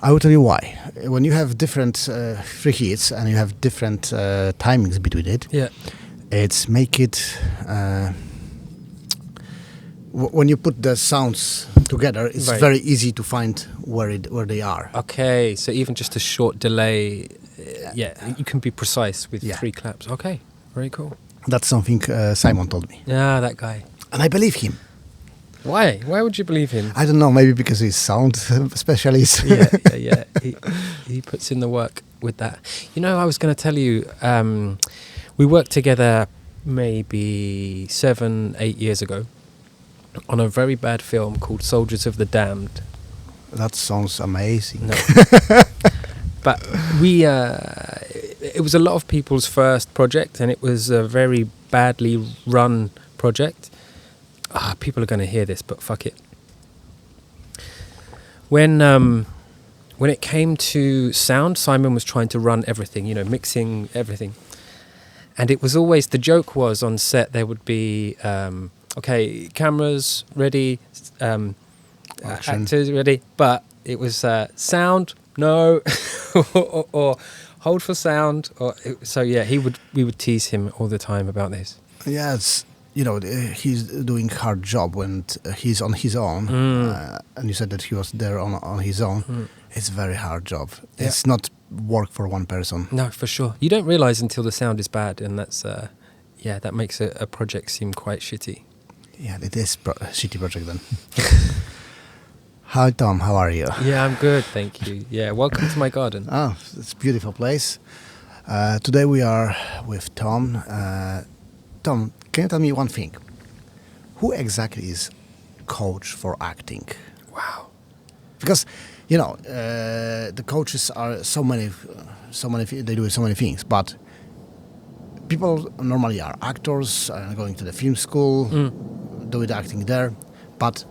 I will tell you why. When you have different free hits and you have different timings between it, Yeah. it's make it when you put the sounds together, it's Right. very easy to find where they are. Okay, so even just a short delay, you can be precise with Yeah. 3 claps. Okay, very cool. That's something Simon told me, Yeah, that guy. and I believe him. Why? Why would you believe him? I don't know, maybe because he's sound specialist. Yeah. He puts in the work with that. You know, I was going to tell you, we worked together maybe 7-8 years ago on a very bad film called Soldiers of the Damned. That sounds amazing. No. But we, it was a lot of people's first project, and it was a very badly run project. People are going to hear this, but fuck it. When it came to sound, Simon was trying to run everything, mixing everything. And it was always, the joke was on set, there would be, okay, cameras ready, actors ready, but it was sound, no, or hold for sound. We would tease him all the time about this. Yeah, it's, he's doing hard job when he's on his own, and you said that he was there on his own. It's very hard job. Yeah. It's not work for one person. No, for sure. You don't realise until the sound is bad, and that's that makes a project seem quite shitty. Yeah, it is a shitty project then. Hi Tom, how are you? Yeah, I'm good, thank you. Yeah, welcome to my garden. Oh, it's a beautiful place. Today we are with Tom. Tom, can you tell me one thing? Who exactly is coach for acting? Wow. Because the coaches are so many. They do so many things, but people normally are actors, going to the film school, do the acting there. But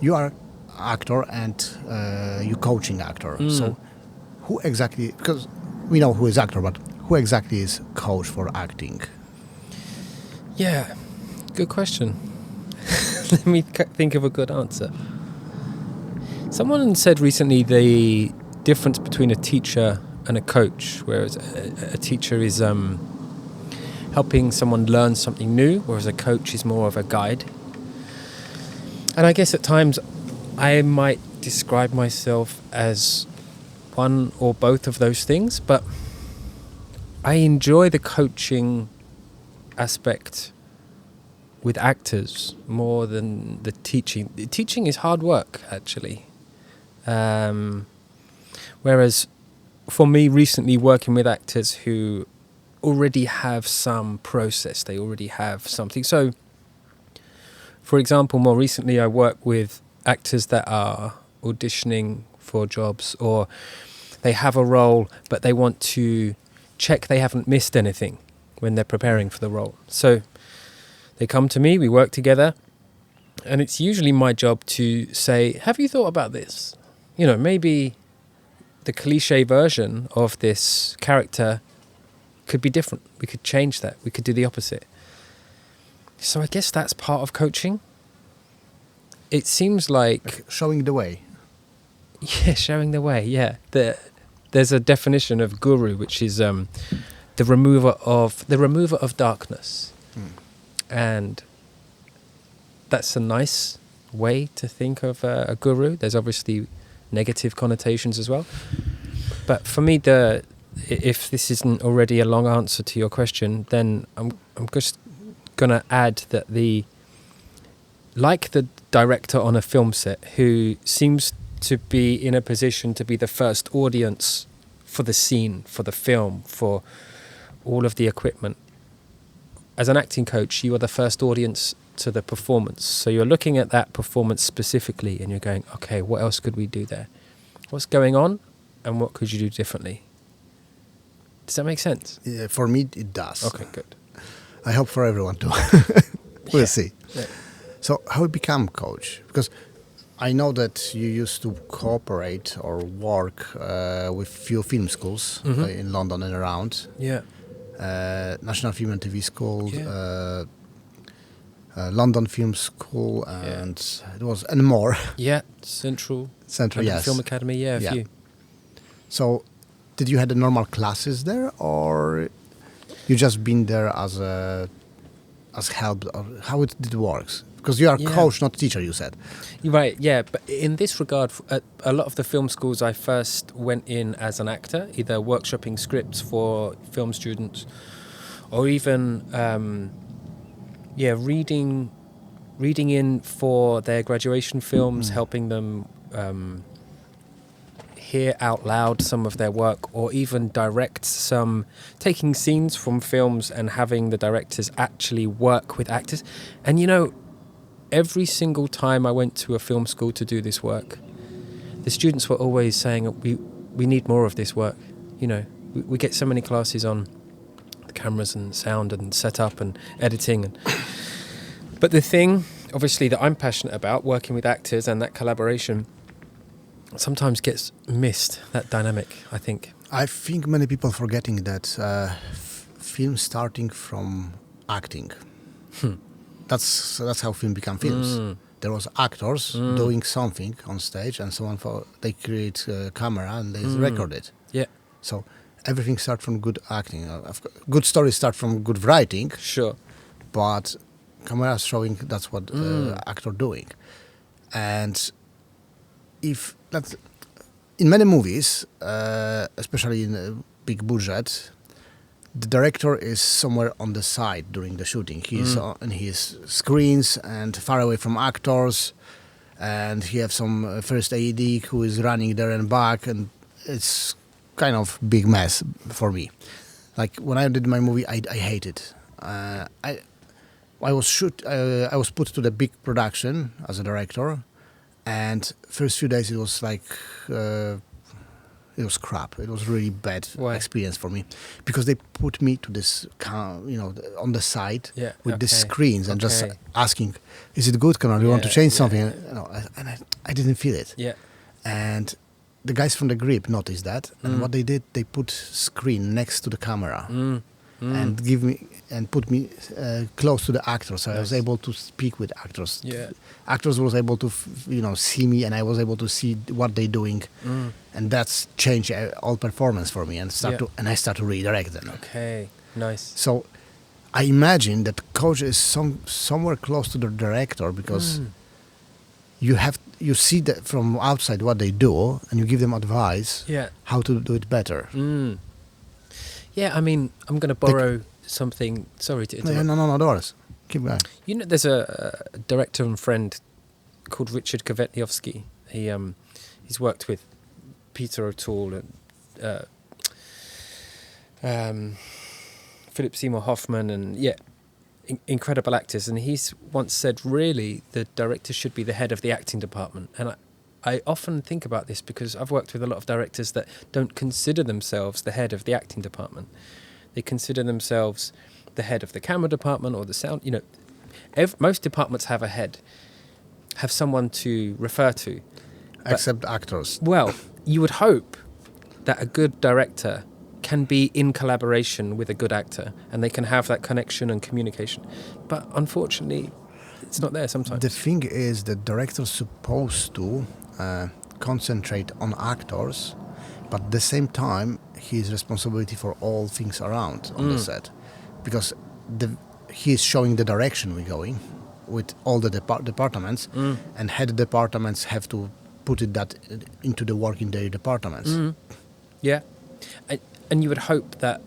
you are actor and you coaching actor. So who exactly? Because we know who is actor, but who exactly is coach for acting? Yeah, good question. Let me think of a good answer. Someone said recently the difference between a teacher and a coach, whereas a teacher is helping someone learn something new, whereas a coach is more of a guide. And I guess at times I might describe myself as one or both of those things, but I enjoy the coaching aspect with actors more than the teaching. The teaching is hard work, actually. Whereas for me, recently working with actors who already have some process, they already have something. So, for example, more recently I work with actors that are auditioning for jobs, or they have a role but they want to check they haven't missed anything when they're preparing for the role. So they come to me, we work together, and it's usually my job to say, have you thought about this? Maybe the cliche version of this character could be different. We could change that. We could do the opposite. So I guess that's part of coaching. It seems like showing the way. Yeah, showing the way, yeah. There's a definition of guru, which is the remover of darkness. And that's a nice way to think of a guru. There's obviously negative connotations as well. But for me, if this isn't already a long answer to your question, then I'm just going to add that like the director on a film set who seems to be in a position to be the first audience for the scene, for the film, for all of the equipment. As an acting coach, you are the first audience to the performance. So you're looking at that performance specifically and you're going, okay, what else could we do there? What's going on and what could you do differently? Does that make sense? Yeah, for me, it does. Okay, good. I hope for everyone too. We'll see. Yeah. So how you become coach? Because I know that you used to cooperate or work with few film schools in London and around. Yeah. National Film and TV School. Yeah. London Film School, and it was and more. Yeah, Central, Yes. Film Academy, yeah, a few. So, did you had the normal classes there, or you just been there as help, or how it works? Because you are coach, not teacher, you said. You're right, yeah. But in this regard, a lot of the film schools, I first went in as an actor, either workshopping scripts for film students, or even reading in for their graduation films, helping them hear out loud some of their work, or even direct taking scenes from films and having the directors actually work with actors. And every single time I went to a film school to do this work, the students were always saying, we need more of this work. We get so many classes on the cameras and sound and setup and editing. But the thing, obviously, that I'm passionate about, working with actors and that collaboration, sometimes gets missed, that dynamic, I think. I think many people forgetting that film starting from acting. That's how film become films. There was actors doing something on stage, and they create a camera and they record it. Yeah. So everything starts from good acting. Good stories start from good writing. Sure. But camera showing that's what actor doing, and if that's in many movies, especially in a big budget, the director is somewhere on the side during the shooting. He's on his screens and far away from actors, and he have some first AD who is running there and back, and it's kind of big mess for me. Like when I did my movie, I hate it. I was put to the big production as a director, and first few days it was like it was crap. It was really bad experience for me, because they put me to this on the side with the screens and just asking, "Is it good, Konrad? You want to change something?" And I didn't feel it. Yeah. And the guys from the grip noticed that, and what they did, they put screen next to the camera. And put me close to the actors, so I was able to speak with actors. Yeah. Actors was able to see me, and I was able to see what they're doing, and that's changed all performance for me, and I start to redirect them. Okay, nice. So I imagine that coach is somewhere close to the director, because you see that from outside what they do, and you give them advice how to do it better. Yeah, I mean, I'm going to borrow something. Sorry to interrupt. No, Doris. Keep going. There's a director and friend called Richard Kovetniowski. He's worked with Peter O'Toole and Philip Seymour Hoffman, and incredible actors. And he's once said, really, the director should be the head of the acting department. And I often think about this because I've worked with a lot of directors that don't consider themselves the head of the acting department. They consider themselves the head of the camera department or the sound. Most departments have a head, have someone to refer to. Except actors. Well, you would hope that a good director can be in collaboration with a good actor, and they can have that connection and communication. But unfortunately, it's not there sometimes. The thing is that director's supposed to concentrate on actors, but at the same time his responsibility for all things around on the set, because he is showing the direction we're going with all the departments, and head departments have to put that into the work in their departments. Yeah, and you would hope that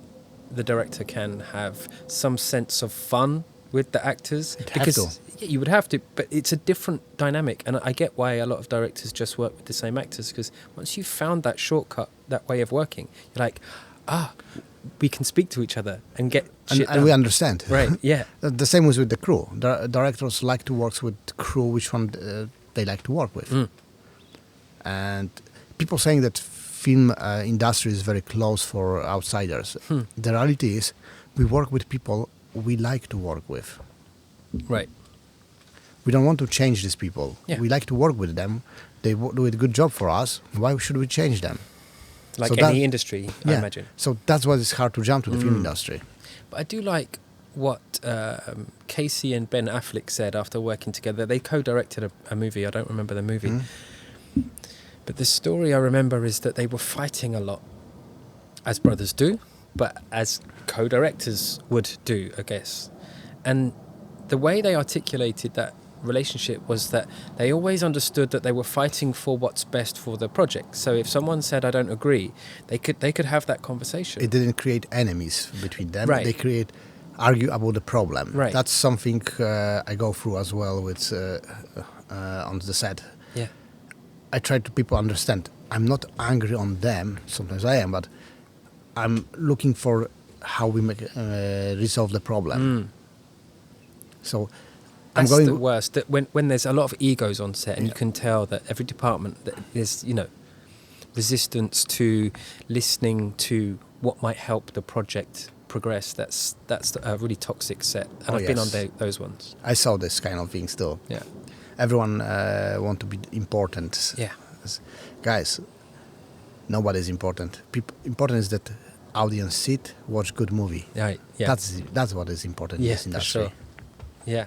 the director can have some sense of fun with the actors, because you would have to, but it's a different dynamic. And I get why a lot of directors just work with the same actors, because once you've found that shortcut, that way of working, you're like, we can speak to each other and get shit done. And we understand. Right, yeah. The same was with the crew. Directors like to work with crew, which one they like to work with. And people saying that film industry is very close for outsiders. The reality is we work with people we like to work with. Right. We don't want to change these people. Yeah. We like to work with them. They do a good job for us. Why should we change them? Like any industry, I imagine. So that's why it's hard to jump to the film industry. But I do like what Casey and Ben Affleck said after working together. They co-directed a movie. I don't remember the movie. But the story I remember is that they were fighting a lot, as brothers do, but as co-directors would do, I guess. And the way they articulated that relationship was that they always understood that they were fighting for what's best for the project. So if someone said, I don't agree, they could have that conversation. It didn't create enemies between them. Right. They argue about the problem. Right. That's something I go through as well with on the set. Yeah. I try to people understand. I'm not angry on them. Sometimes I am, but I'm looking for how we make resolve the problem. So That's I'm going the worst. That when there's a lot of egos on set, and you can tell that every department that there's resistance to listening to what might help the project progress. That's a really toxic set, and I've been on those ones. I saw this kind of things too. Yeah. Everyone want to be important. Yeah. Guys, nobody's important. Important is that audience sit, watch good movie. Right. Yeah. That's what is important in this industry. For sure. Yeah.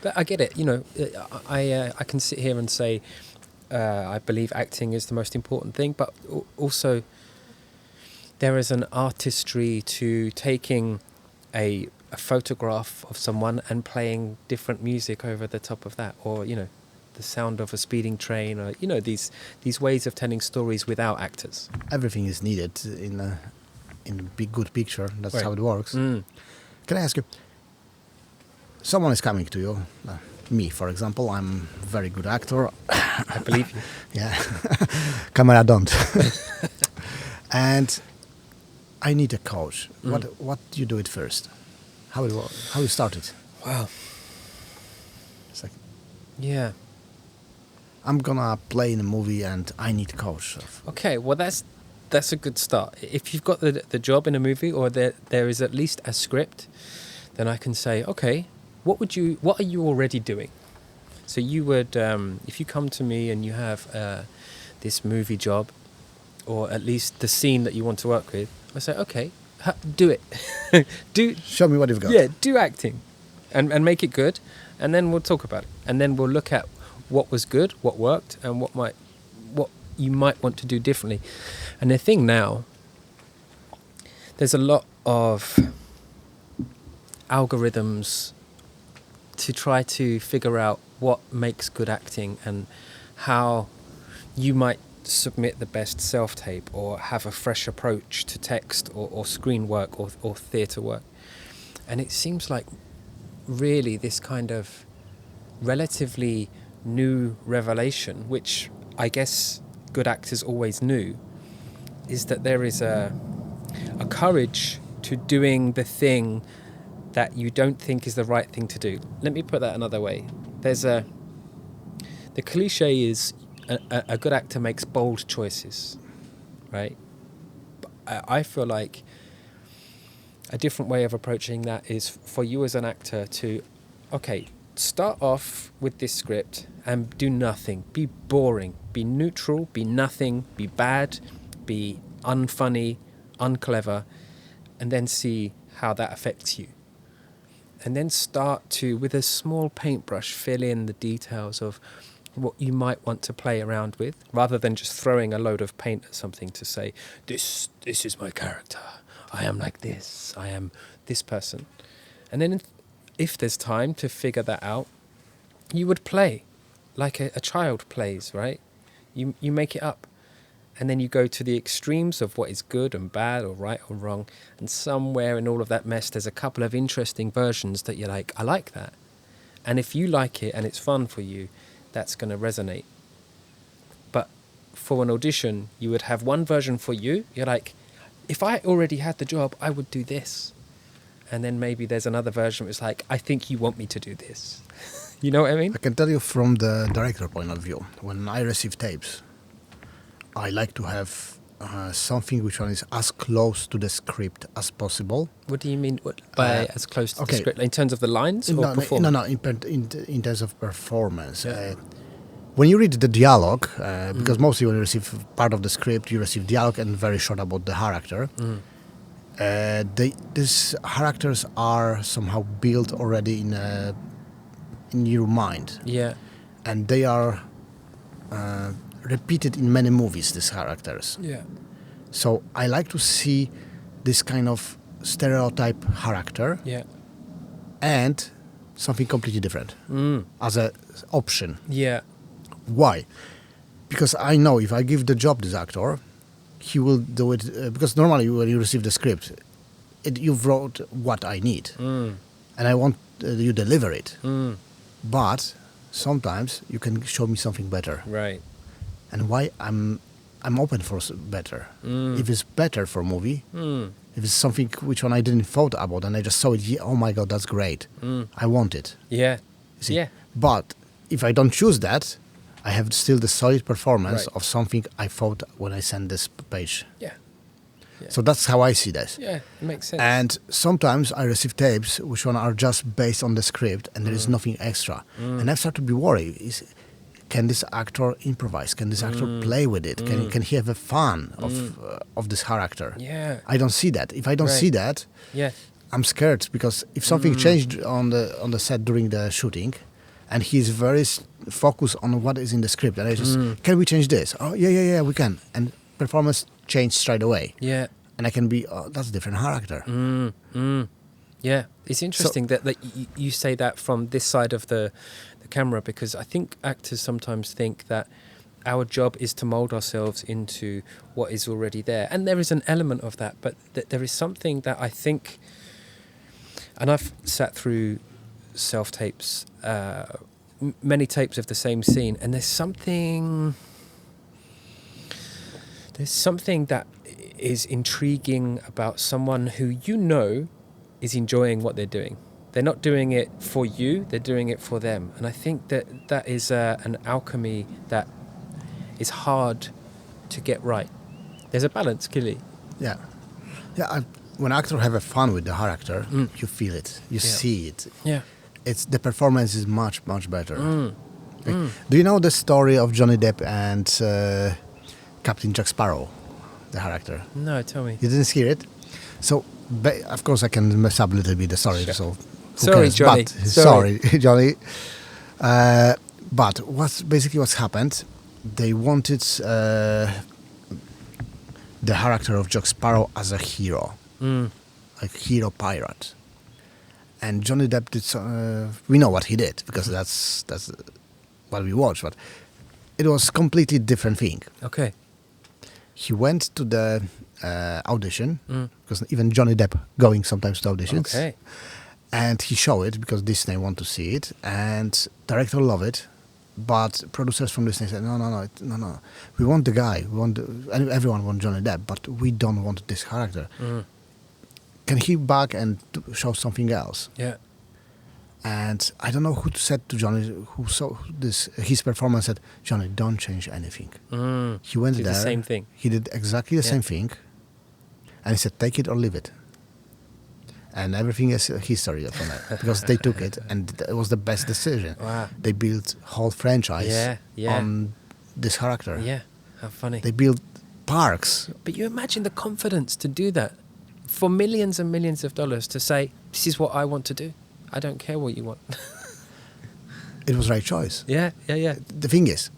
But I get it. I can sit here and say I believe acting is the most important thing, but also there is an artistry to taking a photograph of someone and playing different music over the top of that, or the sound of a speeding train, or these ways of telling stories without actors. Everything is needed in a big good picture. That's Right. how it works. Can I ask you? Someone is coming to you. Me, for example, I'm a very good actor. I believe you. Yeah, camera don't. And I need a coach. What do you do it first? How you started? Wow. It's like, Yeah. I'm gonna play in a movie and I need a coach. Okay. Well, that's a good start. If you've got the job in a movie, or there is at least a script, then I can say, okay, what are you already doing? So you would, if you come to me and you have this movie job, or at least the scene that you want to work with, I say, okay, do it. Show me what you've got. Yeah, do acting, and make it good, and then we'll talk about it, and then we'll look at what was good, what worked, and what you might want to do differently. And the thing now, there's a lot of algorithms to try to figure out what makes good acting and how you might submit the best self-tape or have a fresh approach to text or screen work or theatre work. And it seems like really this kind of relatively new revelation, which I guess good actors always knew, is that there is a courage to doing the thing that you don't think is the right thing to do. Let me put that another way. The cliche is a good actor makes bold choices, right? But I feel like a different way of approaching that is for you as an actor to, okay, start off with this script and do nothing. Be boring, be neutral, be nothing, be bad, be unfunny, unclever, and then see how that affects you. And then start to, with a small paintbrush, fill in the details of what you might want to play around with, rather than just throwing a load of paint at something to say, this is my character. I am like this. I am this person. And then if there's time to figure that out, you would play like a child plays, right? You make it up. And then you go to the extremes of what is good and bad or right or wrong. And somewhere in all of that mess, there's a couple of interesting versions that you're like, I like that. And if you like it and it's fun for you, that's going to resonate. But for an audition, you would have one version for you. You're like, if I already had the job, I would do this. And then maybe there's another version that's like, I think you want me to do this. You know what I mean? I can tell you from the director point of view, when I receive tapes, I like to have something which one is as close to the script as possible. What do you mean by as close to the script? In terms of the lines or performance? No, in terms of performance. Yeah. When you read the dialogue, because mostly when you receive part of the script, you receive dialogue and very short about the character. These characters are somehow built already in your mind, Yeah. and they are repeated in many movies. These characters. Yeah. So I like to see this kind of stereotype character Yeah. and something completely different as an option. Yeah. Why? Because I know if I give the job this actor, he will do it. Because normally when you receive the script, you've wrote what I need, and I want you deliver it. But sometimes you can show me something better. Right. And why I'm open for better. If it's better for a movie, if it's something which one I didn't thought about and I just saw it, yeah, oh my god, that's great. I want it. Yeah. You see? Yeah. But if I don't choose that, I have still the solid performance Right. of something I thought when I sent this page. Yeah. Yeah. So that's how I see this. Yeah, it makes sense. And sometimes I receive tapes which one are just based on the script and there is nothing extra. And I start to be worried. Can this actor improvise? Can this actor play with it? Can he have a fun of this character? Yeah. I don't see that. If I don't Right. see that, Yeah. I'm scared because if something changed on the set during the shooting, and he's very focused on what is in the script, and I just can we change this? Oh yeah, we can, and performance changed straight away, Yeah. and I can be that's a different character. Yeah. It's interesting that you say that from this side of the camera, because I think actors sometimes think that our job is to mold ourselves into what is already there. And there is an element of that, but there is something that I think, and I've sat through self-tapes, many tapes of the same scene, and there's something that is intriguing about someone who is enjoying what they're doing. They're not doing it for you, they're doing it for them. And I think that is an alchemy that is hard to get right. There's a balance, clearly. Yeah. When actors have a fun with the character, you feel it, you see it. Yeah. It's the performance is much better. Okay. Do you know the story of Johnny Depp and Captain Jack Sparrow, the character? No, tell me. You didn't hear it? So, of course, I can mess up a little bit the story. Sure. So, Sorry, Johnny. But, sorry, Johnny. But what's happened? They wanted the character of Jack Sparrow as a hero, like hero pirate. And Johnny Depp did. We know what he did because that's what we watched. But it was completely different thing. Okay. He went to the audition because even Johnny Depp going sometimes to auditions. Okay. And he showed it because Disney want to see it, and director love it, but producers from Disney said no. We want the guy. And everyone want Johnny Depp, but we don't want this character. Can he back and show something else? Yeah. And I don't know who said to Johnny, who saw his performance, said, Johnny, don't change anything. He went Did there. the same thing. He did exactly the same thing. And he said, take it or leave it. And everything is history from that. Because they took it and it was the best decision. Wow. They built whole franchise on this character. Yeah. How funny. They built parks. But you imagine the confidence to do that for millions and millions of dollars, to say, this is what I want to do. I don't care what you want. It was right choice. Yeah. The thing is,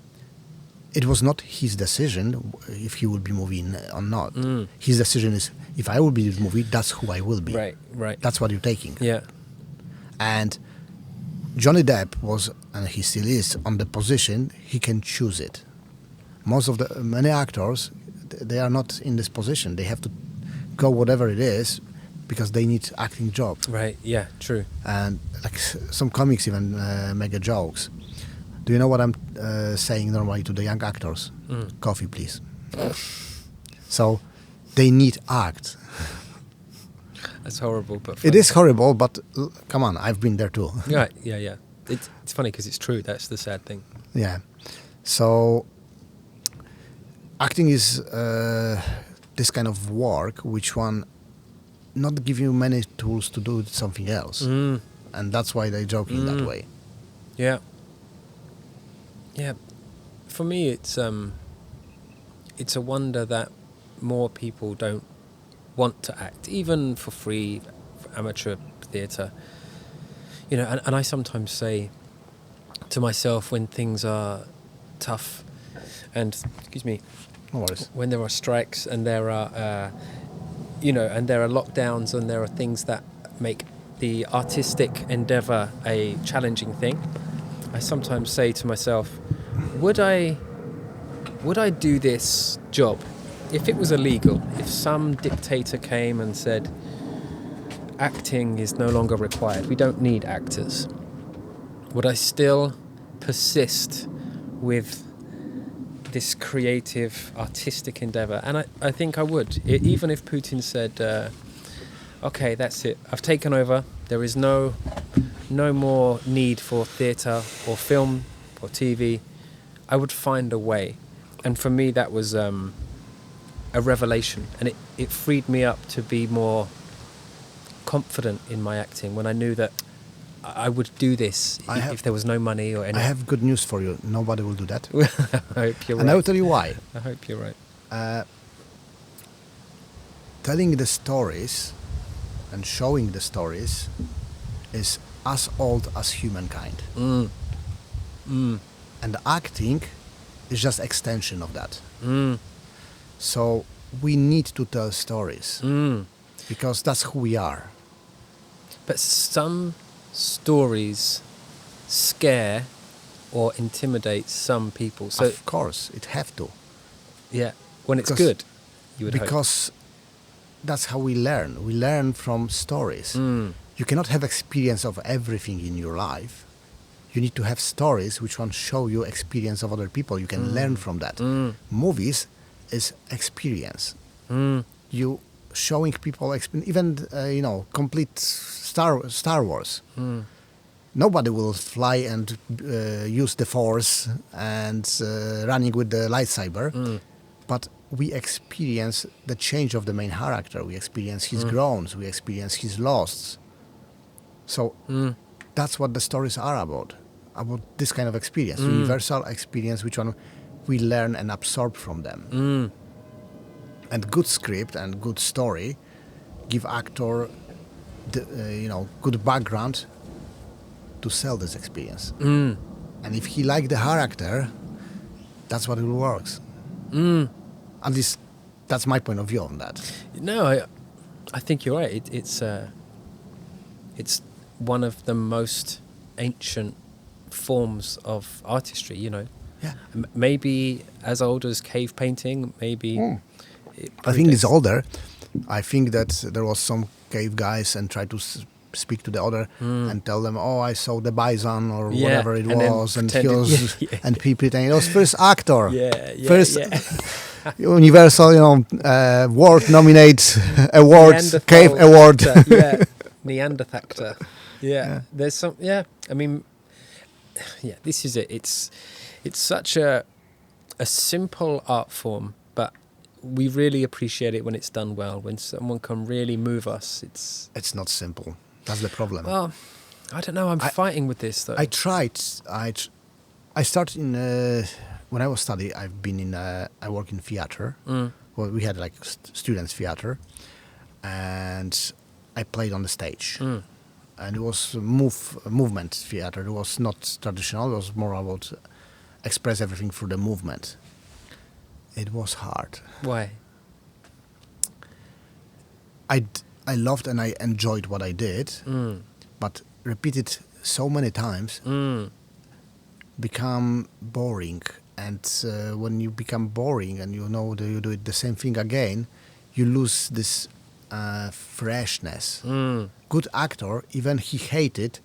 it was not his decision if he will be moving or not. His decision is, if I will be in the movie, that's who I will be. Right. That's what you're taking. Yeah. And Johnny Depp was, and he still is, on the position, he can choose it. Many actors, they are not in this position. They have to go whatever it is because they need acting job. Right, yeah, true. And like some comics even make jokes. Do you know what I'm saying normally to the young actors? Coffee, please. So they need act. That's horrible, but It is horrible, but come on, I've been there too. Right, yeah. It's funny because it's true. That's the sad thing. Yeah. So acting is this kind of work which one not give you many tools to do something else. And that's why they joke in that way. Yeah. For me, it's a wonder that more people don't want to act, even for free, for amateur theatre. You know, and I sometimes say to myself when things are tough, and excuse me, No worries. when there are strikes and there are, you know, and there are lockdowns and there are things that make the artistic endeavour a challenging thing, I sometimes say to myself, would I do this job if it was illegal? If some dictator came and said, acting is no longer required, we don't need actors, would I still persist with this creative, artistic endeavour? And I think I would. Even if Putin said, okay, that's it, I've taken over, there is no more need for theatre or film or TV, I would find a way. And for me that was a revelation, and it freed me up to be more confident in my acting when I knew that I would do this if there was no money or anything. I have good news for you. Nobody will do that. I hope you're right. And I will tell you why. I hope you're right. Telling the stories and showing the stories is as old as humankind. And acting is just extension of that. So we need to tell stories because that's who we are. But some stories scare or intimidate some people. So Of course, it have to. yeah, when it's Because- good, you would hope. Because that's how we learn. We learn from stories. You cannot have experience of everything in your life. You need to have stories which one show you experience of other people. You can learn from that. Movies is experience. You showing people even complete Star Wars. Nobody will fly and use the Force and running with the lightsaber, but we experience the change of the main character. We experience his groans. We experience his losses. So that's what the stories are about this kind of experience, universal experience, which one we learn and absorb from them. And good script and good story give actor good background to sell this experience. And if he like the character, that's what it works. At least that's my point of view on that. No, I think you're right. It's one of the most ancient forms of artistry, you know. Yeah. Maybe as old as cave painting, maybe. I think it's older. I think that there was some cave guys and tried to speak to the other and tell them, oh, I saw the bison or whatever it was, and he was, and he pretended it was first actor, first universal, world nominate awards, cave award. Neanderthal. Yeah, there's some. Yeah, I mean, yeah, this is it. It's such a simple art form, but we really appreciate it when it's done well. When someone can really move us, it's not simple. That's the problem. Well, I don't know. I'm fighting with this though. I tried. I started in when I was studying. I've been in. I work in theater. Well, we had like students theater, and I played on the stage. And it was movement theater. It was not traditional. It was more about express everything through the movement. It was hard. Why? I loved and I enjoyed what I did, but repeated so many times become boring. And when you become boring and you know that you do it the same thing again, you lose this freshness. Good actor, even he hated,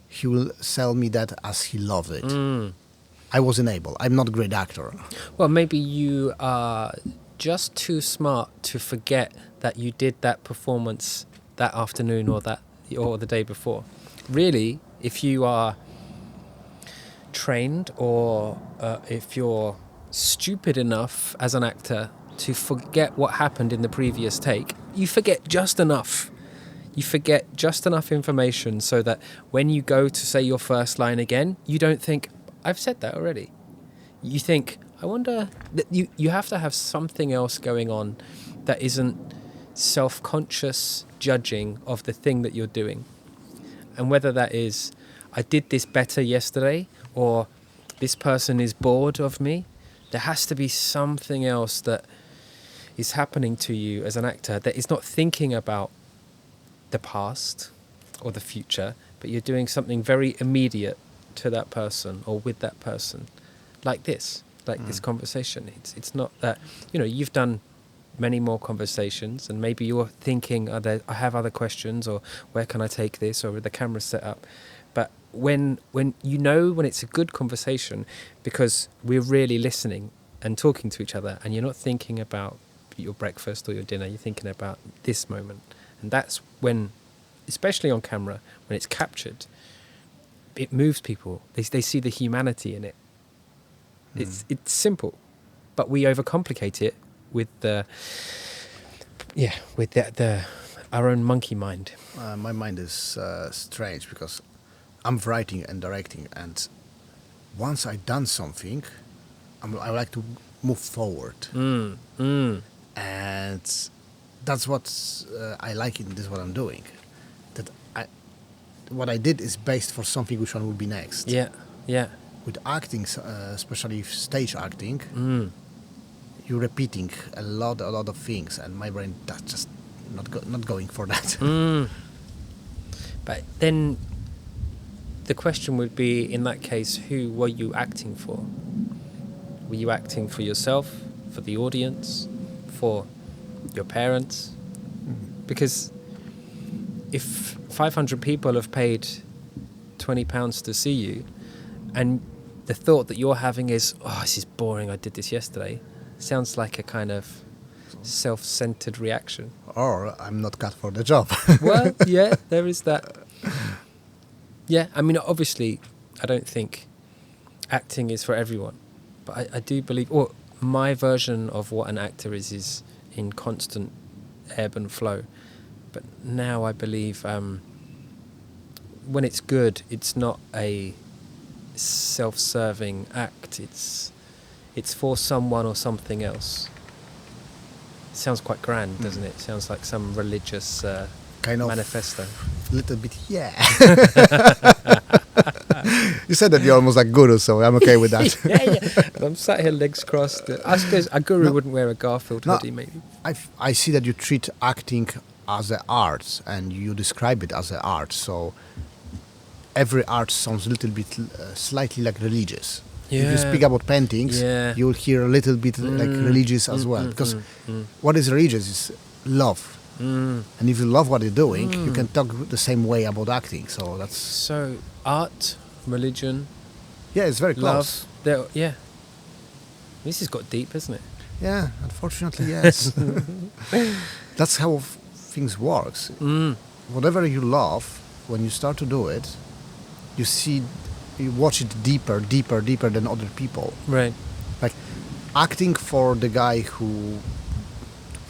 he will sell me that as he loved it. I wasn't able. I'm not a great actor. Well, maybe you are just too smart to forget that you did that performance that afternoon or the day before. Really, if you are trained or if you're stupid enough as an actor to forget what happened in the previous take, you forget just enough. You forget just enough information so that when you go to say your first line again, you don't think, I've said that already. You think, I wonder, that you have to have something else going on that isn't self-conscious judging of the thing that you're doing. And whether that is, I did this better yesterday, or this person is bored of me, there has to be something else that is happening to you as an actor that is not thinking about the past or the future, but you're doing something very immediate to that person or with that person, like this conversation. It's not that, you've done many more conversations, and maybe you're thinking, I have other questions, or where can I take this, or the camera's set up. But when it's a good conversation, because we're really listening and talking to each other, and you're not thinking about your breakfast or your dinner, you're thinking about this moment. And that's when, especially on camera, when it's captured, it moves people. They see the humanity in it. It's simple, but we overcomplicate it with our own monkey mind. My mind is strange because I'm writing and directing, and once I've done something, I like to move forward. And that's what I like in this, what I'm doing. What I did is based for something which one will be next. Yeah. With acting, especially stage acting, you're repeating a lot of things, and my brain that's just not going for that. But then the question would be, in that case, who were you acting for? Were you acting for yourself, for the audience, for your parents? Because if 500 people have paid £20 to see you, and the thought that you're having is, this is boring, I did this yesterday, sounds like a kind of self-centered reaction. Or I'm not cut for the job. Well, yeah, there is that. Yeah, I mean, obviously, I don't think acting is for everyone, but I do believe, or my version of what an actor is in constant ebb and flow. But now I believe when it's good, it's not a self-serving act. It's for someone or something else. It sounds quite grand, doesn't it? It sounds like some religious kind of manifesto. Little bit, yeah. You said that you're almost like guru, so I'm okay with that. yeah. I'm sat here legs crossed. I suppose a guru wouldn't wear a Garfield hoodie, maybe. I see that you treat acting as an art, and you describe it as an art. So every art sounds a little bit slightly like religious. Yeah. If you speak about paintings, you'll hear a little bit like religious as well. Because what is religious is love. And if you love what you're doing, you can talk the same way about acting. So that's... So art, religion... Yeah, it's very close. Love. Yeah. This has got deep, isn't it? Yeah, unfortunately, yes. That's how things works. Whatever you love, when you start to do it, you watch it deeper than other people. Right. Like acting for the guy who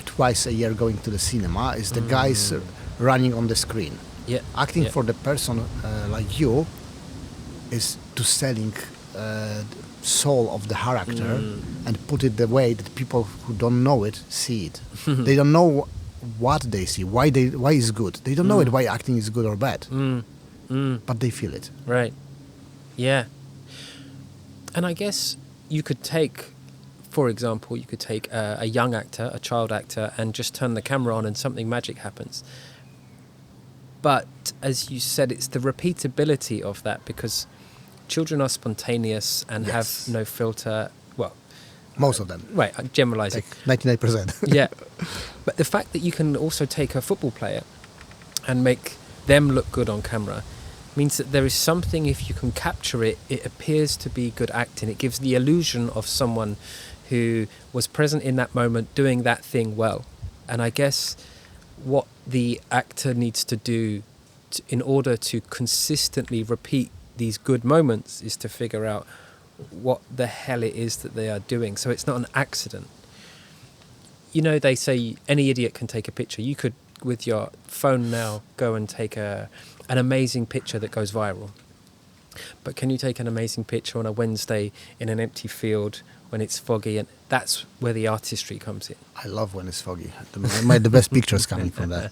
twice a year going to the cinema is the guys running on the screen. Yeah. Acting for the person like you is to selling soul of the character and put it the way that people who don't know it see it. They don't know what they see, why it's good. They don't know it, why acting is good or bad. But they feel it. Right. Yeah. And I guess you could take, for example, a young actor, a child actor, and just turn the camera on and something magic happens. But as you said, it's the repeatability of that, because children are spontaneous and have no filter. Well, most of them. Right, I'm generalising. Like 99%. Yeah. But the fact that you can also take a football player and make them look good on camera means that there is something, if you can capture it, it appears to be good acting. It gives the illusion of someone who was present in that moment doing that thing well. And I guess what the actor needs to do in order to consistently repeat these good moments is to figure out what the hell it is that they are doing. So it's not an accident. You know, they say any idiot can take a picture. You could, with your phone now, go and take an amazing picture that goes viral. But can you take an amazing picture on a Wednesday in an empty field when it's foggy, and that's where the artistry comes in. I love when it's foggy. The best pictures coming from that.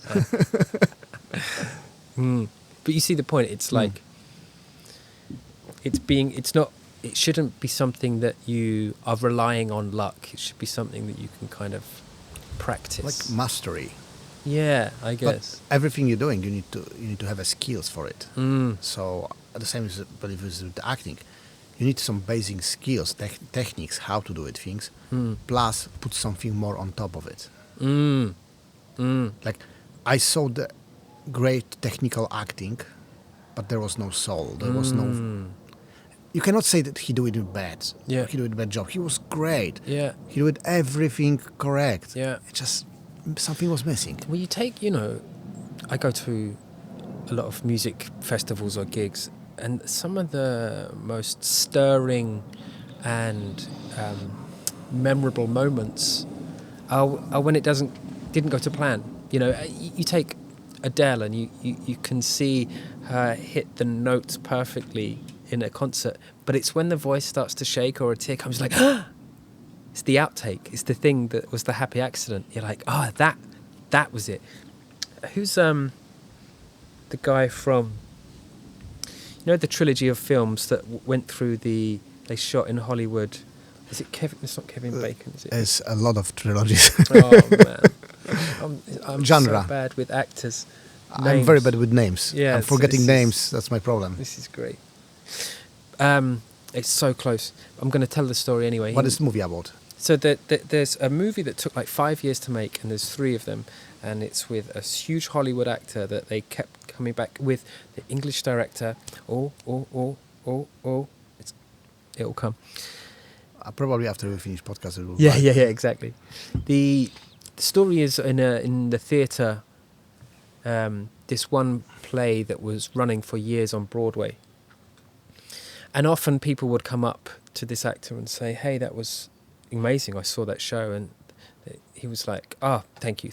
But you see the point. It's like it shouldn't be something that you are relying on luck. It should be something that you can kind of practice, Like mastery. Yeah, I guess. But everything you're doing, you need to have a skills for it. So the same as with the acting, you need some basic skills, techniques, how to do it, things. Plus, put something more on top of it. Like I saw the great technical acting, but there was no soul. There was no. You cannot say that he do it bad. Yeah. He did a bad job. He was great. Yeah. He did everything correct. Yeah. It just something was missing. Well, you take, I go to a lot of music festivals or gigs, and some of the most stirring and memorable moments are when it didn't go to plan. You take Adele, and you can see her hit the notes perfectly in a concert, but it's when the voice starts to shake or a tear comes, like, it's the outtake. It's the thing that was the happy accident. You're like, that was it. Who's the guy from, the trilogy of films that went through they shot in Hollywood? Is it Kevin? It's not Kevin Bacon, is it? There's a lot of trilogies. Oh man, I'm Genre. so bad with actors. I'm Names. very bad with names. Yeah, I'm forgetting names. That's my problem. This is great. It's so close. I'm going to tell the story anyway. What is the movie about? So there's a movie that took like 5 years to make, and there's 3 of them, and it's with a huge Hollywood actor that they kept coming back with, the English director. It'll come. Probably after we finish podcast. It will Yeah, exactly. The story is in the theatre. This one play that was running for years on Broadway, and often people would come up to this actor and say, "Hey, that was amazing. I saw that show," and he was like, "Oh, thank you."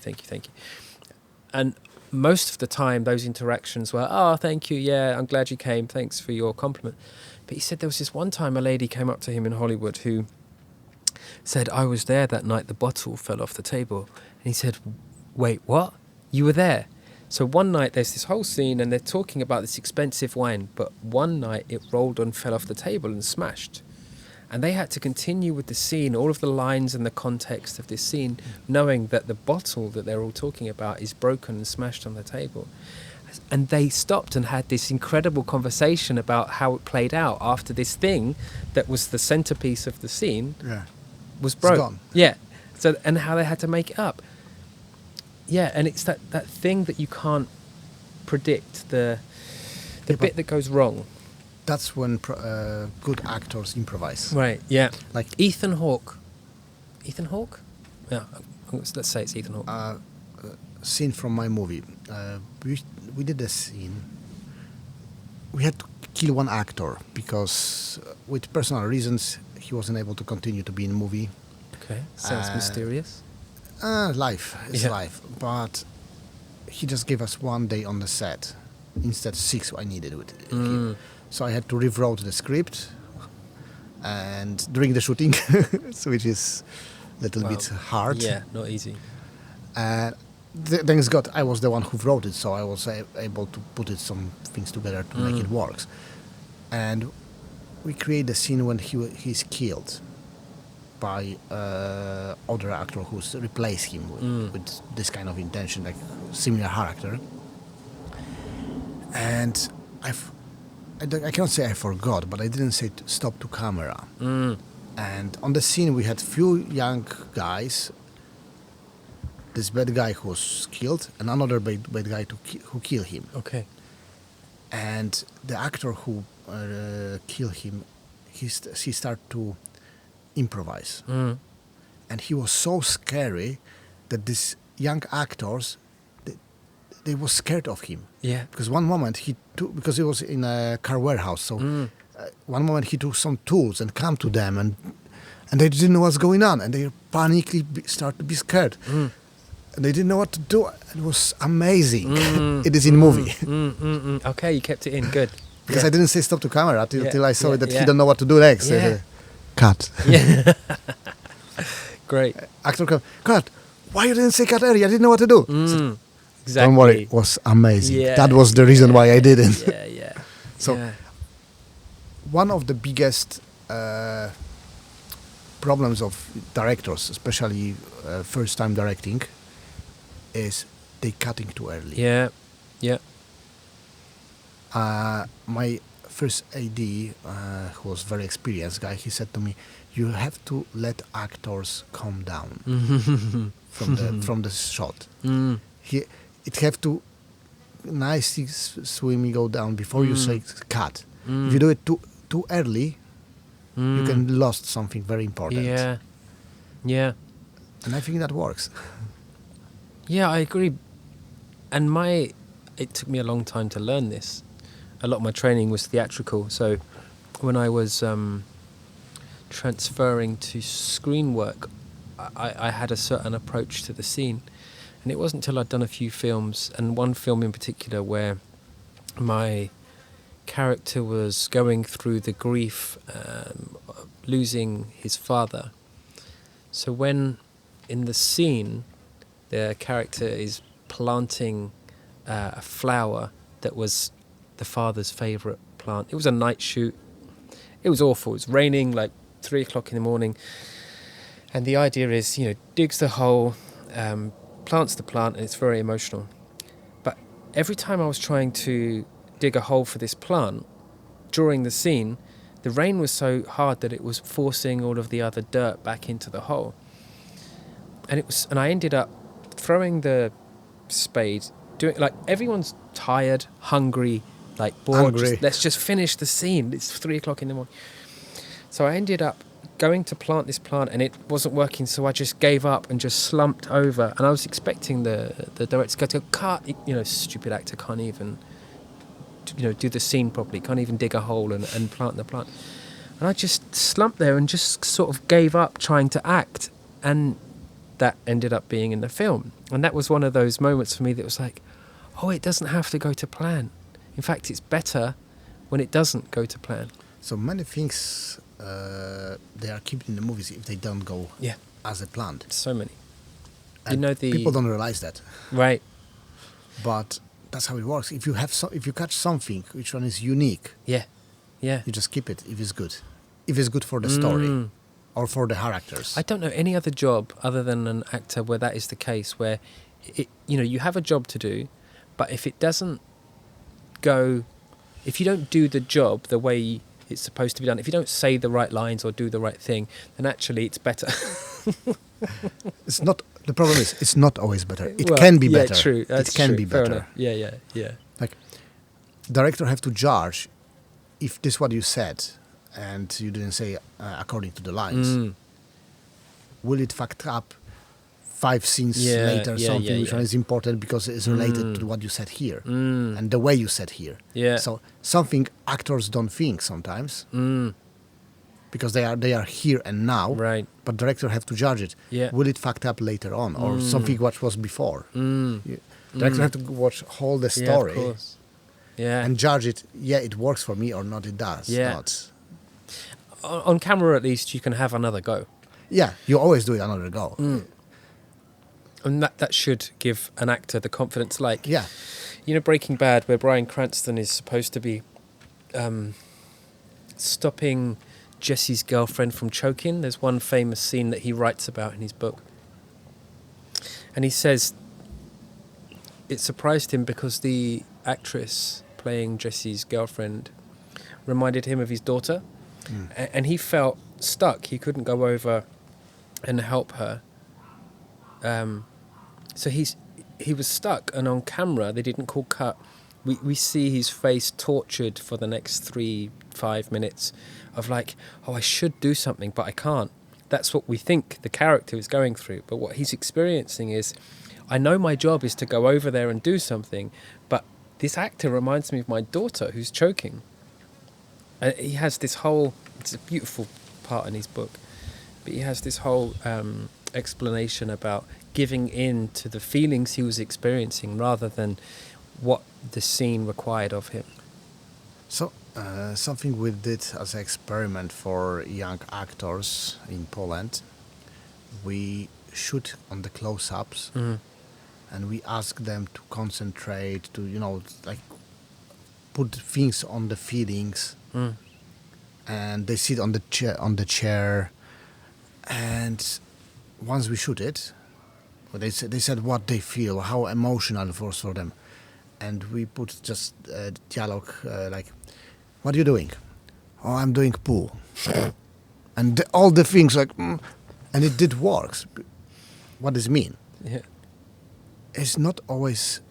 And most of the time, those interactions were, "Oh, thank you. Yeah, I'm glad you came. Thanks for your compliment." But he said there was this one time a lady came up to him in Hollywood who said, "I was there that night. The bottle fell off the table." And he said, "Wait, what? You were there?" So one night there's this whole scene and they're talking about this expensive wine, but one night it rolled and fell off the table and smashed. And they had to continue with the scene, all of the lines and the context of this scene, knowing that the bottle that they're all talking about is broken and smashed on the table. And they stopped and had this incredible conversation about how it played out after this thing that was the centerpiece of the scene was broken. Yeah. So, and how they had to make it up. Yeah, and it's that thing that you can't predict, the bit that goes wrong. That's when good actors improvise. Right, yeah. Like Ethan Hawke? Yeah, let's say it's Ethan Hawke. Scene from my movie. We did a scene. We had to kill one actor because with personal reasons he wasn't able to continue to be in the movie. Okay, sounds mysterious. Life. It's life. But he just gave us 1 day on the set. Instead 6 I needed with him. So I had to rewrote the script and during the shooting, so which is a little bit hard. Yeah, not easy. And thanks God I was the one who wrote it, so I was able to put some things together to make it work. And we create a scene when he's killed by other actor who's replaced him with this kind of intention, like similar character. And I cannot say I forgot, but I didn't say stop to camera. And on the scene we had few young guys, this bad guy who was killed, and another bad guy who killed him. Okay. And the actor who killed him, he started to improvise. And he was so scary that these young actors, they were scared of him. Yeah. Because one moment because he was in a car warehouse, so one moment he took some tools and come to them, and they didn't know what's going on, and they panically start to be scared. And they didn't know what to do. It was amazing. It is in the movie. Okay, you kept it in. Good. Because I didn't say stop to camera until I saw that he don't know what to do next. Yeah. cut. Yeah. Great. Actor come, cut. Why you didn't say cut earlier? I didn't know what to do. Exactly. Don't worry, it was amazing. Yeah, That was the reason why I didn't. Yeah. So, yeah. one of the biggest problems of directors, especially first-time directing, is they cutting too early. Yeah. My first AD, who was very experienced guy, he said to me, "You have to let actors calm down from the shot. It have to nicely swimming go down before you say cut. If you do it too early, you can lost something very important." Yeah. And I think that works. Yeah, I agree. And it took me a long time to learn this. A lot of my training was theatrical. So when I was transferring to screen work, I had a certain approach to the scene. And it wasn't until I'd done a few films, and one film in particular where my character was going through the grief losing his father. So when in the scene the character is planting a flower that was the father's favourite plant. It was a night shoot. It was awful. It was raining like 3 o'clock in the morning. And the idea is, digs the hole, plants the plant, and it's very emotional. But every time I was trying to dig a hole for this plant, during the scene, the rain was so hard that it was forcing all of the other dirt back into the hole. And I ended up throwing the spade, everyone's tired, hungry, bored. Let's just finish the scene. It's 3 o'clock in the morning. So I ended up going to plant this plant, and it wasn't working. So I just gave up and just slumped over. And I was expecting the director to go, cut. Stupid actor can't even do the scene properly. Can't even dig a hole and plant the plant. And I just slumped there and just sort of gave up trying to act. And that ended up being in the film. And that was one of those moments for me that was like, oh, it doesn't have to go to plan. In fact, it's better when it doesn't go to plan. So many things they are keeping in the movies if they don't go as a planned. So many. And people don't realize that. Right. But that's how it works. If you catch something which one is unique, yeah, you just keep it if it's good. If it's good for the story or for the characters. I don't know any other job other than an actor where that is the case, where you have a job to do, but if it doesn't go, if you don't do the job the way it's supposed to be done, if you don't say the right lines or do the right thing, then actually it's better. It's not. The problem is it's not always better. It can be better. Yeah, true. That's it can true. be Fair better. Enough. Yeah. Like, director have to judge if this what you said and you didn't say according to the lines. Will it fuck up 5 scenes later? Something which one is important because it's related to what you said here and the way you said here. Yeah. So something actors don't think sometimes. Because they are here and now, right? But director have to judge it. Yeah. Will it fucked up later on, or something what was before? Director have to watch whole the story, of course. Yeah, and judge it. Yeah, it works for me or not. It does. Yeah. Not. On camera, at least, you can have another go. Yeah, you always do it another go. And that should give an actor the confidence. Yeah. Breaking Bad, where Bryan Cranston is supposed to be stopping Jesse's girlfriend from choking. There's one famous scene that he writes about in his book. And he says it surprised him because the actress playing Jesse's girlfriend reminded him of his daughter. And he felt stuck. He couldn't go over and help her. So he was stuck. And on camera, they didn't call cut. We see his face tortured for the next 3-5 minutes of I should do something, but I can't. That's what we think the character is going through. But what he's experiencing is, I know my job is to go over there and do something, but this actor reminds me of my daughter who's choking. And he has this whole, it's a beautiful part in his book, but he has this whole explanation about giving in to the feelings he was experiencing rather than what the scene required of him. So Something we did as an experiment for young actors in Poland. We shoot on the close-ups, and we ask them to concentrate, to like put things on the feelings, and they sit on the chair, and once we shoot it, they said what they feel, how emotional it was for them, and we put just dialogue like, "What are you doing?" "Oh, I'm doing pool," and all the things like, and it did works. What does it mean? Yeah. It's not always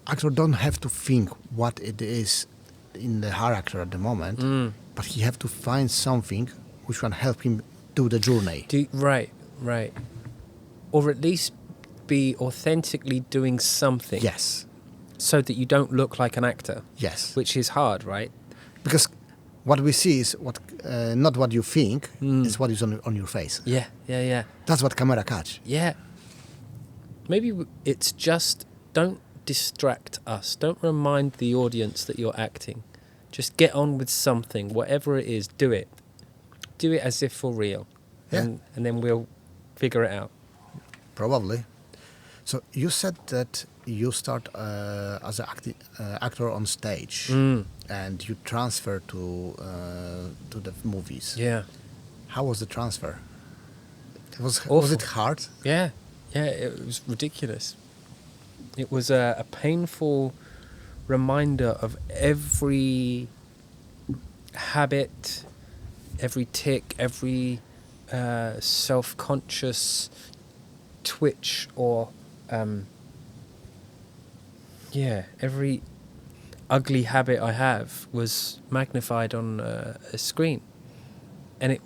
actor don't have to think what it is in the character at the moment, but he have to find something which can help him do the journey. Right. Or at least be authentically doing something. Yes. So that you don't look like an actor. Yes. Which is hard, right? Because what we see is what not what you think, is what is on your face. Yeah. That's what camera catch. Yeah. Maybe it's just don't distract us. Don't remind the audience that you're acting. Just get on with something, whatever it is, do it. Do it as if for real. Yeah. And then we'll figure it out. Probably. So you said that you start as an actor on stage, and you transfer to the movies. Yeah. How was the transfer? Was Awful. it hard? Yeah, it was ridiculous. It was a painful reminder of every habit, every tic, every self-conscious twitch or every ugly habit I have was magnified on a screen. And it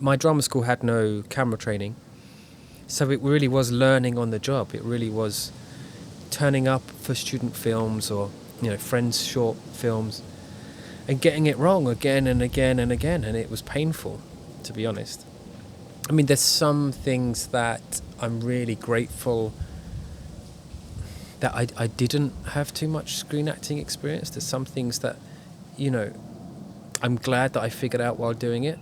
my drama school had no camera training, so it really was learning on the job. It really was turning up for student films or friends' short films and getting it wrong again and again and again, and it was painful, to be honest. I mean, there's some things that I'm really grateful that I didn't have too much screen acting experience. There's some things that, I'm glad that I figured out while doing it.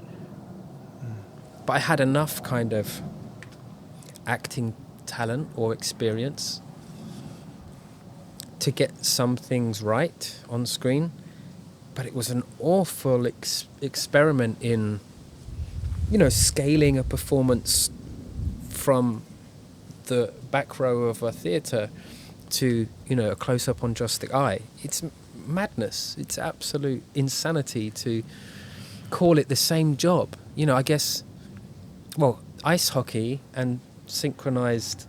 But I had enough kind of acting talent or experience to get some things right on screen. But it was an awful experiment in, scaling a performance from the back row of a theatre to, a close-up on just the eye. It's madness. It's absolute insanity to call it the same job. I guess, ice hockey and synchronized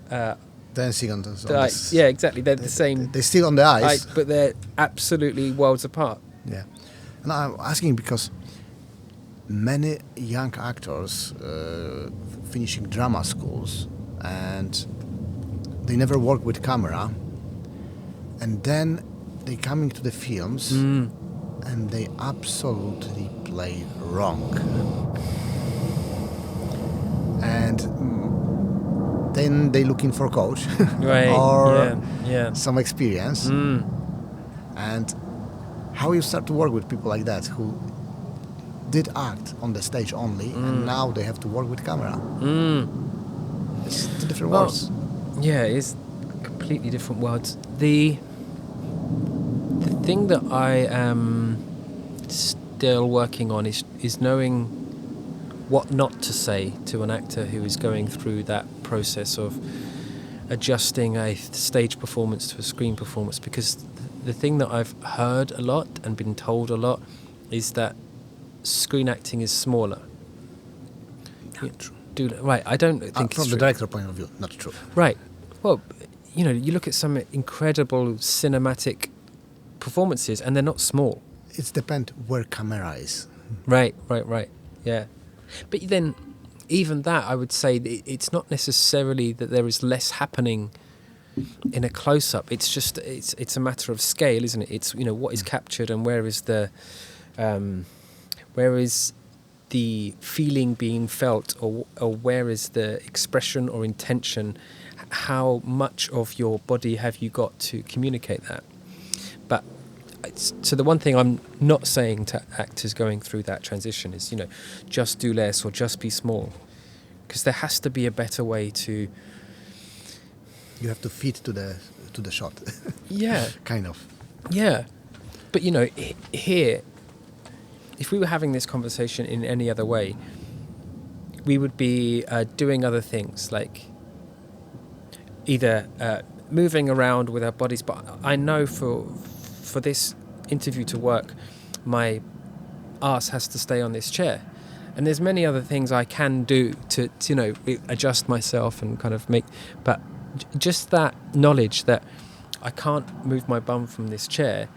dancing on the ice. Yeah, exactly. They're the same. They're still on the ice. But they're absolutely worlds apart. Yeah. And I'm asking because many young actors finishing drama schools, and they never work with camera, and then they coming to the films and they absolutely play wrong, and then they looking for a coach Right. or yeah. some experience. And how you start to work with people like that who did act on the stage only, and now they have to work with camera. It's two different worlds. Yeah, it's completely different worlds. The thing that I am still working on is knowing what not to say to an actor who is going through that process of adjusting a stage performance to a screen performance, because the thing that I've heard a lot and been told a lot is that screen acting is smaller. Not true. Right, I don't think it's from the true. director point of view, not true. Right. Well, you look at some incredible cinematic performances and they're not small. It depends where camera is. Right. Yeah. But then, even that, I would say it's not necessarily that there is less happening in a close-up. It's just it's a matter of scale, isn't it? It's what is captured and where is the feeling being felt, or where is the expression or intention? How much of your body have you got to communicate that? But so the one thing I'm not saying to actors going through that transition is, just do less or just be small, because there has to be a better way to. You have to fit to the shot. Yeah. Kind of. Yeah, but here, if we were having this conversation in any other way, we would be doing other things, like either moving around with our bodies. But I know for this interview to work, my arse has to stay on this chair, and there's many other things I can do to adjust myself and kind of make. But just that knowledge that I can't move my bum from this chair,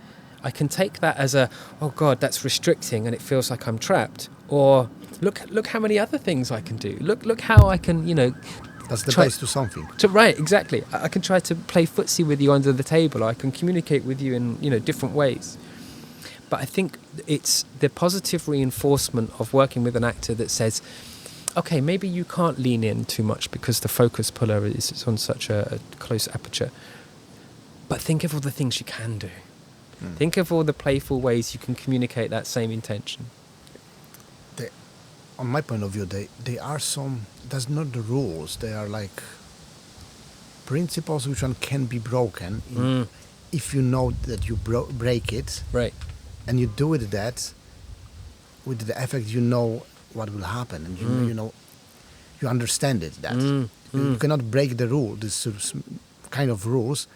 I can take that as oh God, that's restricting and it feels like I'm trapped. Or look how many other things I can do. Look how I can, That's the base to something. Right, exactly. I can try to play footsie with you under the table. I can communicate with you in, different ways. But I think it's the positive reinforcement of working with an actor that says, okay, maybe you can't lean in too much because the focus puller is on such a close aperture. But think of all the things you can do. Think of all the playful ways you can communicate that same intention. On my point of view, they are that's not the rules. They are like principles which one can be broken if you know that you break it. Right. And you do it that with the effect what will happen, and you understand it. That you cannot break the rule, this kind of rules,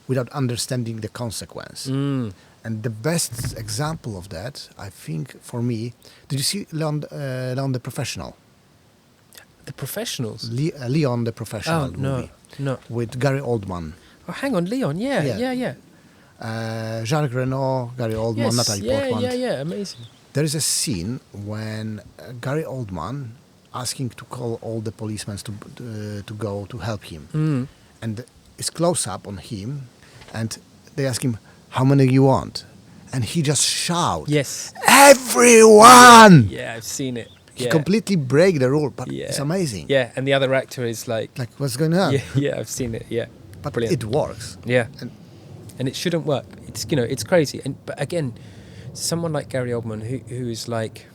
without understanding the consequence. And the best example of that, I think, for me, did you see Leon the Professional? The Professionals? Leon the Professional movie. No. With Gary Oldman. Oh, hang on, Leon, yeah. Jacques Reno, Gary Oldman, Natalie Portman. Yeah, amazing. There is a scene when Gary Oldman asking to call all the policemen to go to help him. And it's close up on him, and they ask him, how many you want? And he just shouts, yes, everyone! Yeah, I've seen it. He completely break the rule, but yeah. It's amazing. Yeah, and the other actor is like, what's going on? Yeah, I've seen it, yeah. But brilliant. It works. Yeah, and it shouldn't work. It's, it's crazy. But again, someone like Gary Oldman, who is like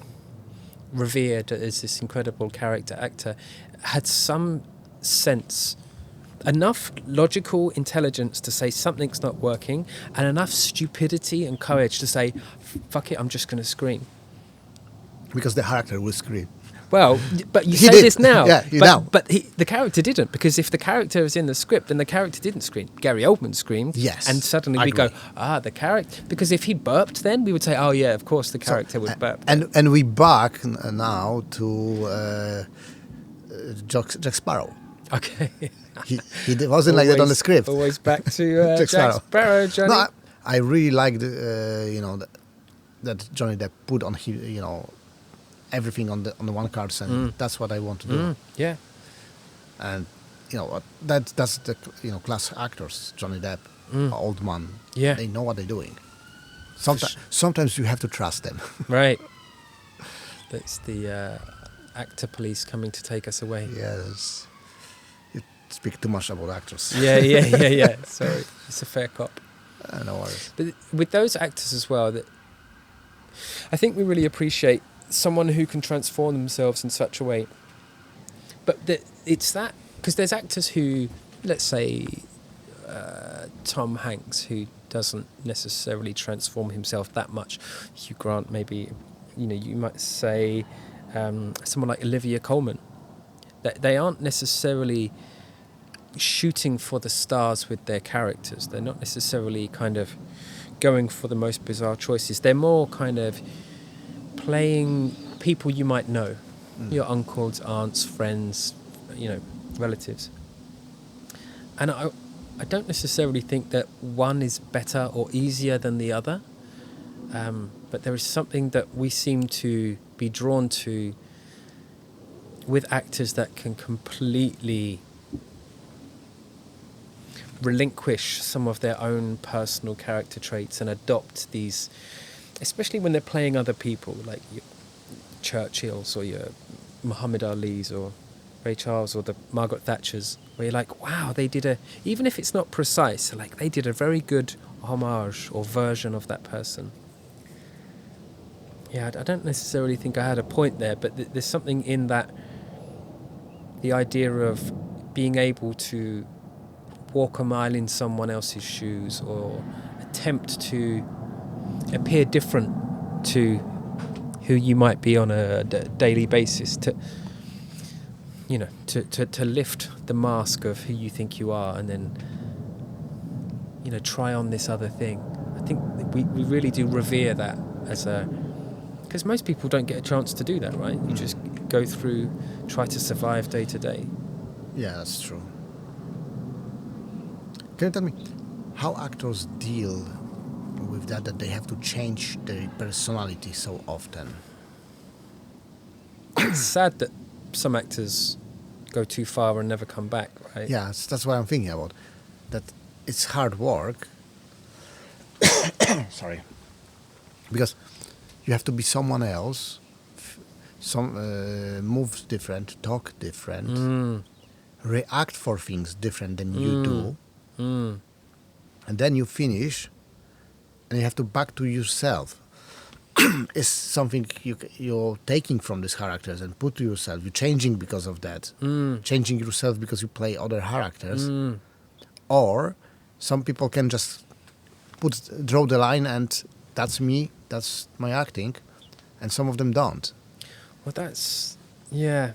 revered as this incredible character actor, had some sense, enough logical intelligence to say something's not working, and enough stupidity and courage to say, fuck it, I'm just going to scream. Because the character will scream. Well, but you He say did. this now. Yeah, but the character didn't, because if the character is in the script, then the character didn't scream. Gary Oldman screamed. Yes. And suddenly I we agree. go, the character. Because if he burped, then we would say, oh yeah, of course the character would burp. And we back now to Jack Sparrow. Okay. He wasn't like that on the script. Always back to Jack Sparrow, Johnny. No, I really liked, that Johnny Depp put on his, everything on the one card, and that's what I want to do. Yeah. And that's the class actors, Johnny Depp, Oldman. Yeah. They know what they're doing. Sometimes you have to trust them. Right. That's the actor police coming to take us away. Yes. You speak too much about actors. Yeah. Sorry, it's a fair cop. No worries. But with those actors as well, that I think we really appreciate someone who can transform themselves in such a way. But it's that, because there's actors who, let's say, Tom Hanks, who doesn't necessarily transform himself that much. Hugh Grant, maybe, you might say someone like Olivia Colman. That they aren't necessarily shooting for the stars with their characters. They're not necessarily kind of going for the most bizarre choices. They're more kind of playing people you might know, your uncles, aunts, friends, relatives. And I don't necessarily think that one is better or easier than the other, but there is something that we seem to be drawn to with actors that can completely relinquish some of their own personal character traits and adopt these, especially when they're playing other people, like your Churchills or your Muhammad Ali's or Ray Charles or the Margaret Thatchers, where you're like, wow, they did even if it's not precise, like they did a very good homage or version of that person. Yeah, I don't necessarily think I had a point there, but there's something in that, the idea of being able to walk a mile in someone else's shoes, or attempt to appear different to who you might be on a daily basis, to to lift the mask of who you think you are, and then try on this other thing. I think we really do revere that as a, because most people don't get a chance to do that, right? You just go through, try to survive day to day. Yeah, that's true. Can you tell me how actors deal with that they have to change their personality so often? It's sad that some actors go too far and never come back, right? Yeah, that's what I'm thinking about. That it's hard work. Sorry. Because you have to be someone else, moves different, talk different, react for things different than you do. And then you finish and you have to back to yourself. It's something you're taking from these characters and put to yourself. You're changing because of that. Changing yourself because you play other characters. Or some people can just draw the line and that's me, that's my acting. And some of them don't. Well, that's, yeah.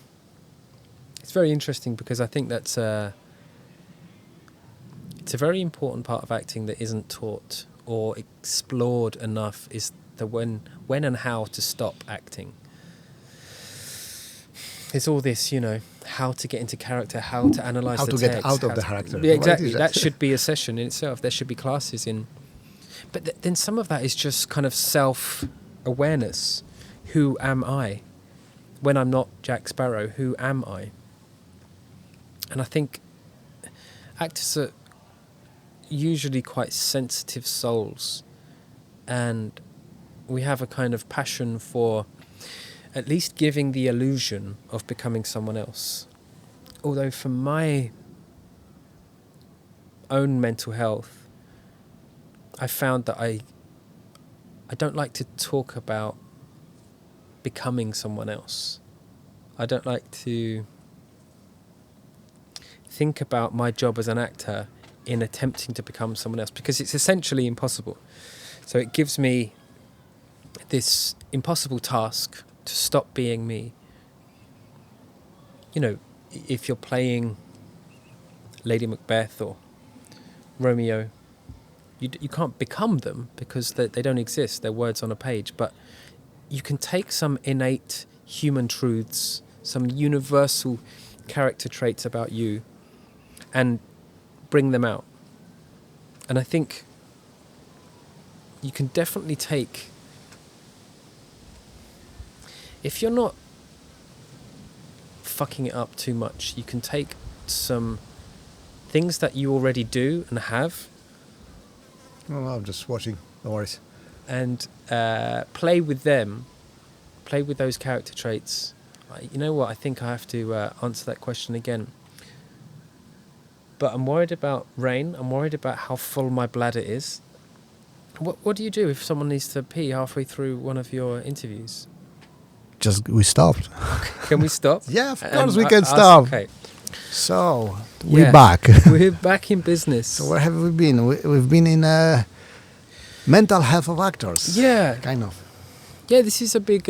It's very interesting because I think that's it's a very important part of acting that isn't taught or explored enough, is the when and how to stop acting. There's all this, how to get into character, how to analyse the text. How to get out of the character. Yeah, exactly. That should be a session in itself. There should be classes in. But then some of that is just kind of self-awareness. Who am I? When I'm not Jack Sparrow, who am I? And I think actors are usually quite sensitive souls, and we have a kind of passion for at least giving the illusion of becoming someone else. Although for my own mental health, I found that I don't like to talk about becoming someone else. I don't like to think about my job as an actor in attempting to become someone else, because it's essentially impossible. So it gives me this impossible task to stop being me. If you're playing Lady Macbeth or Romeo, you can't become them because they don't exist. They're words on a page. But you can take some innate human truths, some universal character traits about you, and bring them out. And I think you can definitely take, if you're not fucking it up too much, you can take some things that you already do and have. Oh, I'm just watching, no worries. And play with them, play with those character traits. You know what, I think I have to answer that question again. But I'm worried about rain. I'm worried about how full my bladder is. What do you do if someone needs to pee halfway through one of your interviews? We stopped. Can we stop? Yeah, of course we can stop. Okay. So, we're back. We're back in business. So where have we been? We've been in mental health of actors. Yeah. Kind of. Yeah, this is a big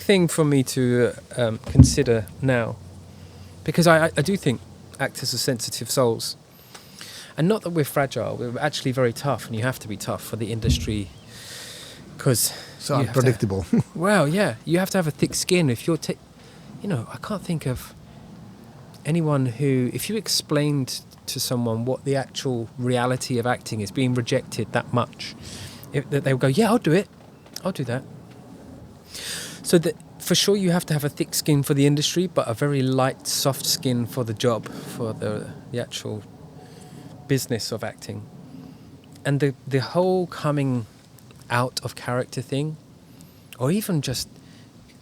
thing for me to consider now. Because I do think actors are sensitive souls. And not that we're fragile, we're actually very tough, and you have to be tough for the industry. Because so unpredictable. Well, yeah, you have to have a thick skin. If you're, I can't think of anyone who, if you explained to someone what the actual reality of acting is, being rejected that much, they will go, yeah, I'll do it. I'll do that. So that for sure you have to have a thick skin for the industry, but a very light, soft skin for the job, for the actual business of acting. And the whole coming out of character thing, or even just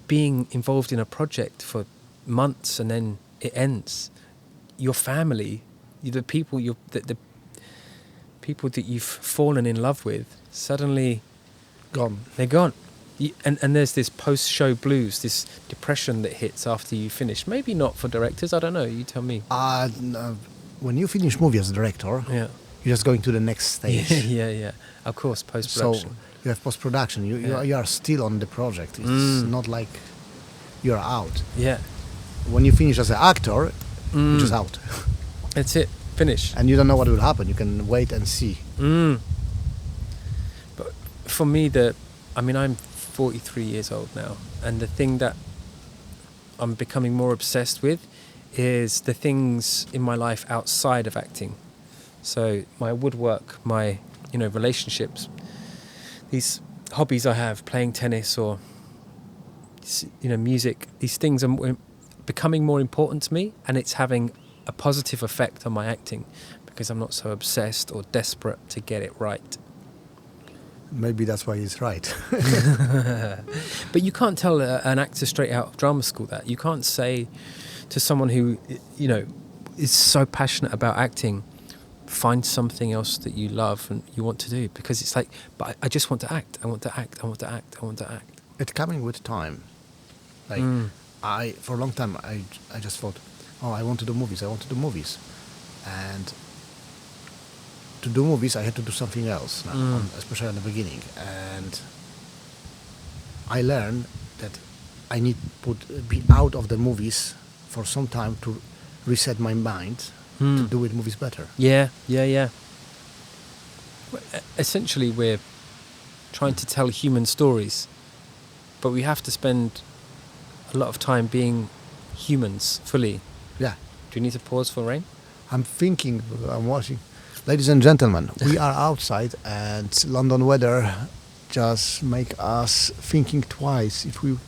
being involved in a project for months and then it ends, your family the people the people that you've fallen in love with suddenly Gone. they're gone. And there's this post-show blues, this depression that hits after you finish. Maybe not for directors, I don't know, you tell me. No, when you finish movie as a director, Yeah. you're just going to the next stage. Yeah. Of course, post-production. So you have post-production. You are still on the project. It's not like you're out. Yeah. When you finish as an actor, you're just out. That's it. Finish. And you don't know what will happen. You can wait and see. But for me, I'm 43 years old now, and the thing that I'm becoming more obsessed with is the things in my life outside of acting. So my woodwork, my relationships, these hobbies I have, playing tennis or music, these things are becoming more important to me, and it's having a positive effect on my acting because I'm not so obsessed or desperate to get it right. Maybe that's why he's right. But you can't tell an actor straight out of drama school that. You can't say to someone who, is so passionate about acting, find something else that you love and you want to do, because it's like, but I just want to act. I want to act. I want to act. I want to act. It's coming with time. Like for a long time, I just thought, I want to do movies. I want to do movies, and to do movies, I had to do something else, especially in the beginning. And I learned that I need to be out of the movies for some time to reset my mind to do with movies better. Yeah. Essentially, we're trying to tell human stories, but we have to spend a lot of time being humans fully. Yeah. Do you need to pause for rain? I'm watching. Ladies and gentlemen, we are outside, and London weather just make us thinking twice if we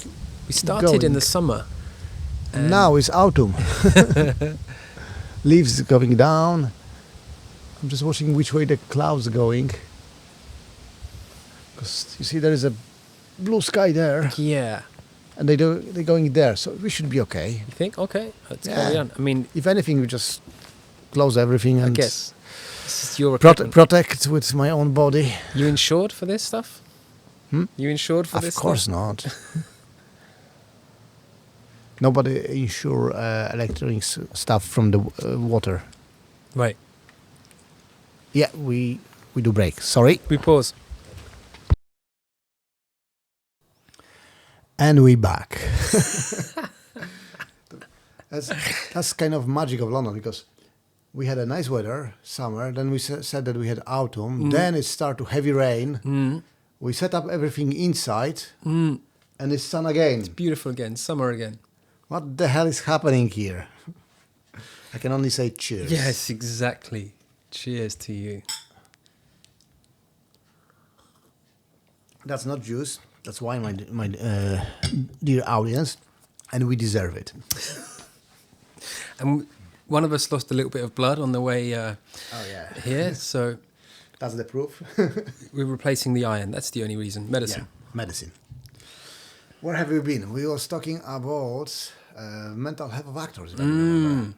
started in the summer. Now it's autumn. Leaves going down. I'm just watching which way the clouds are going. Because you see there is a blue sky there. Yeah. And they're going there, so we should be okay. You think? Okay, let's carry on. I mean, if anything, we just close everything and I guess this is your protect with my own body. You insured for this stuff? You insured for this? Of course not. Nobody insure electronic stuff from the water. Right. Yeah, we do break. Sorry. We pause. And we back. That's kind of magic of London, because we had a nice weather, summer, then we said that we had autumn, then it started to heavy rain. We set up everything inside, and it's sun again. It's beautiful again, summer again. What the hell is happening here? I can only say cheers. Yes, exactly. Cheers to you. That's not juice. That's wine, my dear audience, and we deserve it. And one of us lost a little bit of blood on the way here, so that's the proof. we're replacing the iron. That's the only reason. Medicine. Yeah, medicine. Where have we been? We was talking about mental health of actors. If I remember.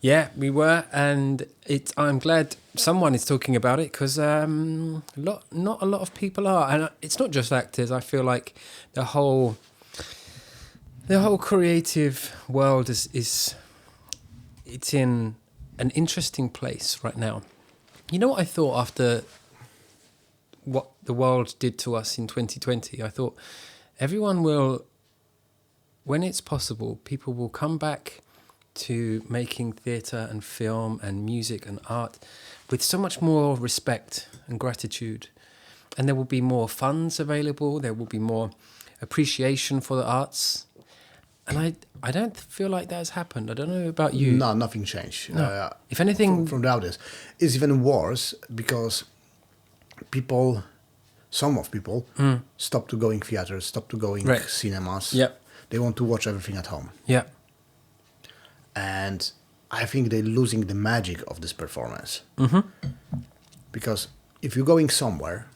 Yeah, we were, and I'm glad someone is talking about it, because not a lot of people are, and it's not just actors. I feel like the whole creative world is in an interesting place right now. You know what I thought after what the world did to us in 2020? I thought everyone will, when it's possible, people will come back to making theatre and film and music and art with so much more respect and gratitude. And there will be more funds available, there will be more appreciation for the arts. And I don't feel like that has happened. I don't know about you. No, nothing changed. No. If anything... From the audience. It's even worse because some people stop to going theaters, stop to going cinemas. Yep. They want to watch everything at home. Yeah. And I think they're losing the magic of this performance. Because if you're going somewhere,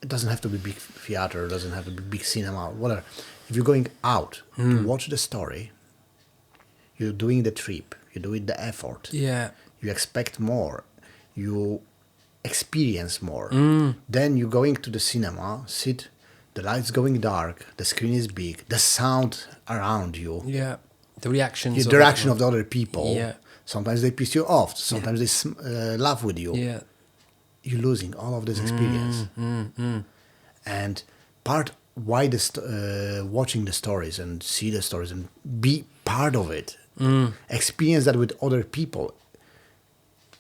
it doesn't have to be big theater, it doesn't have to be big cinema, whatever. If you're going out to watch the story, you're doing the trip, You do it the effort. Yeah. You expect more. You experience more. Then you going to the cinema, sit, the lights going dark, the screen is big, the sound around you, Yeah. The reactions. the reaction of the other people. Yeah. Sometimes they piss you off. Sometimes they laugh with you. Yeah. You're losing all of this experience. And part why watching the stories and see the stories and be part of it, experience that with other people.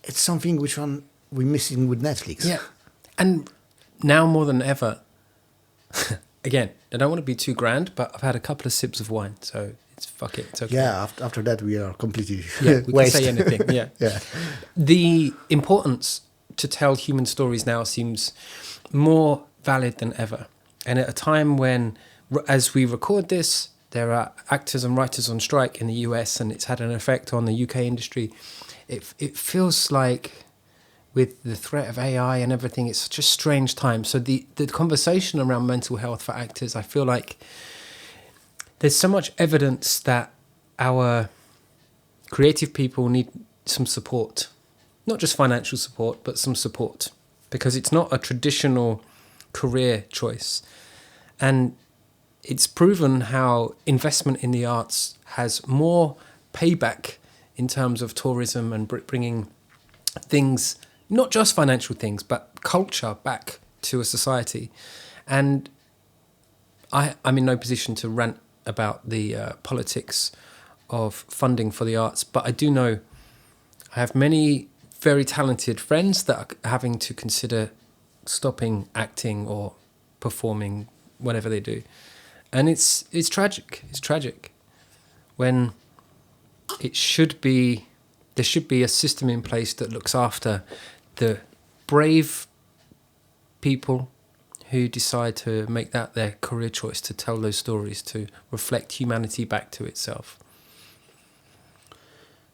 It's something which one we're missing with Netflix. Yeah. And now more than ever, again, I don't want to be too grand, but I've had a couple of sips of wine, so fuck it, it's okay. Yeah, after that we are completely We waste. can say anything, yeah. Yeah. The importance to tell human stories now seems more valid than ever. And at a time when, as we record this, there are actors and writers on strike in the US, and it's had an effect on the UK industry. It feels like with the threat of AI and everything, it's such a strange time. So the conversation around mental health for actors, I feel like there's so much evidence that our creative people need some support. Not just financial support, but some support. Because it's not a traditional career choice. And it's proven how investment in the arts has more payback in terms of tourism and bringing things, not just financial things, but culture back to a society. And I'm in no position to rant about the politics of funding for the arts, but I do know I have many very talented friends that are having to consider stopping acting or performing, whatever they do. And it's tragic. It's tragic when there should be a system in place that looks after the brave people who decide to make that their career choice, to tell those stories, to reflect humanity back to itself.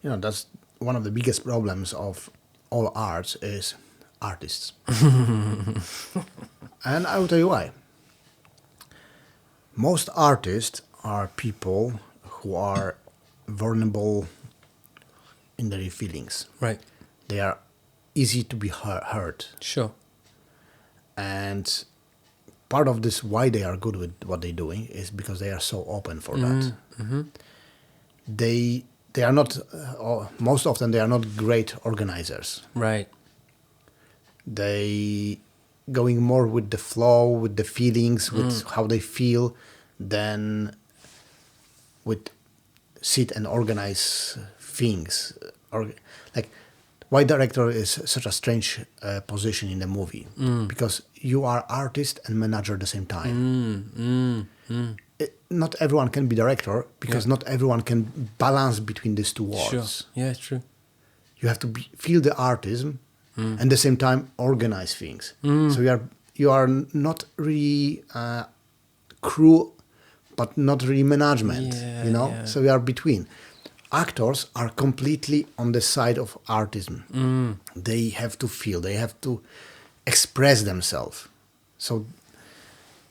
You know, that's one of the biggest problems of all arts is artists. And I will tell you why. Most artists are people who are vulnerable in their feelings. Right. They are easy to be hurt. Sure. And part of this, why they are good with what they're doing, is because they are so open for that. Mm-hmm. They are not, most often they are not great organizers. Right. They going more with the flow, with the feelings, with how they feel, than with sit and organize things. Or like, why director is such a strange position in the movie? Because you are artist and manager at the same time. Not everyone can be director, because not everyone can balance between these two worlds. Sure. Yeah, it's true. You have to feel the artism and at the same time organize things. So you are not really crew, but not really management. Yeah. So we are between. Actors are completely on the side of artism. They have to feel, they have to express themselves. So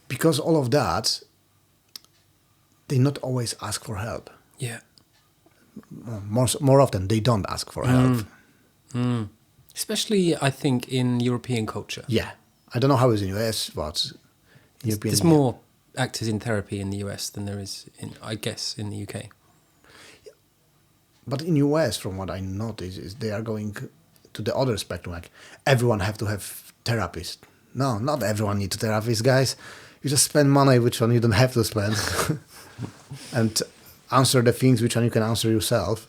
because all of that, they not always ask for help. Yeah. More often, they don't ask for help. Especially, I think, in European culture. Yeah. I don't know how it's in US, but European. There's more actors in therapy in the US than there is I guess, in the UK. But in US, from what I notice, is they are going to the other spectrum. Like, everyone have to have therapist. No, not everyone needs a therapist, guys. You just spend money which one you don't have to spend. And answer the things which one you can answer yourself.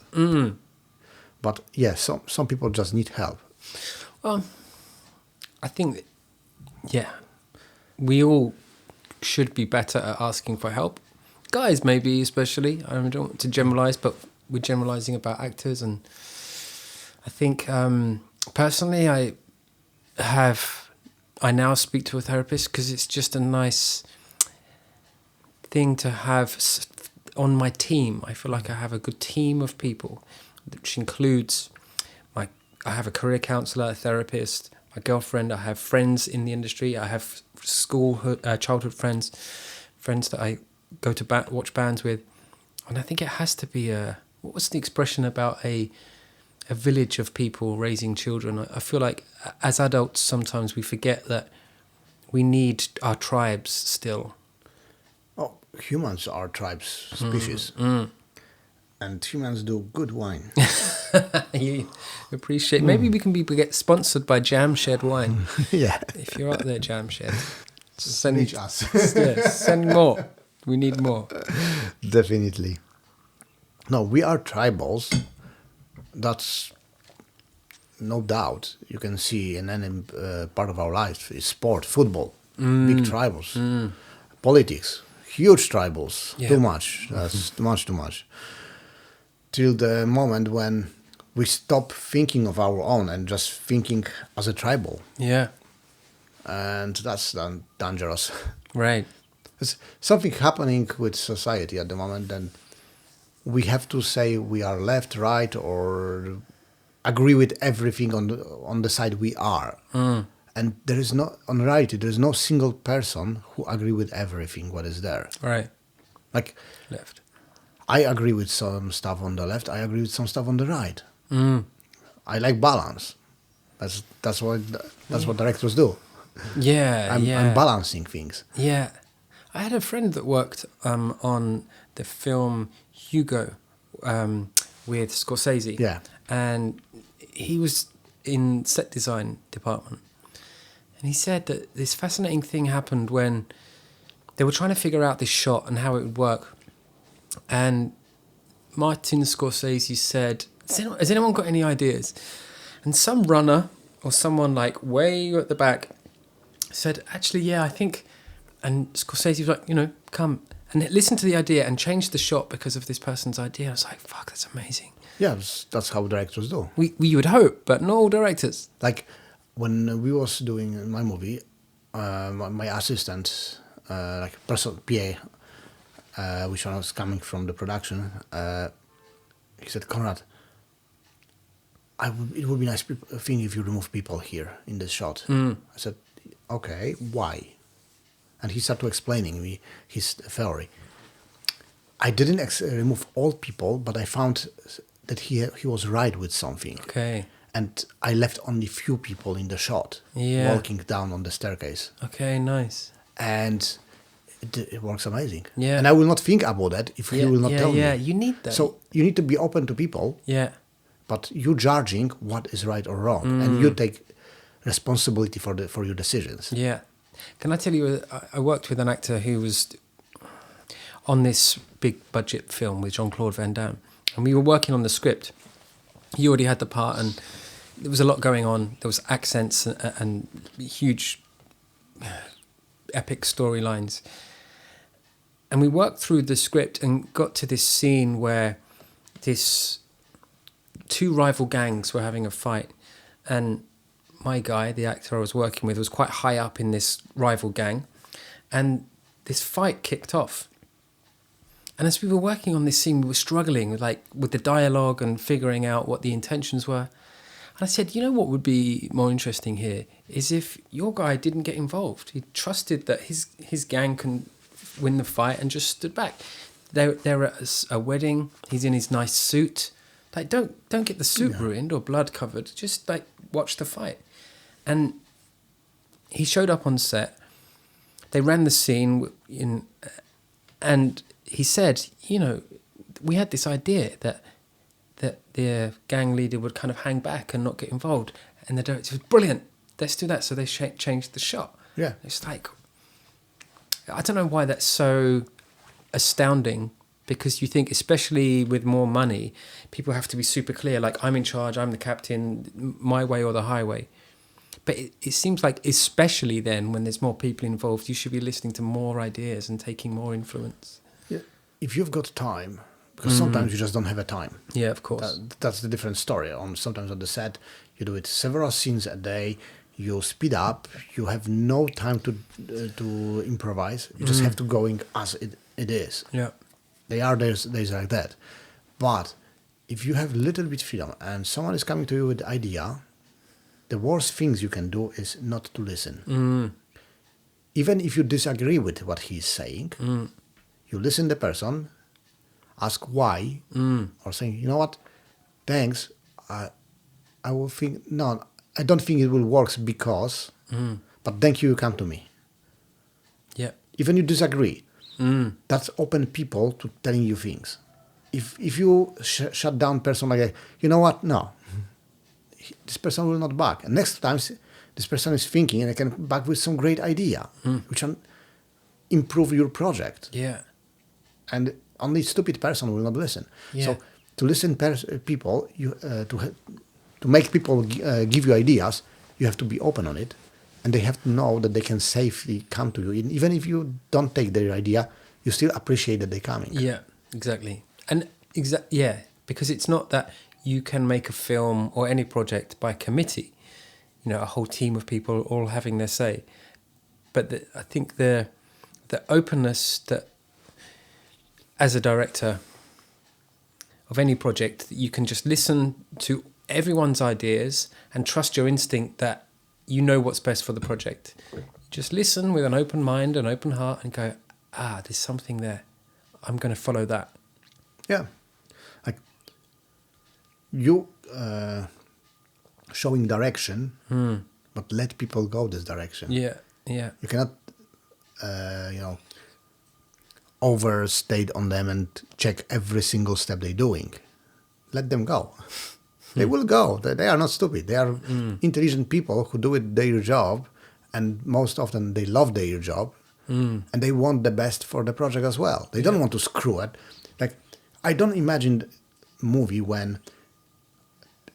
But yeah, some people just need help. Well, I think, we all should be better at asking for help. Guys, maybe especially. I don't want to generalize, but we're generalizing about actors. And I think, personally, I now speak to a therapist because it's just a nice thing to have on my team. I feel like I have a good team of people, which includes I have a career counselor, a therapist, my girlfriend. I have friends in the industry. I have childhood friends that I go to watch bands with, and I think it has to be a what was the expression about a village of people raising children? I feel like as adults sometimes we forget that we need our tribes still. Oh, humans are tribes species, and humans do good wine. You appreciate. Maybe we can get sponsored by Jam Shed Wine. Yeah, If you're out there, Jam Shed, reach us. send more. We need more. Definitely. No, we are tribals. That's no doubt. You can see in any part of our life is sport, football, big tribals, politics, huge tribals. Yeah. Too much. That's too much. Till the moment when we stop thinking of our own and just thinking as a tribal, Yeah. and that's then dangerous. Right. There's something happening with society at the moment, and we have to say we are left, right, or agree with everything on the side we are. And there is no, on reality, there is no single person who agree with everything what is there. Right. Like, Left. I agree with some stuff on the left, I agree with some stuff on the right. I like balance. That's what directors do. Yeah. I'm balancing things. Yeah. I had a friend that worked on the film Hugo with Scorsese. Yeah. And he was in set design department. And he said that this fascinating thing happened when they were trying to figure out this shot and how it would work. And Martin Scorsese said, has anyone got any ideas? And some runner or someone like way at the back said, actually, yeah, I think... And Scorsese was like, come and listen to the idea and change the shot because of this person's idea. I was like, fuck, that's amazing. Yeah, that's how directors do. We would hope, but not all directors. Like when we was doing my movie, my assistant, like personal PA, which was coming from the production, he said, Konrad, it would be nice thing if you remove people here in this shot. I said, okay, why? And he started explaining me his theory. I didn't remove all people, but I found that he was right with something. Okay. And I left only few people in the shot, walking down on the staircase. Okay, nice. And it works amazing. Yeah. And I will not think about that if he will not tell me. Yeah, you need that. So you need to be open to people. Yeah. But you judging what is right or wrong, and you take responsibility for your decisions. Yeah. Can I tell you, I worked with an actor who was on this big budget film with Jean-Claude Van Damme, and we were working on the script. He already had the part, and there was a lot going on. There was accents and huge epic storylines. And we worked through the script and got to this scene where two rival gangs were having a fight, and my guy, the actor I was working with, was quite high up in this rival gang, and this fight kicked off. And as we were working on this scene, we were struggling with the dialogue and figuring out what the intentions were. And I said, what would be more interesting here is if your guy didn't get involved. He trusted that his gang can win the fight and just stood back. They're at a wedding. He's in his nice suit. Like, don't get the suit ruined or blood covered. Just watch the fight. And he showed up on set. They ran the scene and he said, we had this idea that the gang leader would kind of hang back and not get involved. And the director was brilliant. Let's do that. So they changed the shot. Yeah. It's like, I don't know why that's so astounding, because you think, especially with more money, people have to be super clear. Like, I'm in charge, I'm the captain, my way or the highway. But it seems like, especially then, when there's more people involved, you should be listening to more ideas and taking more influence. Yeah. If you've got time, because sometimes you just don't have a time. Yeah, of course. That's the different story. Sometimes on the set, you do it several scenes a day. You speed up. You have no time to improvise. You just have to going as it is. Yeah. They are days like that. But if you have little bit freedom and someone is coming to you with the idea, the worst things you can do is not to listen. Even if you disagree with what he's saying, you listen to the person, ask why, or saying, you know what, thanks, I will think, no, I don't think it will work because, but thank you come to me. Yeah. Even you disagree, that's open people to telling you things. If you shut down person like that, you know what, no, this person will not back. And next time, this person is thinking and I can back with some great idea, which can improve your project. Yeah. And only stupid person will not listen. Yeah. So to listen people, you to make people give you ideas, you have to be open on it, and they have to know that they can safely come to you. Even if you don't take their idea, you still appreciate that they're coming. Yeah, exactly. And yeah, because it's not that you can make a film or any project by committee, you know, a whole team of people all having their say. But I think the openness that, as a director of any project, that you can just listen to everyone's ideas and trust your instinct that you know what's best for the project. Just listen with an open mind, an open heart, and go, there's something there. I'm going to follow that. Yeah. Like you showing direction, but let people go this direction. Yeah, yeah. You cannot, overstate on them and check every single step they're doing. Let them go. They will go. They are not stupid. They are intelligent people who do it their job, and most often they love their job, and they want the best for the project as well. They don't want to screw it. Like, I don't imagine movie when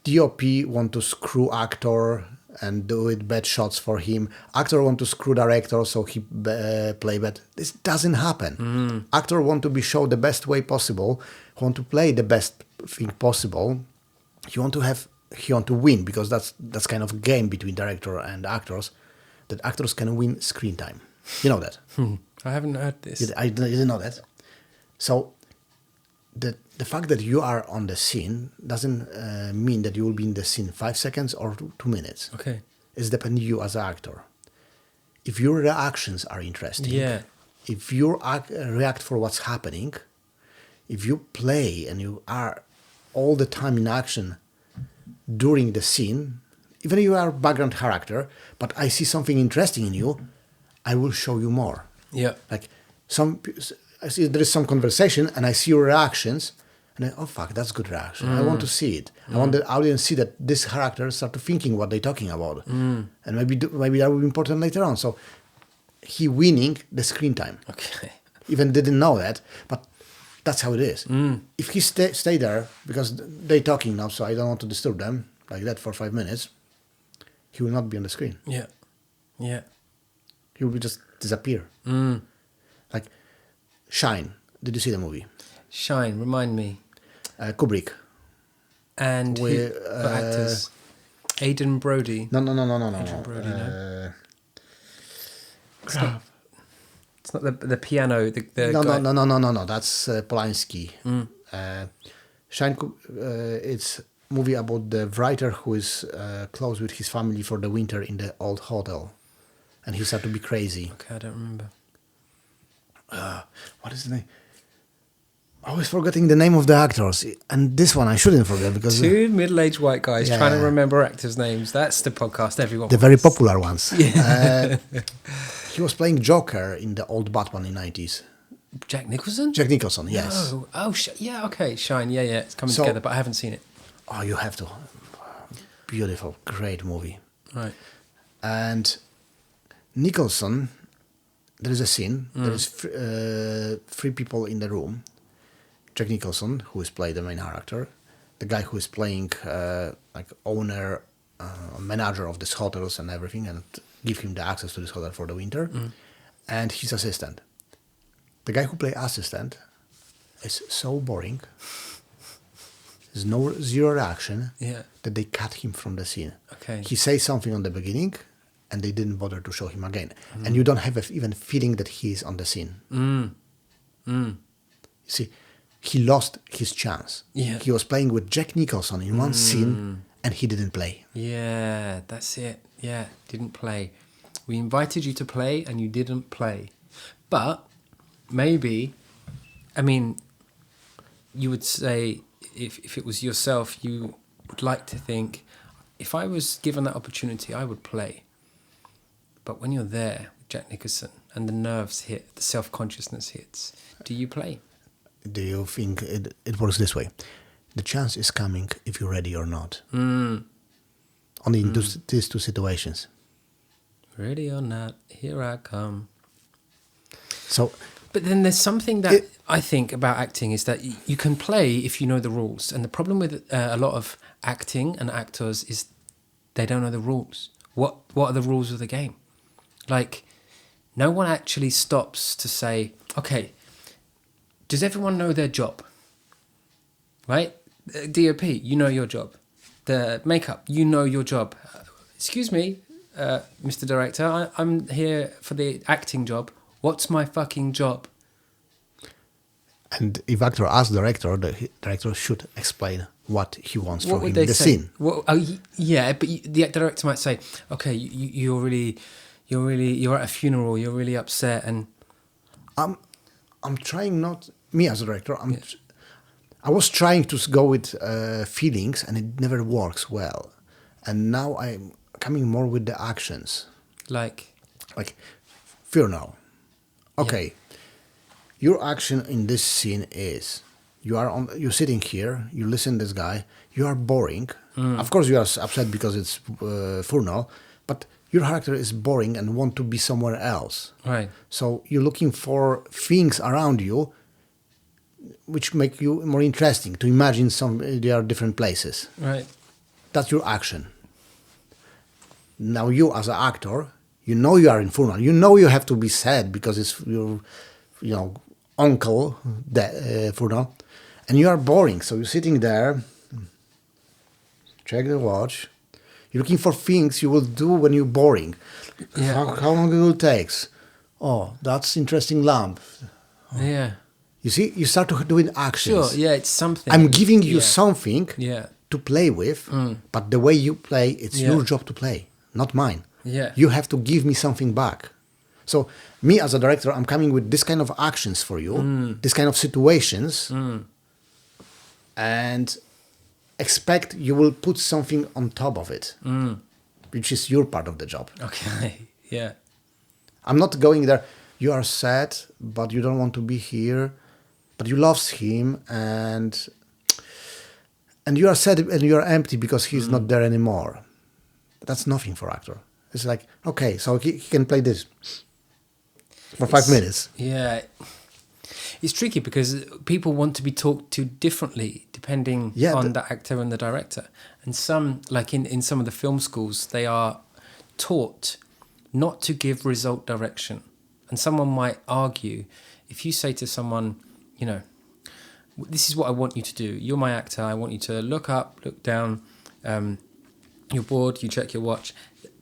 DOP want to screw actor and do it bad shots for him. Actor want to screw director so he play bad. This doesn't happen. Actor want to be shown the best way possible. Want to play the best thing possible. He want to win, because that's kind of a game between director and actors. That actors can win screen time. You know that? I haven't heard this. I didn't know that. So the fact that you are on the scene doesn't mean that you will be in the scene 5 seconds or 2 minutes. Okay. It's depending on you as an actor. If your reactions are interesting, if you react for what's happening, if you play and you are all the time in action during the scene, even if you are a background character, but I see something interesting in you, I will show you more. Yeah. Like I see there is some conversation and I see your reactions, and I, oh fuck, that's good reaction. I want to see it. I want the audience to see that this character start to thinking what they're talking about, and maybe that will be important later on. So he winning the screen time. Okay. Even didn't know that, but that's how it is. If he stay there because they talking now, so I don't want to disturb them like that for 5 minutes, he will not be on the screen. Yeah. Yeah. He will just disappear. Like Shine. Did you see the movie? Shine. Remind me. Kubrick. And With, what actors? Aidan Brody. No. Adrian Brody, no. It's not the piano. The guy. No. That's Polanski. Shine. It's a movie about the writer who is close with his family for the winter in the old hotel, and he started to be crazy. Okay, I don't remember. What is the name? Always forgetting the name of the actors, and this one I shouldn't forget because Two middle-aged white guys trying to Yeah. remember actors' names. That's the podcast everyone the wants. very popular ones. He was playing Joker in the old Batman in '90s. Jack Nicholson? Jack Nicholson, yes. Yeah, okay, Shine, yeah, it's coming So- together, but I haven't seen it. Oh, you have to. Beautiful, great movie. Right. And Nicholson, there is a scene. There is three people in the room. Jack Nicholson, who is playing the main character, the guy who is playing like owner, manager of these hotels and everything, and give him the access to this hotel for the winter, and his assistant. The guy who plays assistant is so boring. There's zero reaction. Yeah. That they cut him from the scene. Okay. He says something on the beginning, and they didn't bother to show him again. And you don't have even feeling that he's on the scene. You see, he lost his chance. Yeah. He was playing with Jack Nicholson in one scene, and he didn't play. Yeah, that's it. Yeah, didn't play. We invited you to play and you didn't play. But maybe, I mean, you would say, if it was yourself, you would like to think, if I was given that opportunity, I would play. But when you're there with Jack Nicholson and the nerves hit, the self-consciousness hits, do you play? Do you think it works this way? The chance is coming if you're ready or not. Mm. Only in these two situations. Ready or not, here I come. So, but then there's something that I think about acting is that you can play if you know the rules. And the problem with a lot of acting and actors is they don't know the rules. What are the rules of the game? Like, no one actually stops to say, okay, does everyone know their job? Right? DOP, you know your job. The makeup, you know your job. Excuse me, Mr. Director, I'm here for the acting job. What's my fucking job? And if actor asks director, the director should explain what he wants What from would him they in the say? scene. Yeah, but the director might say, okay, you're at a funeral, you're really upset, and I'm trying not me as a director. I was trying to go with feelings, and it never works well. And now I'm coming more with the actions, like funeral. Okay, your action in this scene is you're sitting here, you listen to this guy, you are boring. Of course, you are upset because it's funeral, but your character is boring and want to be somewhere else. Right. So you're looking for things around you which make you more interesting, to imagine there are different places. Right. That's your action. Now you as an actor, you know you are in funeral. You know you have to be sad because it's your, uncle funeral, and you are boring. So you're sitting there, check the watch. You're looking for things you will do when you're boring. Yeah. How long it will take? Oh, that's interesting lamp. Yeah. You see, you start to doing actions. Sure. Yeah, it's something. I'm giving you something to play with, but the way you play, it's your job to play, not mine. Yeah. You have to give me something back. So me as a director, I'm coming with this kind of actions for you, this kind of situations, and expect you will put something on top of it, which is your part of the job. Okay. Yeah. I'm not going there. You are sad, but you don't want to be here, but you love him, and you are sad and you are empty because he's not there anymore. That's nothing for actor. It's like, okay, so he can play this for 5 minutes. Yeah. It's tricky because people want to be talked to differently depending on the actor and the director. And some, like in some of the film schools, they are taught not to give result direction. And someone might argue, if you say to someone, this is what I want you to do. You're my actor. I want you to look up, look down. You're bored, you check your watch.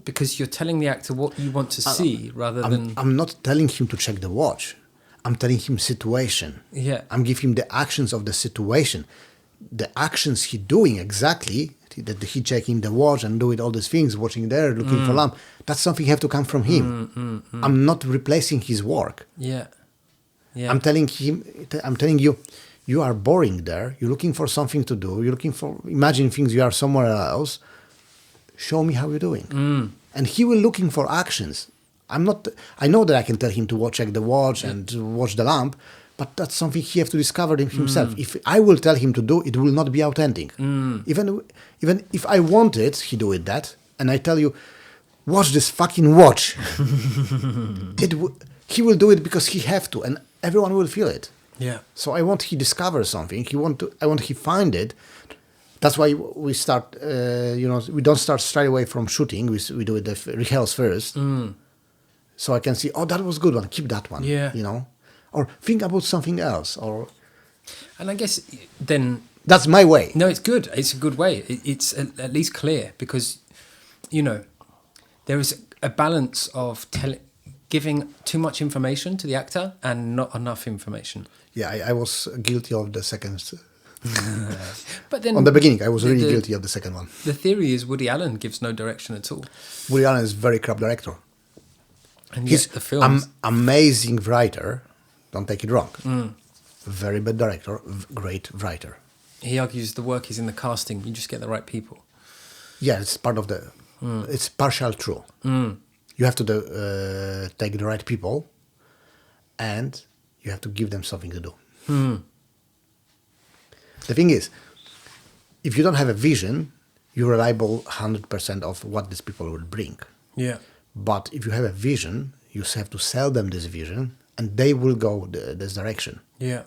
Because you're telling the actor what you want to see rather than... I'm not telling him to check the watch. I'm telling him situation. Yeah. I'm giving him the actions of the situation. The actions he doing exactly, that he checking the watch and doing all these things, watching there, looking for lamp, that's something have to come from him. I'm not replacing his work. Yeah. Yeah. I'm telling you, you are boring there. You're looking for something to do. You're looking for, imagine things you are somewhere else. Show me how you're doing. And he will looking for actions. I know that I can tell him to check the watch and to watch the lamp, but that's something he have to discover himself. If I will tell him to do, it will not be authentic. Even if I wanted, he do it that, and I tell you, watch this fucking watch. He will do it because he have to, and everyone will feel it. Yeah. So I want he discover something. I want he find it. That's why we start. We don't start straight away from shooting. We do it the rehearsals first. So I can see, that was a good one. Keep that one. Yeah. Or think about something else. And I guess then... That's my way. No, it's good. It's a good way. It's at least clear because, there is a balance of giving too much information to the actor and not enough information. Yeah, I was guilty of the second. But then... On the beginning, I was really guilty of the second one. The theory is Woody Allen gives no direction at all. Woody Allen is a very crap director. And He's the films... amazing writer. Don't take it wrong. very bad director, great writer. He argues the work is in the casting. You just get the right people. Yeah, it's part of the. It's partial true. You have to take the right people, and you have to give them something to do. The thing is, if you don't have a vision, you're reliable 100% of what these people will bring. Yeah. But if you have a vision, you have to sell them this vision, and they will go this direction. Yeah.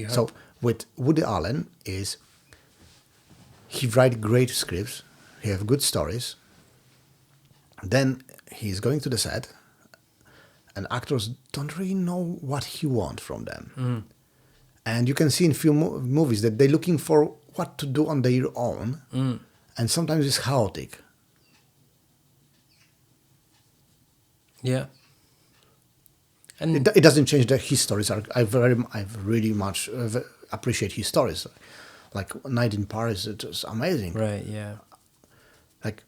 So with Woody Allen he write great scripts, he have good stories. Then he's going to the set, and actors don't really know what he wants from them. And you can see in few movies that they're looking for what to do on their own, and sometimes it's chaotic. Yeah. And It doesn't change that his stories are. I really much appreciate his stories. Like Night in Paris, it was amazing. right, yeah. Like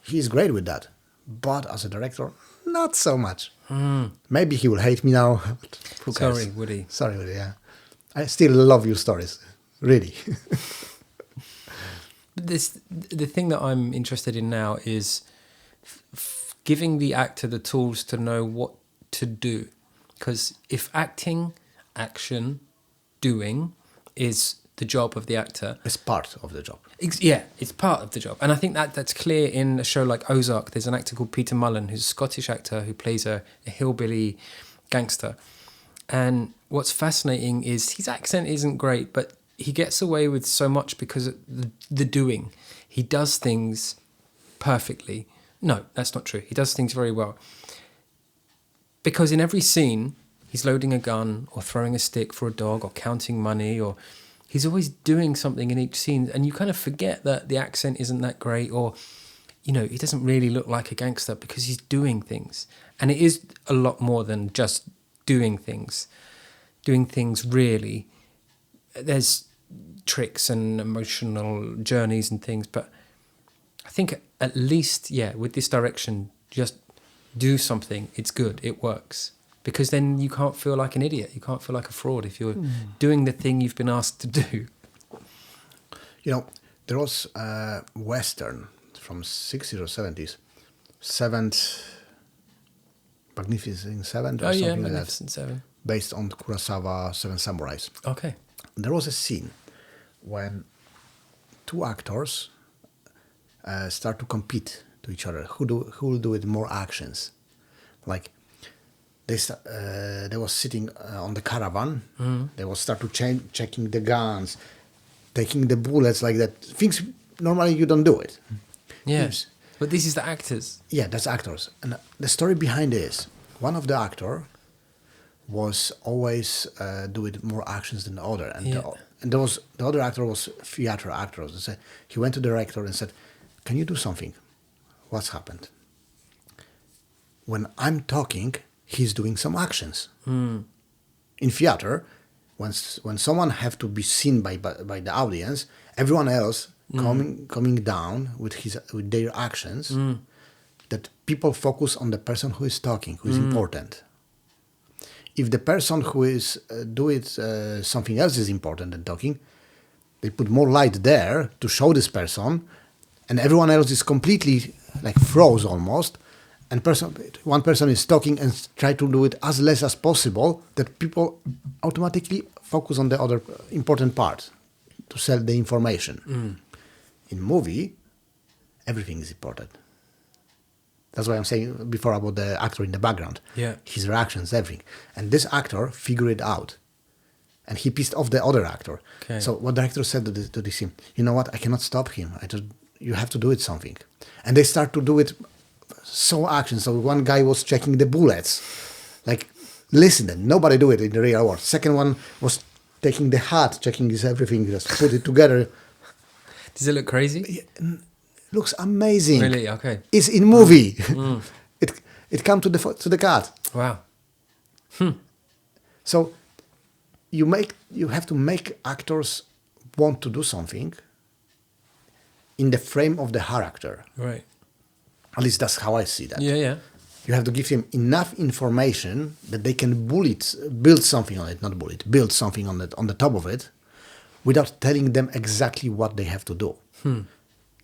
he's great with that, but as a director, not so much. Maybe he will hate me now. But who cares? Sorry, Woody. Sorry, Woody. Yeah, I still love your stories, really. The thing that I'm interested in now is giving the actor the tools to know what to do. Because if action, doing is the job of the actor. It's part of the job. It's part of the job. And I think that's clear in a show like Ozark. There's an actor called Peter Mullen, who's a Scottish actor who plays a hillbilly gangster. And what's fascinating is his accent isn't great, but he gets away with so much because of the doing. He does things perfectly. No, that's not true. He does things very well. Because in every scene, he's loading a gun or throwing a stick for a dog or counting money, or he's always doing something in each scene. And you kind of forget that the accent isn't that great, or, he doesn't really look like a gangster because he's doing things. And it is a lot more than just doing things. Doing things really. There's tricks and emotional journeys and things, but I think at least, with this direction, just do something. It's good. It works. Because then you can't feel like an idiot. You can't feel like a fraud if you're doing the thing you've been asked to do. There was a Western from 60s or 70s, Magnificent Seven or something like that. Magnificent Seven. Based on Kurosawa Seven Samurais. Okay. There was a scene when two actors start to compete to each other. Who will do it more actions? Like they was sitting on the caravan. They will start to checking the guns, taking the bullets like that. Things normally you don't do it. Yes, but this is the actors. Yeah, that's actors. And the story behind is one of the actor was always do it more actions than the other, and the other actor was theater actor. So he went to the director and said, "Can you do something? What's happened? When I'm talking, he's doing some actions. In theater, when someone have to be seen by the audience, everyone else coming down with their actions, that people focus on the person who is talking, who is important. If the person who is doing something else is important than talking, they put more light there to show this person, and everyone else is completely like froze almost. And one person is talking and try to do it as less as possible, that people automatically focus on the other important part to sell the information. In movie, everything is important. That's why I'm saying before about the actor in the background. Yeah. His reactions, everything. And this actor figured it out. And he pissed off the other actor. Okay. So what the actor said to this him, you know what, I cannot stop him. You have to do it something. And they start to do it so action. So one guy was checking the bullets. Like, listen, nobody do it in the real world. Second one was taking the hat, checking this everything, just put it together. Does it look crazy? Looks amazing. Really? Okay. It's in movie. It come to the cut. Wow. So you have to make actors want to do something in the frame of the character. Right. At least that's how I see that. Yeah. You have to give him enough information that they can build something on it, not bullet, build something on the top of it, without telling them exactly what they have to do.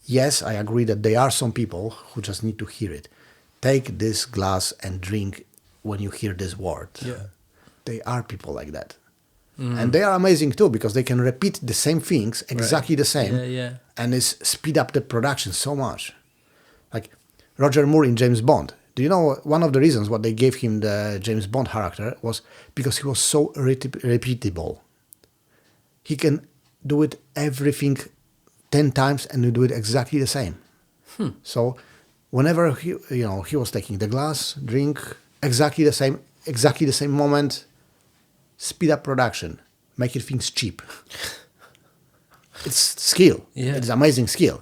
Yes, I agree that there are some people who just need to hear it. Take this glass and drink when you hear this word. Yeah. There are people like that. And they are amazing too, because they can repeat the same things exactly the same. Yeah. And it's speed up the production so much. Like Roger Moore in James Bond. Do you know one of the reasons why they gave him the James Bond character was because he was so repeatable. He can do it everything 10 times and you do it exactly the same. So whenever he was taking the glass, drink, exactly the same moment, speed up production, make it things cheap. It's skill. Yeah. It's amazing skill.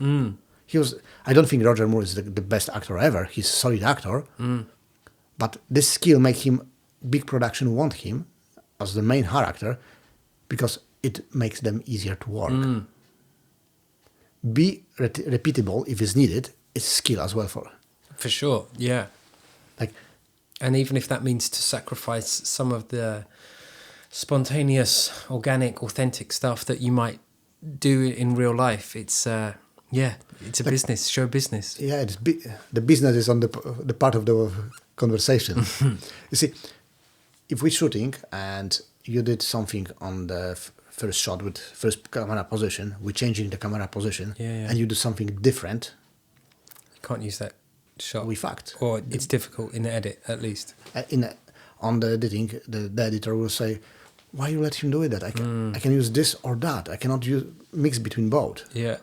I don't think Roger Moore is the best actor ever. He's a solid actor. But this skill make him, big production want him as the main character because it makes them easier to work. Be repeatable if it's needed. It's skill as well For sure, yeah. And even if that means to sacrifice some of the spontaneous, organic, authentic stuff that you might do in real life, it's it's a business, show business. Yeah, the business is on the part of the conversation. You see, if we're shooting and you did something on the first shot with first camera position, we're changing the camera position, and you do something different, you can't use that shot. We fucked. Or it's difficult in the edit, at least. On the editing, the editor will say, why you let him do that? I can use this or that. I cannot mix between both. Yeah.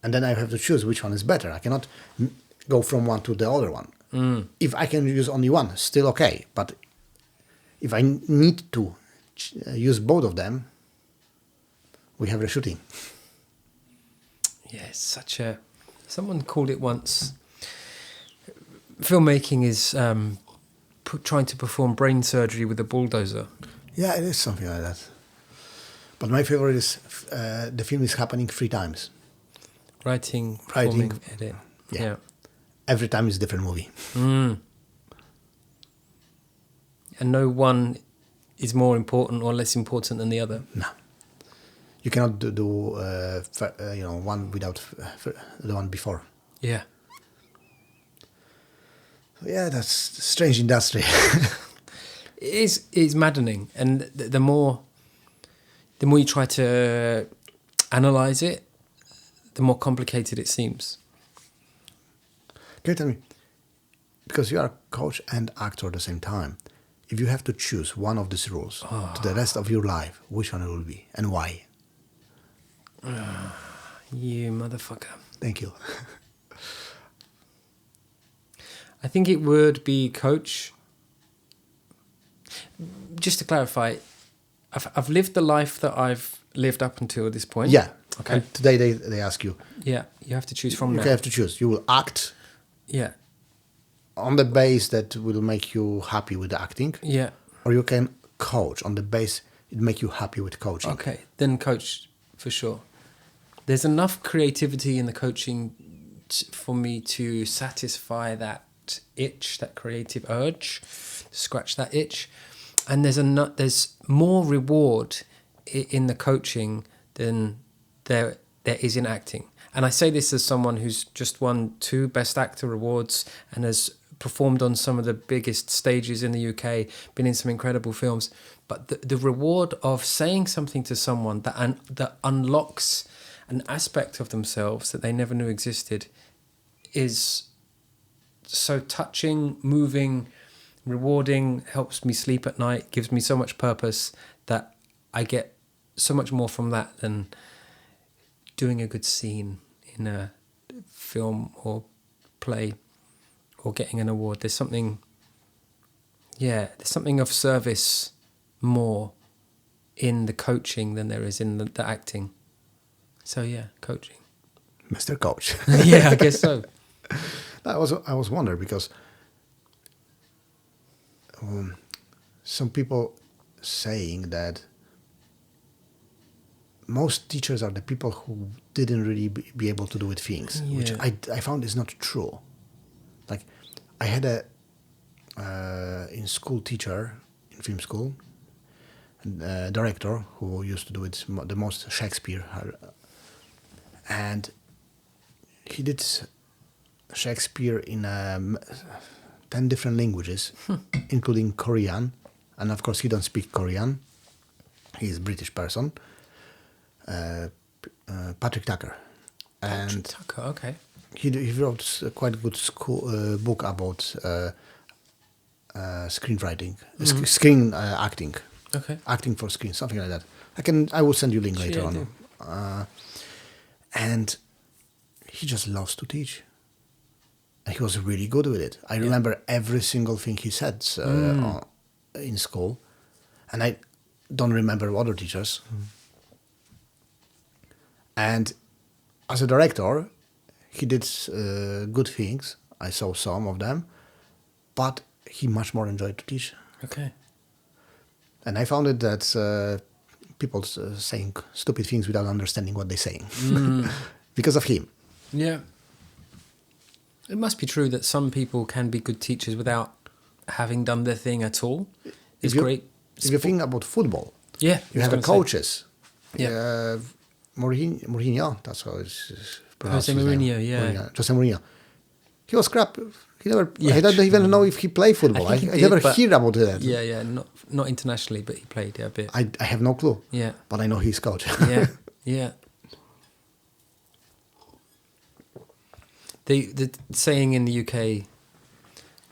And then I have to choose which one is better. I cannot go from one to the other one. If I can use only one, still okay. But if I need to use both of them, we have reshooting. Yeah, it's such a... Someone called it once... Filmmaking is trying to perform brain surgery with a bulldozer. Yeah, it is something like that. But my favorite is the film is happening 3 times. Writing, performing, edit. Yeah. Every time is a different movie. And no one is more important or less important than the other. No. You cannot do one without the one before. Yeah. Yeah, that's a strange industry. It's maddening, and the more you try to analyze it, the more complicated it seems. Can you tell me, because you are a coach and actor at the same time, if you have to choose one of these rules to the rest of your life, which one it will be and why? You motherfucker. Thank you. I think it would be coach. Just to clarify, I've lived the life that I've lived up until this point. Yeah. Okay. And today they ask you. Yeah, you have to choose from now. You have to choose. You will act. Yeah. On the base that will make you happy with the acting. Yeah. Or you can coach on the base it make you happy with coaching. Okay, then coach for sure. There's enough creativity in the coaching for me to satisfy that itch, that creative urge, scratch that itch, and there's more reward in the coaching than there is in acting. And I say this as someone who's just won 2 Best Actor awards and has performed on some of the biggest stages in the UK, been in some incredible films. But the reward of saying something to someone that unlocks an aspect of themselves that they never knew existed is so touching, moving, rewarding, helps me sleep at night, gives me so much purpose that I get so much more from that than doing a good scene in a film or play or getting an award. There's something of service more in the coaching than there is in the acting. So yeah, coaching. Mr. Coach. Yeah, I guess so. I was wondering because some people saying that most teachers are the people who didn't really be able to do with things, which I found is not true. Like, I had a in school teacher in film school, director who used to do it the most Shakespeare, and he did Shakespeare in 10 different languages, including Korean, and of course he don't speak Korean. He's a British person, Patrick Tucker. Patrick Tucker, okay. He wrote a quite good book about screenwriting, screen acting. Okay. Acting for screen, something like that. I will send you a link later on. And he just loves to teach. And he was really good with it. I remember every single thing he said in school. And I don't remember other teachers. And as a director, he did good things. I saw some of them. But he much more enjoyed to teach. Okay. And I found it that people saying stupid things without understanding what they're saying. Because of him. Yeah. It must be true that some people can be good teachers without having done their thing at all. It's great. If you think about football, you have the coaches. Mourinho, that's how it's pronounced. Jose Mourinho, Jose Mourinho. He was crap. He never. I don't even know if he played football. I never hear about that. Yeah. Not internationally, but he played a bit. I have no clue. Yeah. But I know he's coach. Yeah. The saying in the UK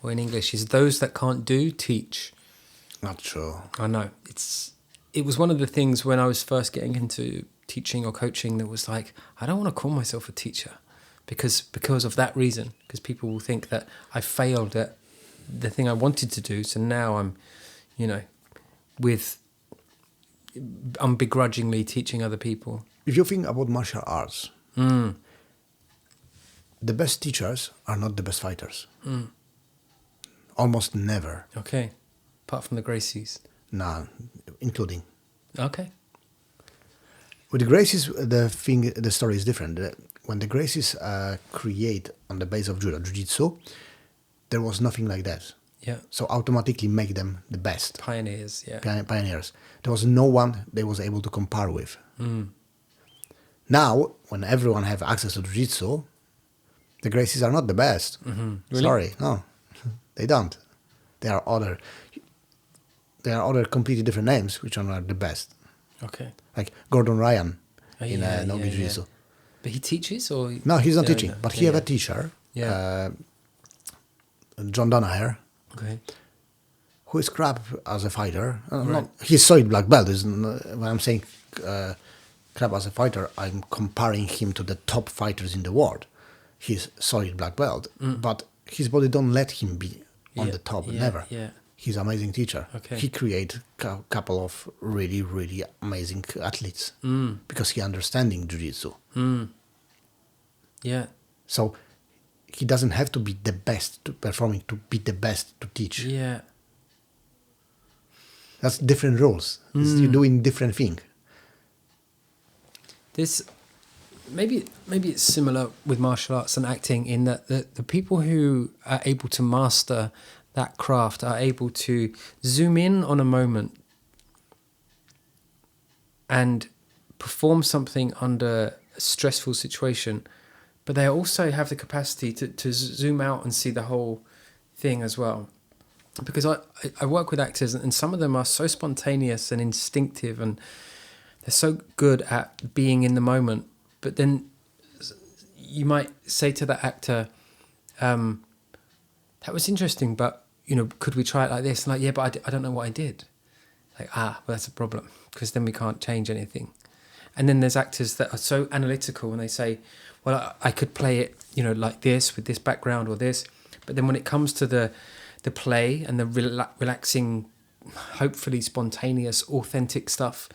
or in English is those that can't do, teach. Not true. I know. It was one of the things when I was first getting into teaching or coaching that was like, I don't want to call myself a teacher because of that reason. Because people will think that I failed at the thing I wanted to do. So now I'm, I'm begrudgingly teaching other people. If you think about martial arts, the best teachers are not the best fighters. Almost never. Okay. Apart from the Gracies. No, including. Okay. With the Gracies, the story is different. When the Gracies create on the base of Jiu-Jitsu, there was nothing like that. Yeah. So automatically make them the best. Pioneers, yeah. Pioneers. There was no one they was able to compare with. Now, when everyone have access to Jiu-Jitsu, the Gracies are not the best. Really? Sorry, no, they don't. There are other completely different names which are the best. Okay. Like Gordon Ryan in Nogi Jiu-Jitsu. But he teaches or? No, he's not teaching, but he have a teacher, John Donaher, who is crap as a fighter. He's solid black belt. When I'm saying crap as a fighter, I'm comparing him to the top fighters in the world. He's solid black belt, but his body don't let him be on the top, never. Yeah. He's an amazing teacher. Okay. He create a couple of really, really amazing athletes because he understanding jiu-jitsu. Yeah. So he doesn't have to be the best to performing to be the best to teach. Yeah. That's different rules. You're doing different thing. This maybe it's similar with martial arts and acting in that the people who are able to master that craft are able to zoom in on a moment and perform something under a stressful situation, but they also have the capacity to zoom out and see the whole thing as well. Because I work with actors and some of them are so spontaneous and instinctive and they're so good at being in the moment, but then you might say to that actor, that was interesting, but could we try it like this? And like, yeah, but I don't know what I did. Like, well, that's a problem because then we can't change anything. And then there's actors that are so analytical and they say, well, I could play it, like this with this background or this. But then when it comes to the play and the relaxing, hopefully spontaneous, authentic stuff,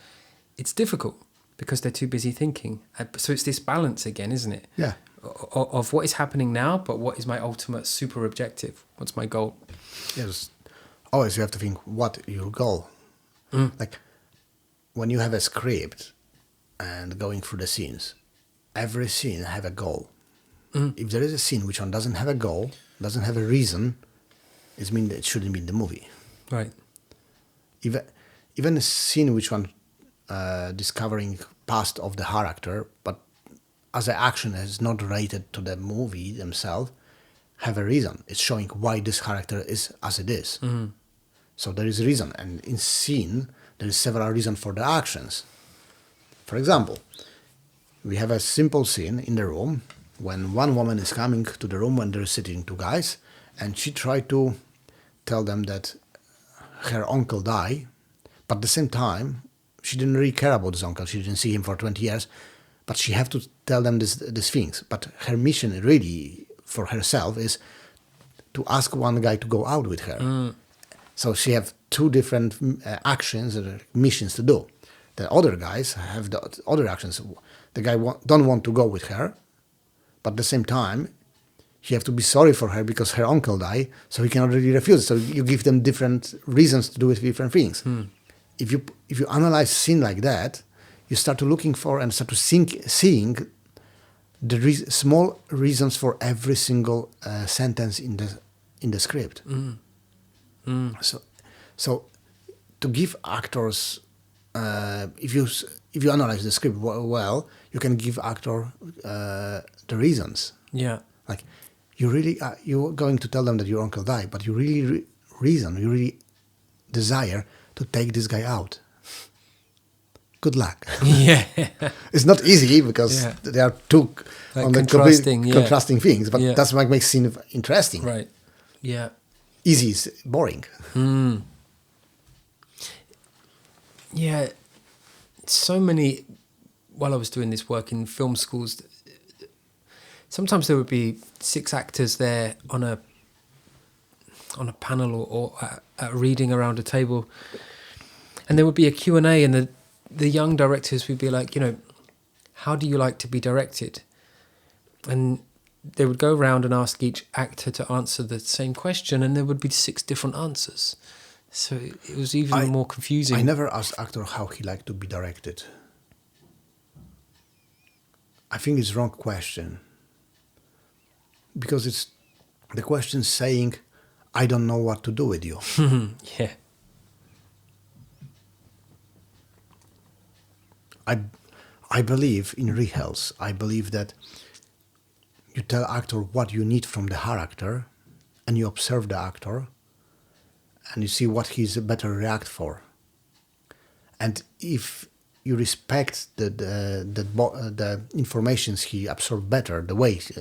it's difficult because they're too busy thinking. So it's this balance again, isn't it? Yeah. Of what is happening now, but what is my ultimate super objective? What's my goal? Yes. Always you have to think what your goal. Like when you have a script and going through the scenes, every scene have a goal. If there is a scene which one doesn't have a goal, doesn't have a reason, it means that it shouldn't be in the movie. Right. Even a scene which one discovering past of the character, but as an action is not related to the movie themselves, have a reason. It's showing why this character is as it is. So there is a reason, and in scene there is several reasons for the actions. For example, we have a simple scene in the room when one woman is coming to the room when there is sitting two guys, and she tried to tell them that her uncle died, but at the same time she didn't really care about this uncle. She didn't see him for 20 years, but she have to tell them these things. But her mission really for herself is to ask one guy to go out with her. So she have two different actions or missions to do. The other guys have the other actions. The guy don't want to go with her, but at the same time, he have to be sorry for her because her uncle died, so he cannot really refuse. So you give them different reasons to do it, different things. If you analyze scene like that, you start to looking for and start to seeing the small reasons for every single sentence in the script. So to give actors, if you analyze the script well, you can give actor the reasons. Yeah. Like you're going to tell them that your uncle died, but you really you really desire to take this guy out. Good luck. Yeah. It's not easy because there are two like on the contrasting things, but that's what makes scene interesting. Right. Yeah. Easy is boring. Yeah. So many, while I was doing this work in film schools, sometimes there would be 6 actors there on a panel or a reading around a table, and there would be a Q&A, and the young directors would be like, how do you like to be directed? And they would go around and ask each actor to answer the same question, and there would be 6 different answers. So it was even more confusing. I never asked actor how he liked to be directed. I think it's wrong question. Because it's the question saying, I don't know what to do with you. Yeah. I believe in rehearsals. I believe that you tell actor what you need from the character, and you observe the actor, and you see what he's better react for. And if you respect the informations he absorbed better, the way he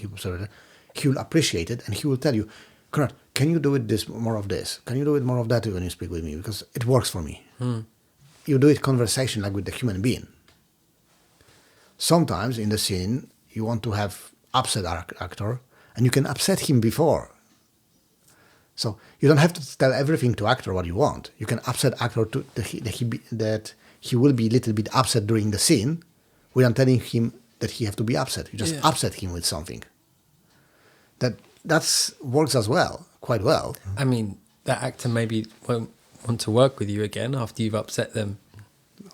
absorbed it, he will appreciate it, and he will tell you, Konrad, can you do it more of this? Can you do it more of that when you speak with me? Because it works for me. You do it conversation like with the human being. Sometimes in the scene, you want to have upset actor, and you can upset him before. So you don't have to tell everything to actor what you want. You can upset actor that he will be a little bit upset during the scene, without telling him that he have to be upset. You just upset him with something. That works as well, quite well. I mean, that actor maybe won't want to work with you again after you've upset them.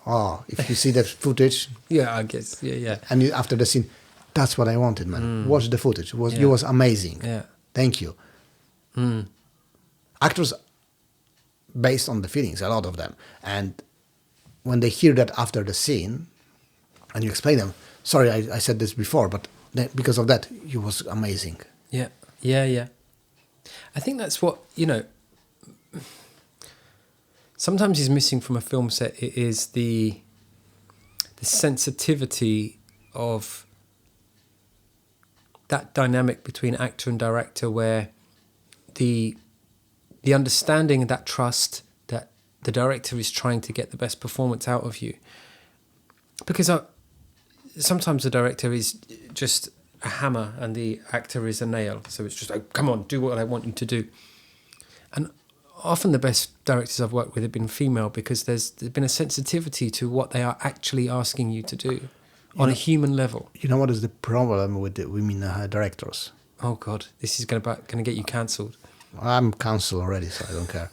Oh, if you see the footage. Yeah, I guess. Yeah. And after the scene, that's what I wanted, man. Watch the footage. It was amazing. Yeah. Thank you. Actors, based on the feelings, a lot of them. And when they hear that after the scene, and you explain them, sorry, I said this before, but because of that, it was amazing. Yeah. I think that's what, sometimes is missing from a film set. It is the sensitivity of that dynamic between actor and director, where the understanding and that trust that the director is trying to get the best performance out of you. Because sometimes the director is just a hammer and the actor is a nail. So it's just like, come on, do what I want you to do. And often the best directors I've worked with have been female, because there's been a sensitivity to what they are actually asking you to do on a human level. You know what is the problem with the women directors? Oh God, this is going to get you cancelled. I'm cancelled already, so I don't care.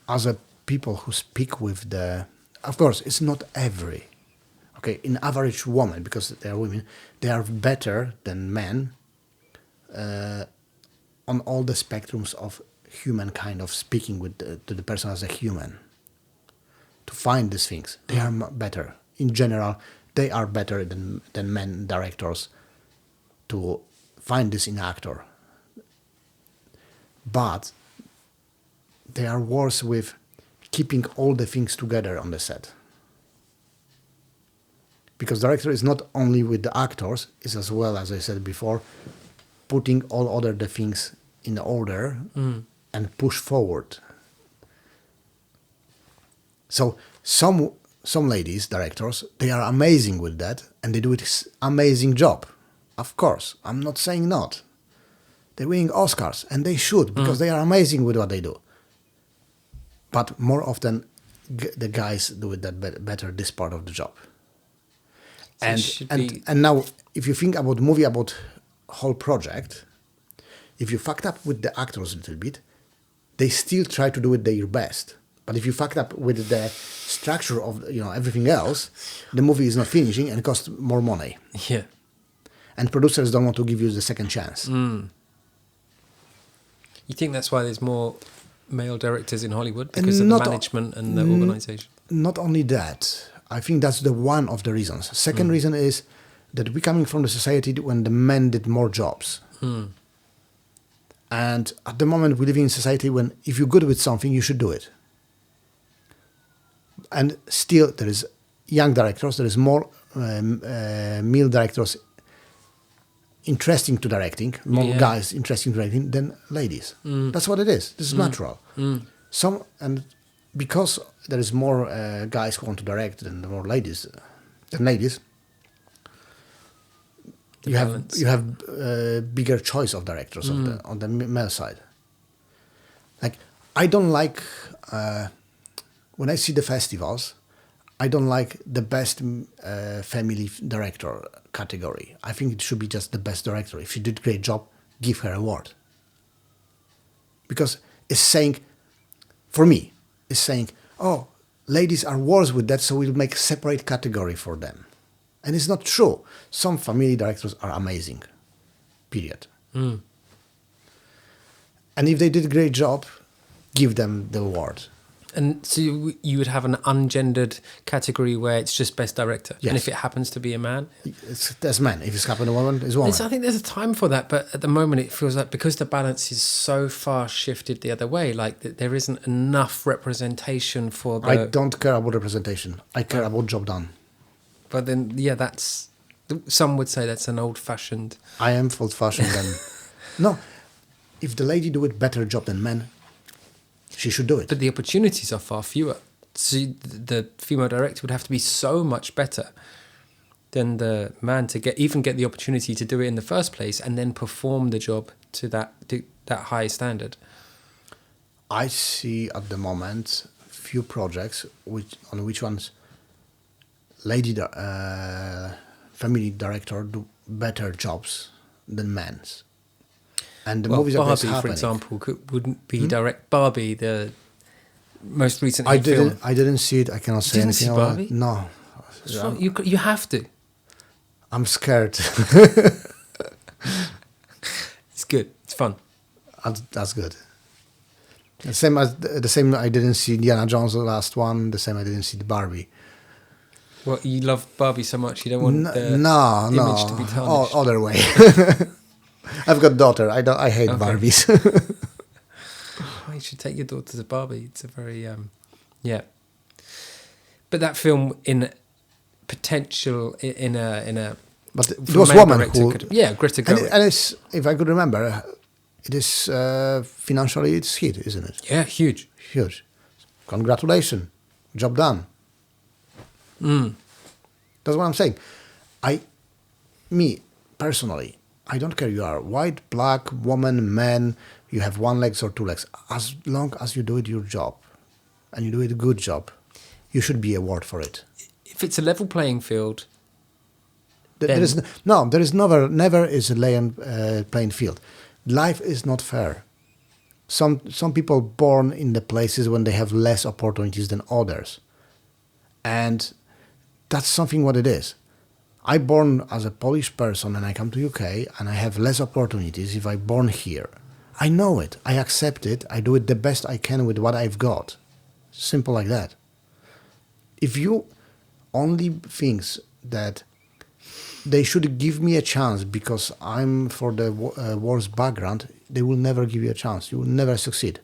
As a people who speak with of course, it's not every. Okay, in average woman, because they are women, they are better than men on all the spectrums of humankind, of speaking with to the person as a human. To find these things, they are better. In general, they are better than men directors to find this in actor. But they are worse with keeping all the things together on the set. Because director is not only with the actors, is as well, as I said before, putting all other the things in order and push forward. So some ladies, directors, they are amazing with that and they do it amazing job. Of course, I'm not saying not. They're winning Oscars and they should because they are amazing with what they do. But more often, the guys do it that better this part of the job. So And now, if you think about movie, about whole project, if you fucked up with the actors a little bit, they still try to do it their best. But if you fucked up with the structure of everything else, the movie is not finishing and it costs more money. Yeah. And producers don't want to give you the second chance. You think that's why there's more male directors in Hollywood? Because of the management and the organisation? Not only that. I think that's the one of the reasons. Second reason is that we're coming from the society when the men did more jobs. And at the moment we live in society when if you're good with something, you should do it. And still there is young directors, there is more male directors interesting to directing, more guys interesting to directing than ladies. That's what it is. This is natural. Because there is more guys who want to direct than more ladies, you have bigger choice of directors on the male side. Like I don't like when I see the festivals, I don't like the best family director category. I think it should be just the best director. If she did a great job, give her an award. Because it's saying, for me, it's saying, oh, ladies are worse with that, so we'll make a separate category for them. And it's not true. Some family directors are amazing, period. And if they did a great job, give them the award. And so you would have an ungendered category where it's just best director. Yes. And if it happens to be a man? There's man. If it's happened to a woman, it's woman. I think there's a time for that. But at the moment, it feels like because the balance is so far shifted the other way, like there isn't enough representation for the... I don't care about representation. I care about job done. But then, that's... Some would say that's an old-fashioned... I am old-fashioned then. No. If the lady do it better job than men, she should do it. But the opportunities are far fewer. So the female director would have to be so much better than the man to get the opportunity to do it in the first place and then perform the job to that high standard. I see at the moment few projects on which ones lady family director do better jobs than men's. And the movies Barbie, are happening. for example, wouldn't be direct. Barbie, the most recent film. I didn't see it. I cannot say Didn't anything see about Barbie? it. No. You have to. I'm scared. It's good. It's fun. That's good. The same. I didn't see Indiana Jones, the last one. The same. I didn't see the Barbie. Well, you love Barbie so much, you don't want the image to be tarnished. Oh, other way. I've got daughter. I hate Barbies. Well, you should take your daughter to Barbie. It's a very But that film in potential in a. But it was woman who. Greta Gerwig. And it's, if I could remember, it is financially it's hit, isn't it? Yeah, huge. Huge. Congratulations, job done. That's what I'm saying. Me personally, I don't care you are white, black, woman, man, you have one leg or two legs. As long as you do it your job and you do it a good job, you should be awarded for it. If it's a level playing field, there is never is a playing field. Life is not fair. Some people born in the places when they have less opportunities than others. And that's something what it is. I born as a Polish person and I come to UK and I have less opportunities if I born here. I know it. I accept it. I do it the best I can with what I've got. Simple like that. If you only thinks that they should give me a chance because I'm for the worst background, they will never give you a chance. You will never succeed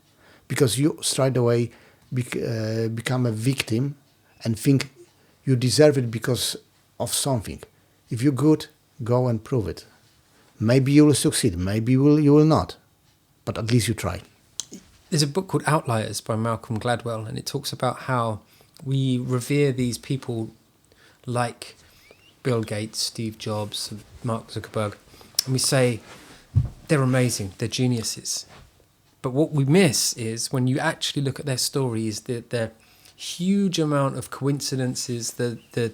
because you straight away become a victim and think you deserve it because of something. If you're good, go and prove it. Maybe you will succeed, maybe you will not, but at least you try. There's a book called Outliers by Malcolm Gladwell, and it talks about how we revere these people like Bill Gates, Steve Jobs, Mark Zuckerberg, and we say they're amazing, they're geniuses. But what we miss is when you actually look at their stories, the huge amount of coincidences, the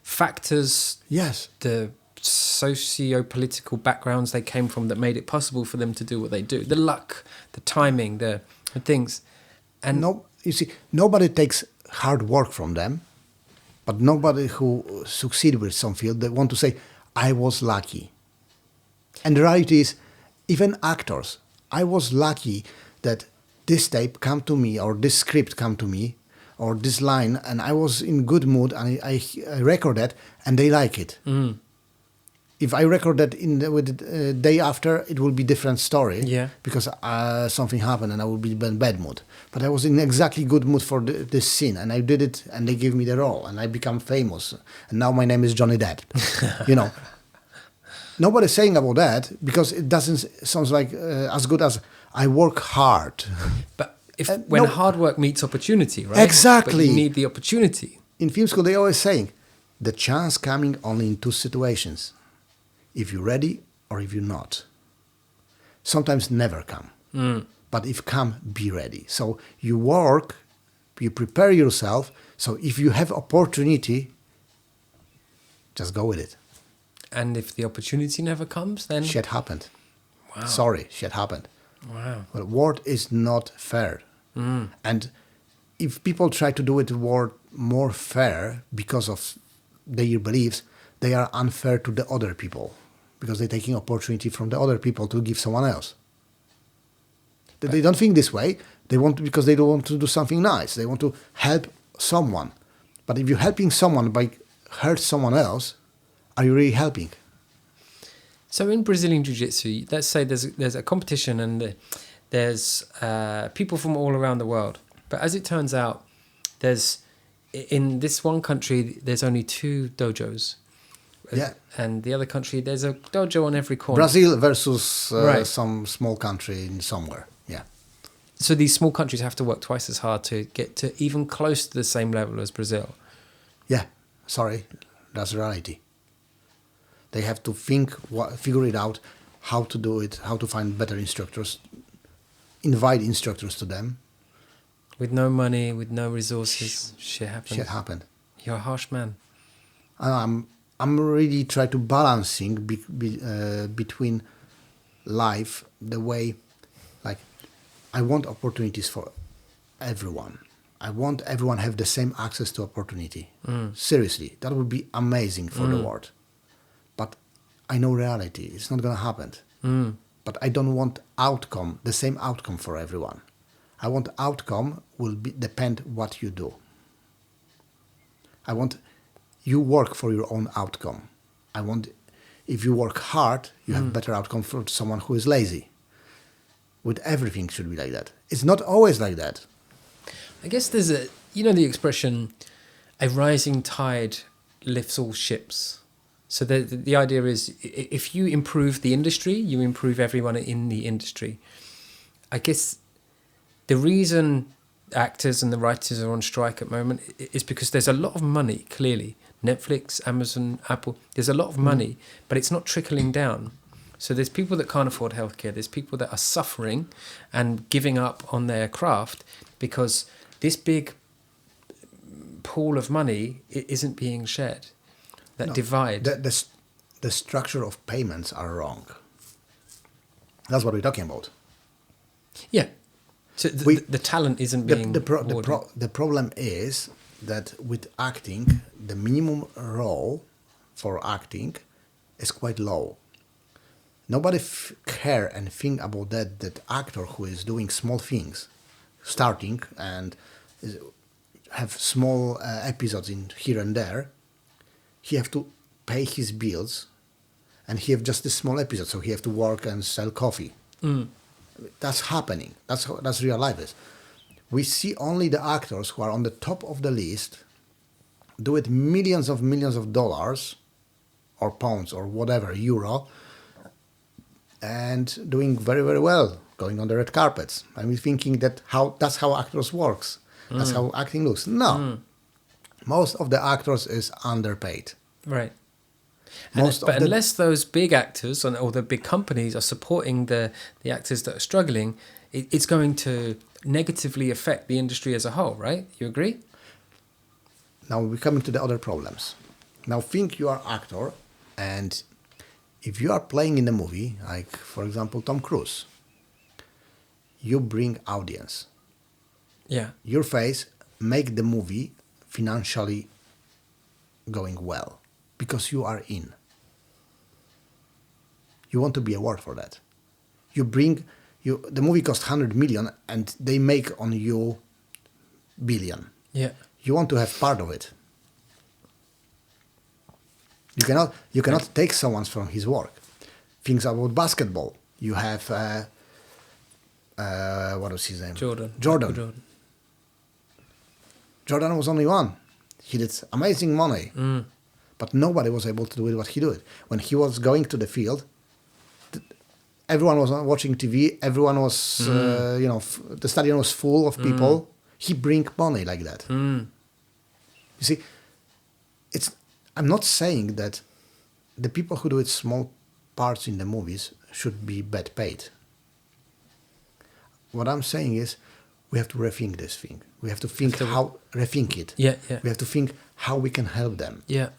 factors, Yes, the socio-political backgrounds they came from that made it possible for them to do what they do. The luck, the timing, the things. And you see, nobody takes hard work from them, but nobody who succeed with some field, they want to say, I was lucky. And the reality is, even actors, I was lucky that this tape come to me or this script come to me or this line and I was in good mood and I record that and they like it. Mm. If I record that with the day after, it will be different story. Yeah. Because something happened and I will be in bad mood. But I was in exactly good mood for this scene and I did it and they gave me the role and I become famous. And now my name is Johnny Depp. You know. Nobody's saying about that because it doesn't sound like as good as I work hard. But when hard work meets opportunity, right? Exactly. But you need the opportunity. In film school, they always saying, the chance coming only in two situations. If you're ready or if you're not. Sometimes never come. Mm. But if come, be ready. So you work, you prepare yourself. So if you have opportunity, just go with it. And if the opportunity never comes, then... Shit happened. Wow. Sorry, shit happened. Wow. But world is not fair. Mm. And if people try to do it world more fair because of their beliefs, they are unfair to the other people because they're taking opportunity from the other people to give someone else. They don't think this way. They want to, because they don't want to do something nice. They want to help someone. But if you're helping someone by hurt someone else, are you really helping? So in Brazilian Jiu-Jitsu, let's say there's a competition and there's people from all around the world. But as it turns out, in this one country, there's only 2 dojos. Yeah. And the other country, there's a dojo on every corner. Brazil versus some small country in somewhere. Yeah. So these small countries have to work twice as hard to get to even close to the same level as Brazil. Yeah. Sorry. That's reality. They have to figure it out, how to do it, how to find better instructors, invite instructors to them. With no money, with no resources, shit happens. Shit happened. You're a harsh man. I'm really trying to balancing between life, the way, like, I want opportunities for everyone. I want everyone have the same access to opportunity. Seriously, that would be amazing for the world. But I know reality. It's not going to happen. But I don't want the same outcome for everyone. I want outcome will depend what you do. I want you work for your own outcome. I want, if you work hard, you have better outcome for someone who is lazy. With everything should be like that. It's not always like that. I guess there's the expression, a rising tide lifts all ships. So the idea is, if you improve the industry, you improve everyone in the industry. I guess the reason actors and the writers are on strike at the moment is because there's a lot of money, clearly. Netflix, Amazon, Apple, there's a lot of money, but it's not trickling down. So there's people that can't afford healthcare. There's people that are suffering and giving up on their craft because this big pool of money isn't being shared. That divide. The structure of payments are wrong. That's what we're talking about. Yeah. So the talent isn't being the problem is that with acting, the minimum role for acting is quite low. Nobody care and think about that actor who is doing small things, starting and have small episodes in here and there. He have to pay his bills, and he have just this small episode, so he have to work and sell coffee. That's happening. That's real life is. We see only the actors who are on the top of the list, do it millions of dollars, or pounds, or whatever, euro, and doing very, very well, going on the red carpets. I'm thinking that's how actors works. That's how acting looks. No. Most of the actors is underpaid. Right. But unless those big actors or the big companies are supporting the actors that are struggling, it's going to negatively affect the industry as a whole, right? You agree? Now we're coming to the other problems. Now think you are actor, and if you are playing in a movie, like for example Tom Cruise, you bring audience. Yeah. Your face make the movie financially going well because you are in. You want to be awarded for that. The movie cost 100 million and they make on you billion. Yeah. You want to have part of it. You cannot take someone from his work. Things about basketball. You have what was his name? Jordan. Jordan was only one. He did amazing money, but nobody was able to do what he did. When he was going to the field, everyone was watching TV. Everyone was, the stadium was full of people. He bring money like that. You see, I'm not saying that the people who do it small parts in the movies should be bad paid. What I'm saying is, we have to rethink this thing. We have to think rethink it. Yeah. We have to think how we can help them. Yeah.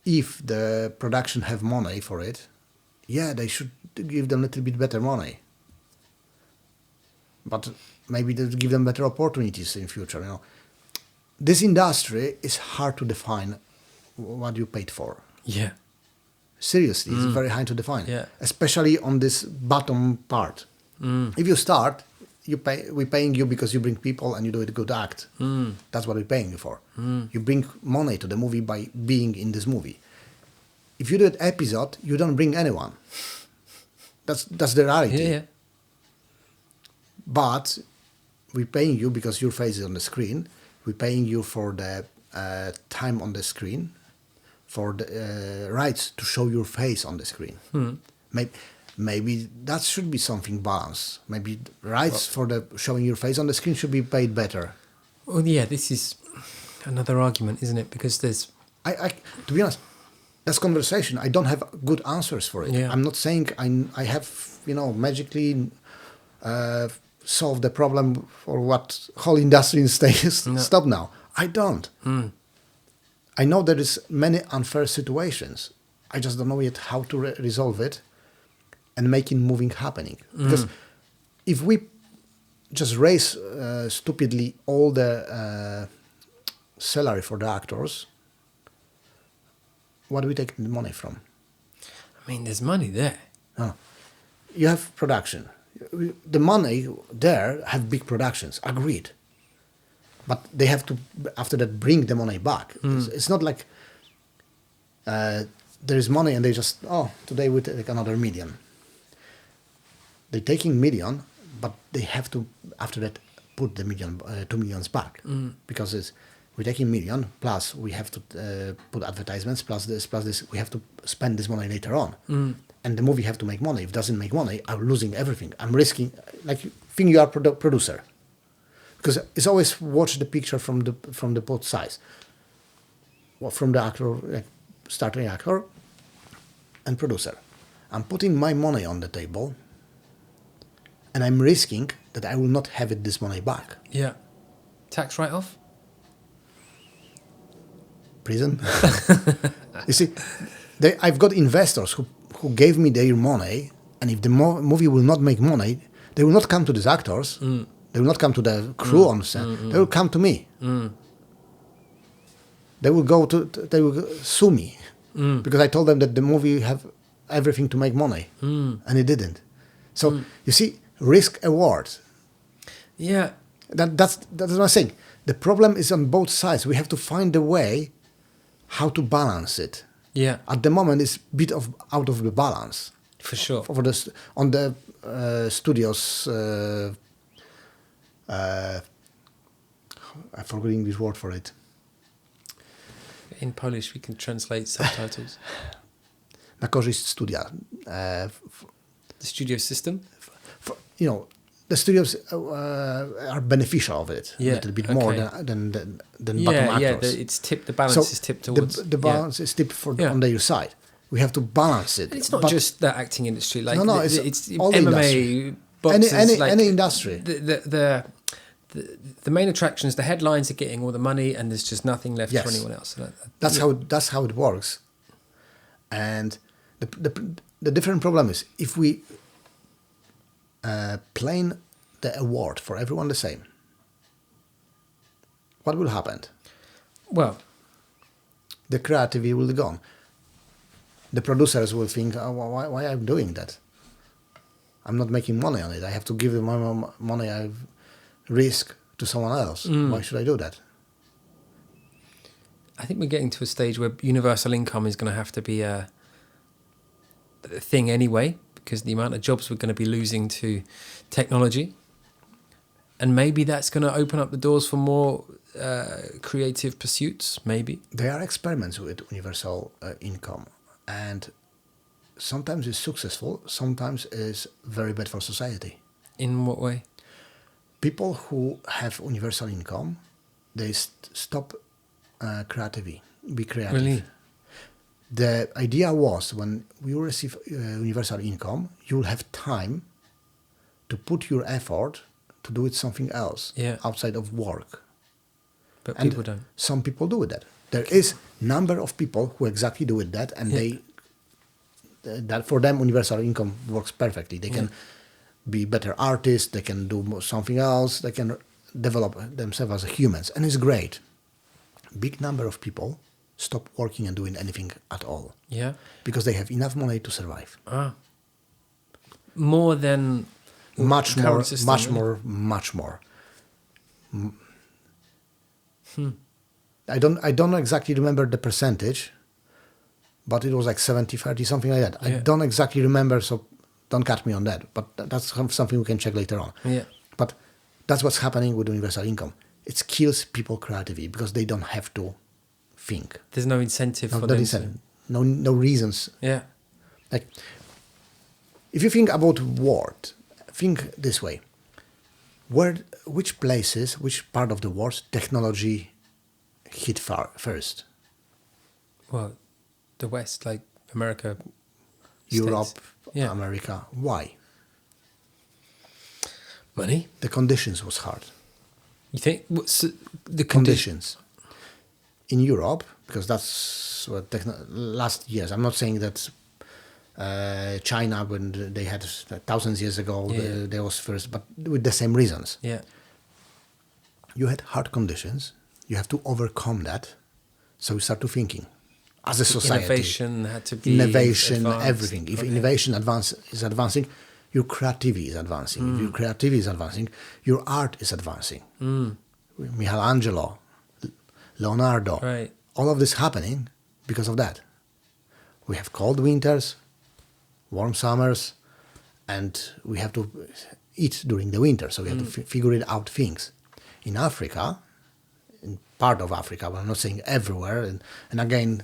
If the production have money for it, they should give them a little bit better money. But maybe they give them better opportunities in future. This industry is hard to define what you paid for. Yeah. Seriously, it's very hard to define. Yeah. Especially on this bottom part. If you start, we're paying you because you bring people and you do it a good act. That's what we're paying you for. You bring money to the movie by being in this movie. If you do an episode, you don't bring anyone. That's the reality. Yeah. But we're paying you because your face is on the screen. We're paying you for the time on the screen, for the rights to show your face on the screen. Maybe that should be something balanced. Maybe rights for the showing your face on the screen should be paid better. Well, yeah, this is another argument, isn't it? Because there's... To be honest, that's conversation. I don't have good answers for it. Yeah. I'm not saying I have, magically solved the problem for what whole industry stop now. I don't. I know there is many unfair situations. I just don't know yet how to resolve it and making moving happening. Because if we just raise stupidly all the salary for the actors, what do we take the money from? I mean, there's money there. You have production. The money there have big productions, agreed. But they have to, after that, bring the money back. It's not like there is money and they just, today we take another million. They're taking million, but they have to, after that, put the 2 millions back. Because we're taking million, plus we have to put advertisements, plus this, we have to spend this money later on. And the movie have to make money. If it doesn't make money, I'm losing everything. I'm risking, think you are producer. Because it's always watch the picture from the both sides. Well, from the actor, starting actor, and producer. I'm putting my money on the table, and I'm risking that I will not have this money back. Yeah. Tax write-off? Prison. You see, I've got investors who gave me their money, and if the movie will not make money, they will not come to these actors. They will not come to the crew on set. They will come to me. They will they will sue me because I told them that the movie have everything to make money, and it didn't. So you see, risk award. Yeah. That's what I'm saying. The problem is on both sides. We have to find a way how to balance it. Yeah. At the moment, it's a bit out of the balance. For sure. On the studios. I forgot the English word for it. In Polish, we can translate subtitles. Na korzyść studia. The studio system? The studios are beneficial of it a little bit more than bottom actors. The balance is tipped towards... The balance is tipped on their side. We have to balance it. And it's not just the acting industry. Like it's all MMA, boxers, any industry. The main attractions, the headlines are getting all the money, and there's just nothing left for anyone else. That's how it works. And the different problem is if we plan the award for everyone the same, what will happen? Well, the creativity will be gone. The producers will think, why I'm doing that? I'm not making money on it. I have to give my money I've risk to someone else. Why should I do that? I think we're getting to a stage where universal income is going to have to be a thing anyway, because the amount of jobs we're going to be losing to technology. And maybe that's going to open up the doors for more creative pursuits, maybe. There are experiments with universal income, and sometimes it's successful, sometimes it's very bad for society. In what way? People who have universal income, they stop creativity, be creative. Really? The idea was when you receive universal income, you'll have time to put your effort to do it something else outside of work. But people don't. Some people do that. There is number of people who exactly do it that, and that for them universal income works perfectly. They can be better artists. They can do something else. They can develop themselves as humans, and it's great. Big number of people stop working and doing anything at all. Yeah. Because they have enough money to survive. More than much the more, current system, much really? more, much more. I don't exactly remember the percentage, but it was like 70-30, something like that. Yeah. I don't exactly remember, so don't catch me on that. But that's something we can check later on. Yeah. But that's what's happening with universal income. It kills people creativity because they don't have to think. There's no incentive for them. No reasons. Yeah. Like, if you think about world, think this way. Which places, which part of the world technology hit first? Well, the West, like America, Europe, States. America. Why? Money. The conditions was hard. You think what's the Conditions in Europe, because that's what last years. I'm not saying that China, when they had thousands years ago, they was first, but with the same reasons. Yeah. You had hard conditions. You have to overcome that. So you start to thinking, as a society, Innovation had to be innovation, advanced. everything. If innovation is advancing, your creativity is advancing. If your creativity is advancing, your art is advancing. Michelangelo, Leonardo, Right. all of this happening because of that. We have cold winters, warm summers, and we have to eat during the winter, so we have to figure it out things. In Africa, in part of Africa, but I'm not saying everywhere, and again,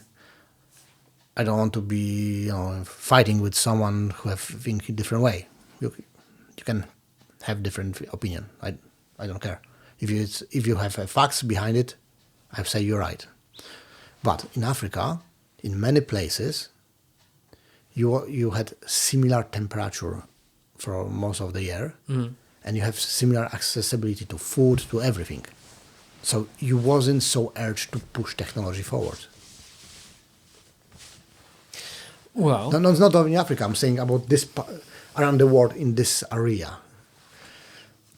I don't want to be fighting with someone who have think a different way. You can have different opinion. I don't care. If you have facts behind it, I say you're right. But in Africa, in many places, you had similar temperature for most of the year, and you have similar accessibility to food, to everything. So you wasn't so urged to push technology forward. Well, No, it's not only in Africa. I'm saying about this around the world in this area.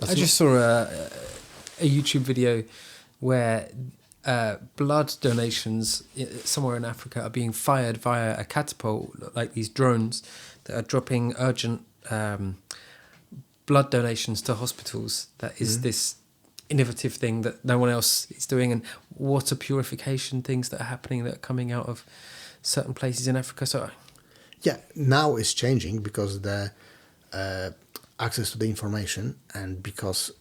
I just saw a YouTube video where blood donations somewhere in Africa are being fired via a catapult, like these drones that are dropping urgent blood donations to hospitals. That is this innovative thing that no one else is doing, and water purification things that are happening that are coming out of certain places in Africa. So yeah, now it's changing because the access to the information, and because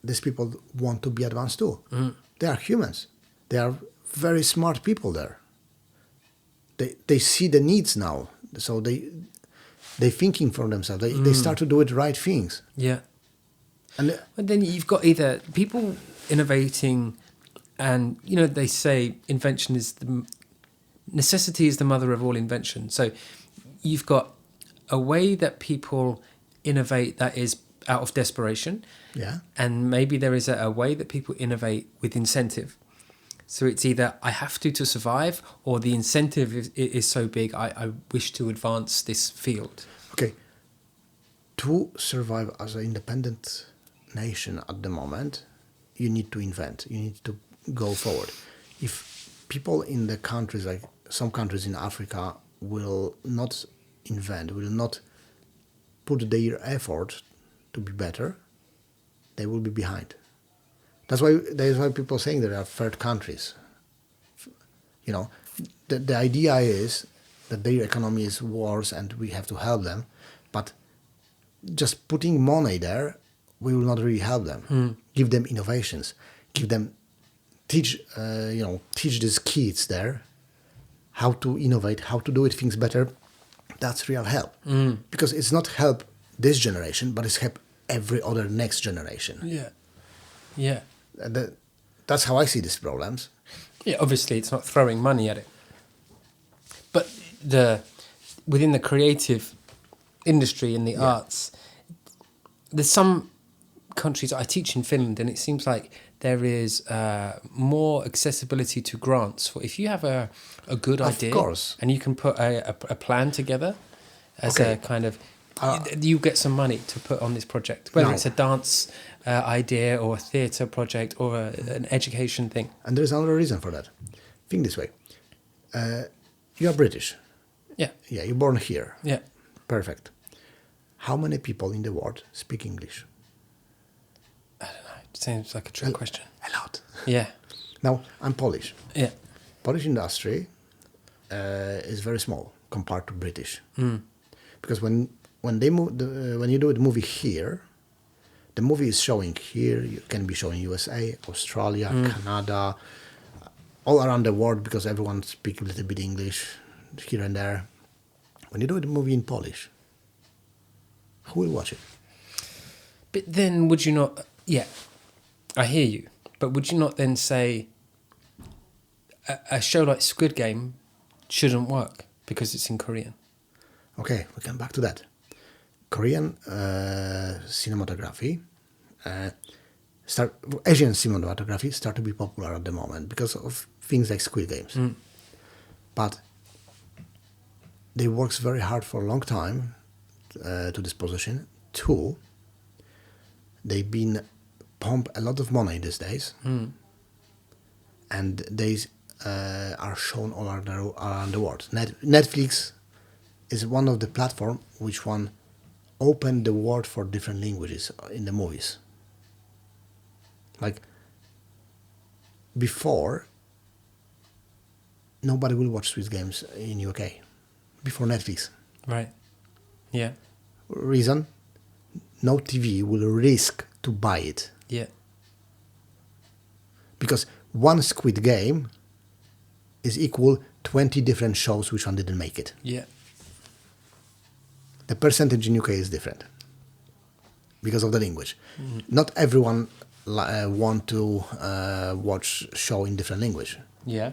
these people want to be advanced too. They are humans. They are very smart people there. They see the needs now, so they're thinking for themselves. They start to do the right things. yeah. And And then you've got either people innovating, and they say invention is necessity is the mother of all invention. So you've got a way that people innovate that is out of desperation, yeah, and maybe there is a way that people innovate with incentive. So it's either I have to survive, or the incentive is so big I wish to advance this field. okay. To survive as an independent nation at the moment, you need to invent. You need to go forward. If people in the countries, like some countries in Africa, will not invent, will not put their effort to be better, they will be behind. That's why people are saying there are third countries. The idea is that their economy is worse and we have to help them, but just putting money there, we will not really help them. Give them innovations, teach these kids there how to innovate, how to do things better. That's real help, because it's not help this generation, but it's help every other next generation. Yeah. That's how I see these problems. Yeah, obviously it's not throwing money at it. But within the creative industry in the arts, there's some countries. I teach in Finland, and it seems like there is more accessibility to grants. For if you have a good idea, of course, and you can put a plan together as a kind of, you get some money to put on this project, whether it's a dance idea or a theatre project or an education thing. And there's another reason for that. Think this way. You are British. Yeah. Yeah, you're born here. Yeah. Perfect. How many people in the world speak English? I don't know. It seems like a trick question. A lot. Yeah. Now, I'm Polish. Yeah. Polish industry is very small compared to British. Because when you do a movie here, the movie is showing here. You can be showing USA, Australia, Canada, all around the world, because everyone speaks a little bit English here and there. When you do a movie in Polish, who will watch it? But then would you not... Yeah, I hear you. But would you not then say a show like Squid Game shouldn't work because it's in Korean? Okay, we come back to that. Korean cinematography, Asian cinematography start to be popular at the moment because of things like Squid Games. But they works very hard for a long time to this position. Two, they've been pump a lot of money these days, and they are shown all around the world. Netflix is one of the platform which one opened the world for different languages in the movies. Like before, nobody will watch Squid Games in UK before Netflix. Right. Yeah. Reason? No TV will risk to buy it. Yeah. Because one Squid Game is equal 20 different shows which one didn't make it. Yeah. The percentage in UK is different because of the language. Not everyone want to watch show in different language. Yeah.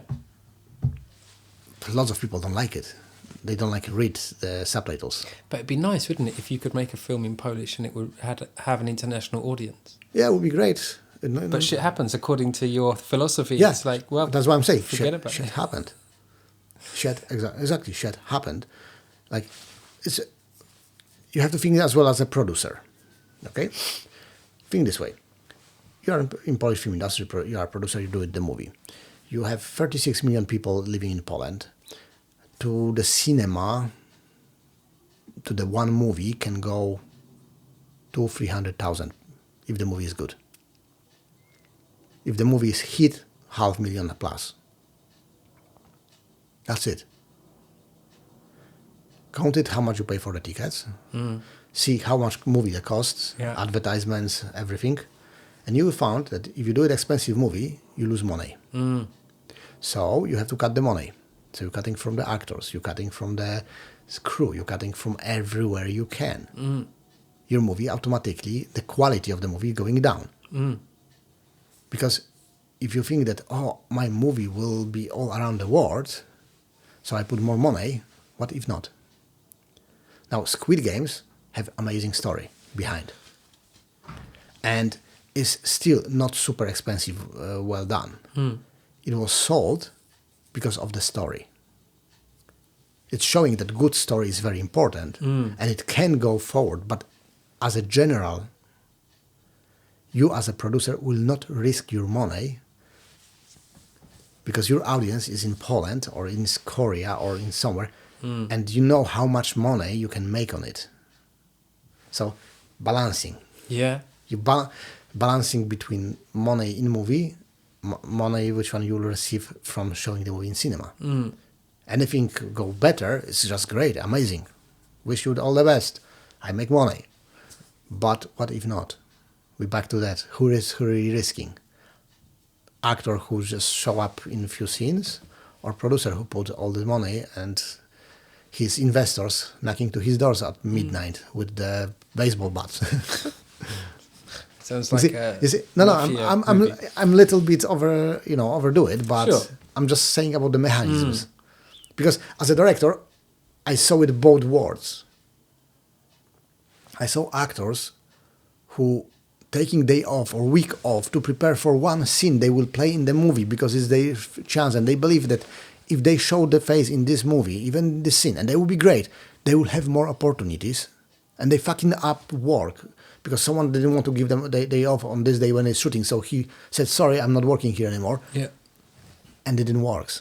Lots of people don't like it. They don't like to read the subtitles. But it'd be nice, wouldn't it, if you could make a film in Polish and it would have an international audience? Yeah, it would be great. But shit happens according to your philosophy. Yeah, it's like, well, that's what I'm saying. Forget about shit it. happened. Exactly. Shit happened. Like you have to think as well as a producer. Okay, Think this way. You are in Polish film industry, you are a producer, you do the movie. You have 36 million people living in Poland. To the cinema, to the one movie can go 200,000-300,000 if the movie is good. If the movie is hit, 500,000 plus. That's it. Count it how much you pay for the tickets. See how much movie it costs, advertisements, everything. And you will find that if you do an expensive movie, you lose money. So you have to cut the money. So you're cutting from the actors, you're cutting from the crew, you're cutting from everywhere you can. Your movie automatically, the quality of the movie going down. Because if you think that, oh, my movie will be all around the world, so I put more money, what if not? Now, Squid Games have amazing story behind. And is still not super expensive, well done. It was sold because of the story. It's showing that good story is very important and it can go forward, but as a general, you as a producer will not risk your money because your audience is in Poland or in Korea or in somewhere and you know how much money you can make on it. So balancing. Yeah. Balancing between money in movie, money which one you will receive from showing the movie in cinema. Anything go better, it's just great, amazing. Wish you all the best. I make money. But what if not? We're back to that. Who is really risking? Actor who just show up in a few scenes, or producer who put all the money and his investors knocking to his doors at midnight with the baseball bats. Sounds like I'm little bit overdo it, but sure. I'm just saying about the mechanisms. Because as a director, I saw it both worlds. I saw actors who taking day off or week off to prepare for one scene they will play in the movie because it's their chance, and they believe that if they show the face in this movie, even this scene, and they will be great, they will have more opportunities, and they fucking up work because someone didn't want to give them a day off on this day when it's shooting, so he said, sorry, I'm not working here anymore. Yeah. And it didn't work.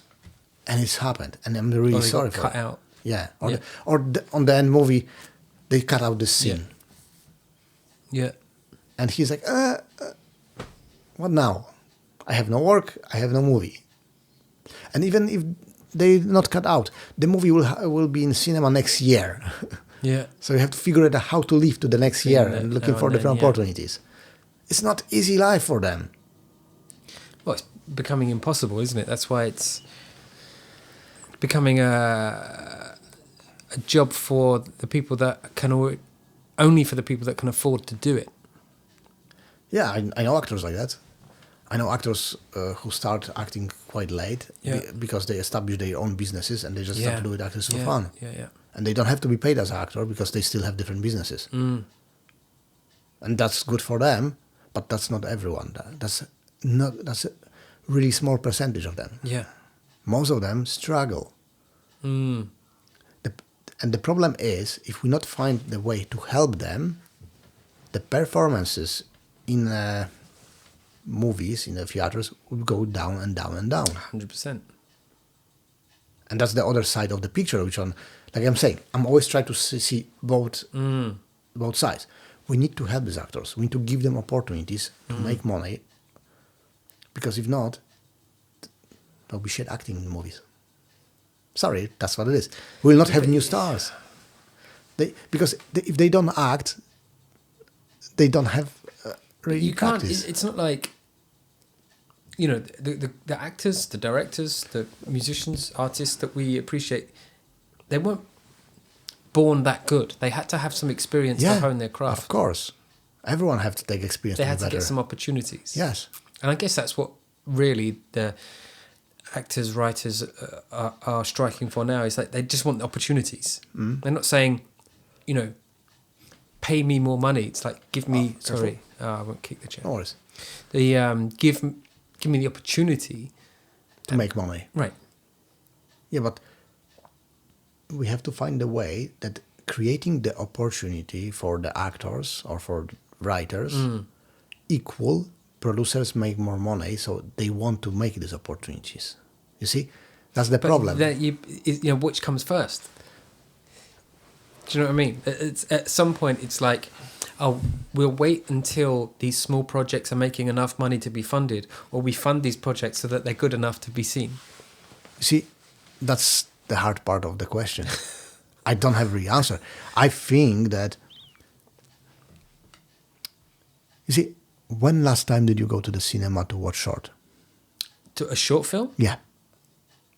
And it's happened, and I'm really sorry for it. Cut out. Yeah. On the end movie, they cut out the scene. Yeah. And he's like, what now? I have no work, I have no movie. And even if they not cut out, the movie will be in cinema next year. Yeah. So you have to figure out how to live to the next year and looking for different opportunities. It's not easy life for them. Well, it's becoming impossible, isn't it? That's why it's becoming a job for the people that can only for the people that can afford to do it. Yeah, I know actors like that. I know actors who start acting quite late because they establish their own businesses and they just start to do it actors for fun. Yeah. And they don't have to be paid as an actor because they still have different businesses. And that's good for them, but that's not everyone. That's a really small percentage of them. Yeah. Most of them struggle. And the problem is, if we not find the way to help them, the performances in movies, in the theaters, will go down and down and down. 100%. And that's the other side of the picture, which one, like I'm saying, I'm always trying to see both sides. We need to help these actors. We need to give them opportunities to make money. Because if not, there'll be shit acting in movies. Sorry, that's what it is. We'll not have new stars. Because if they don't act, they don't have really practice. It's not like, the actors, the directors, the musicians, artists that we appreciate, they weren't born that good. They had to have some experience to hone their craft. Of course. Everyone have to take experience. They had to get some opportunities. Yes. And I guess that's what really the actors, writers are striking for now, is like they just want the opportunities. They're not saying, pay me more money. It's like, give me... sorry, I won't kick the chair. No worries. Give me the opportunity to make money. Right. Yeah, but we have to find a way that creating the opportunity for the actors or for writers equal, producers make more money, so they want to make these opportunities. You see, that's the problem. Which comes first? Do you know what I mean? It's at some point it's like, oh, we'll wait until these small projects are making enough money to be funded, or we fund these projects so that they're good enough to be seen. See, that's the hard part of the question. I don't have the answer. I think that, you see, when last time did you go to the cinema to watch short? To a short film? Yeah.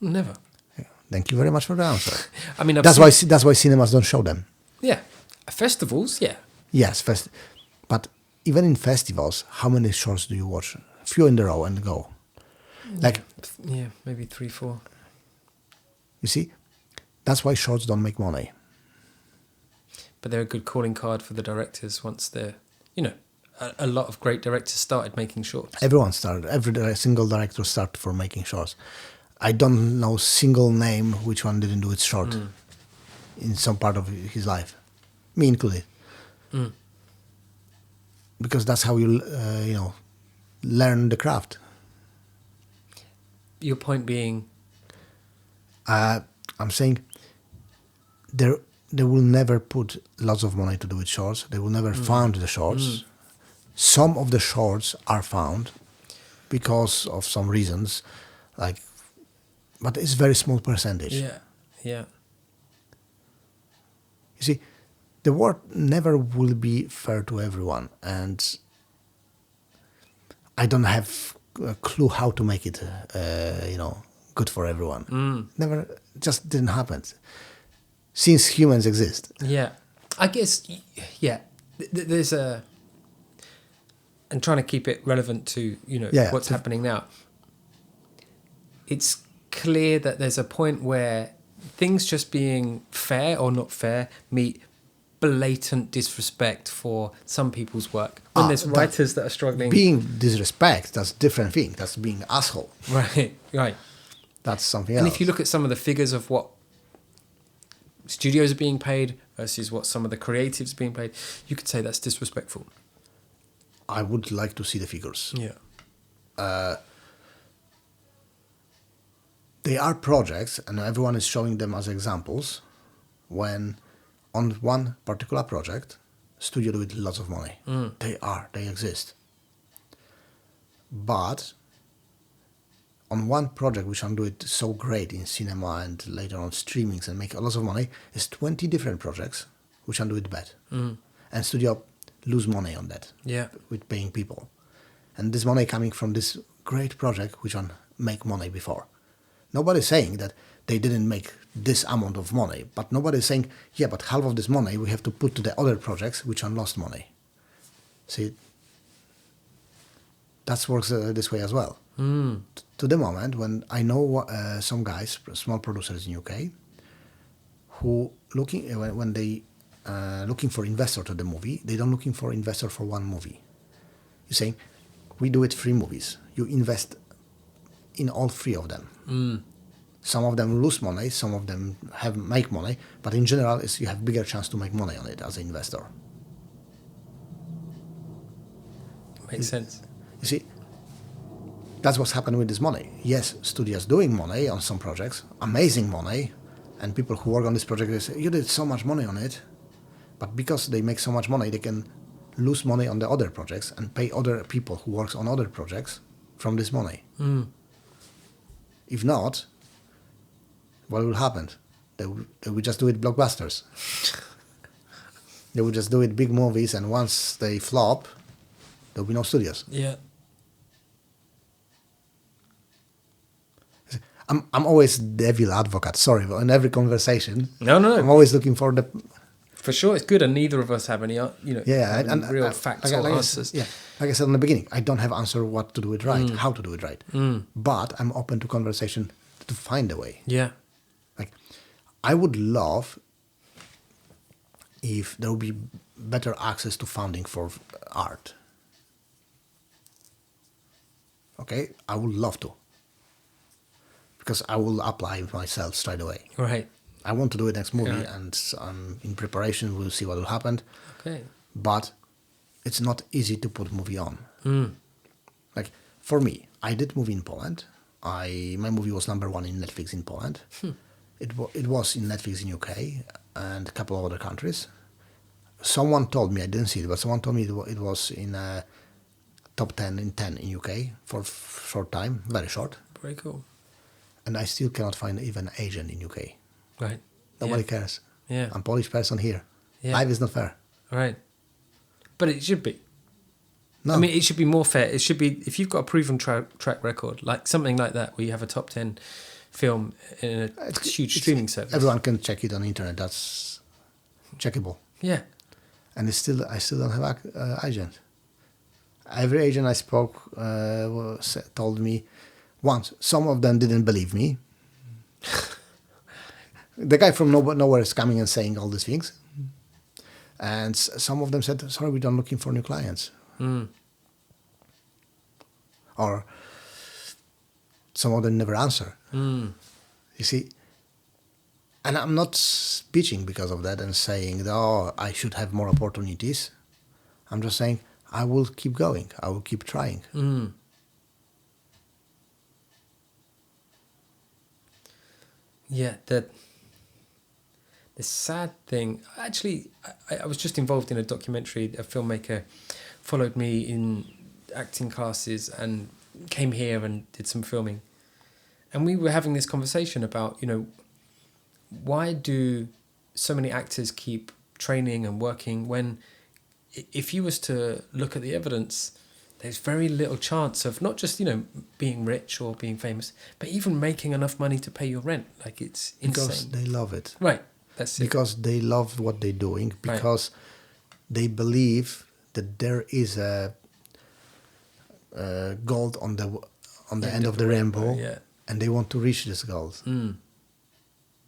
Never. Yeah. Thank you very much for the answer. I mean, that's why cinemas don't show them. Yeah. Festivals, yeah. Yes, but even in festivals, how many shorts do you watch? A few in a row and go. Yeah, maybe 3, 4. You see, that's why shorts don't make money. But they're a good calling card for the directors once they're, a lot of great directors started making shorts. Everyone started. Every single director started for making shorts. I don't know single name which one didn't do it short in some part of his life, me included. Because that's how you learn the craft. Your point being? I'm saying they will never put lots of money to do it shorts. They will never found the shorts. Some of the shorts are found because of some reasons, but it's very small percentage. Yeah. You see, the world never will be fair to everyone, and I don't have a clue how to make it, good for everyone. Never, just didn't happen. Since humans exist. Yeah, I guess. Yeah, there's a. And trying to keep it relevant to what's happening now. It's clear that there's a point where things just being fair or not fair meet blatant disrespect for some people's work. When there's writers that are struggling. Being disrespect, that's a different thing. That's being asshole. Right. That's something else. And if you look at some of the figures of what studios are being paid versus what some of the creatives are being paid, you could say that's disrespectful. I would like to see the figures. Yeah. They are projects, and everyone is showing them as examples, when on one particular project, studio do it lots of money. They exist. But on one project which can do it so great in cinema and later on streamings and make a lot of money, is 20 different projects which can do it bad. And studio lose money on that. Yeah. With paying people. And this money coming from this great project which can make money before. Nobody's saying that they didn't make this amount of money, but nobody's saying, yeah, but half of this money we have to put to the other projects which are lost money. See, that works this way as well. To the moment when I know some guys, small producers in UK, who when they looking for investor to the movie, they don't looking for investor for one movie. You're saying, we do it 3 movies. You invest in all 3 of them. Some of them lose money, some of them make money, but in general, you have bigger chance to make money on it as an investor. Makes sense. You see, that's what's happening with this money. Yes, studios doing money on some projects, amazing money, and people who work on this project, they say, you did so much money on it, but because they make so much money, they can lose money on the other projects and pay other people who works on other projects from this money. If not, what will happen? They will just do it blockbusters. They will just do it big movies, and once they flop, there will be no studios. Yeah. I'm always devil advocate. Sorry, but in every conversation, No. I'm always looking for the. For sure, it's good, and neither of us have any, real facts or answers. Like I said in the beginning, I don't have answer what to do it right, how to do it right. But I'm open to conversation to find a way. Yeah. Like, I would love if there would be better access to funding for art. Okay, I would love to, because I will apply myself straight away. Right. I want to do it next movie, and I'm in preparation. We'll see what will happen. Okay. But it's not easy to put movie on. Like for me, I did movie in Poland. My movie was #1 in Netflix in Poland. It was in Netflix in UK and a couple of other countries. Someone told me, I didn't see it, but someone told me it was in top 10 in UK for short time, very short. Very cool. And I still cannot find even an agent in UK. Right. Nobody cares. Yeah. I'm Polish person here. Yeah. Life is not fair. Right. But it should be. No. I mean, it should be more fair. It should be, if you've got a proven track record, like something like that, where you have a top 10 film in a huge streaming service. Everyone can check it on the internet. That's checkable. Yeah. And I still don't have an agent. Every agent I spoke told me once. Some of them didn't believe me. The guy from nowhere is coming and saying all these things. And some of them said, sorry, we're done looking for new clients. Or some of them never answer. You see, and I'm not bitching because of that and saying, oh, I should have more opportunities. I'm just saying, I will keep going. I will keep trying. Yeah, the sad thing, actually, I was just involved in a documentary. A filmmaker followed me in acting classes and came here and did some filming. And we were having this conversation about, why do so many actors keep training and working when, if you was to look at the evidence, there's very little chance of not just, being rich or being famous, but even making enough money to pay your rent. Like, it's insane. Because they love it. Right. That's it. Because they love what they're doing. Because they believe that there is a gold on the end of the rainbow. Yeah. And they want to reach this goal.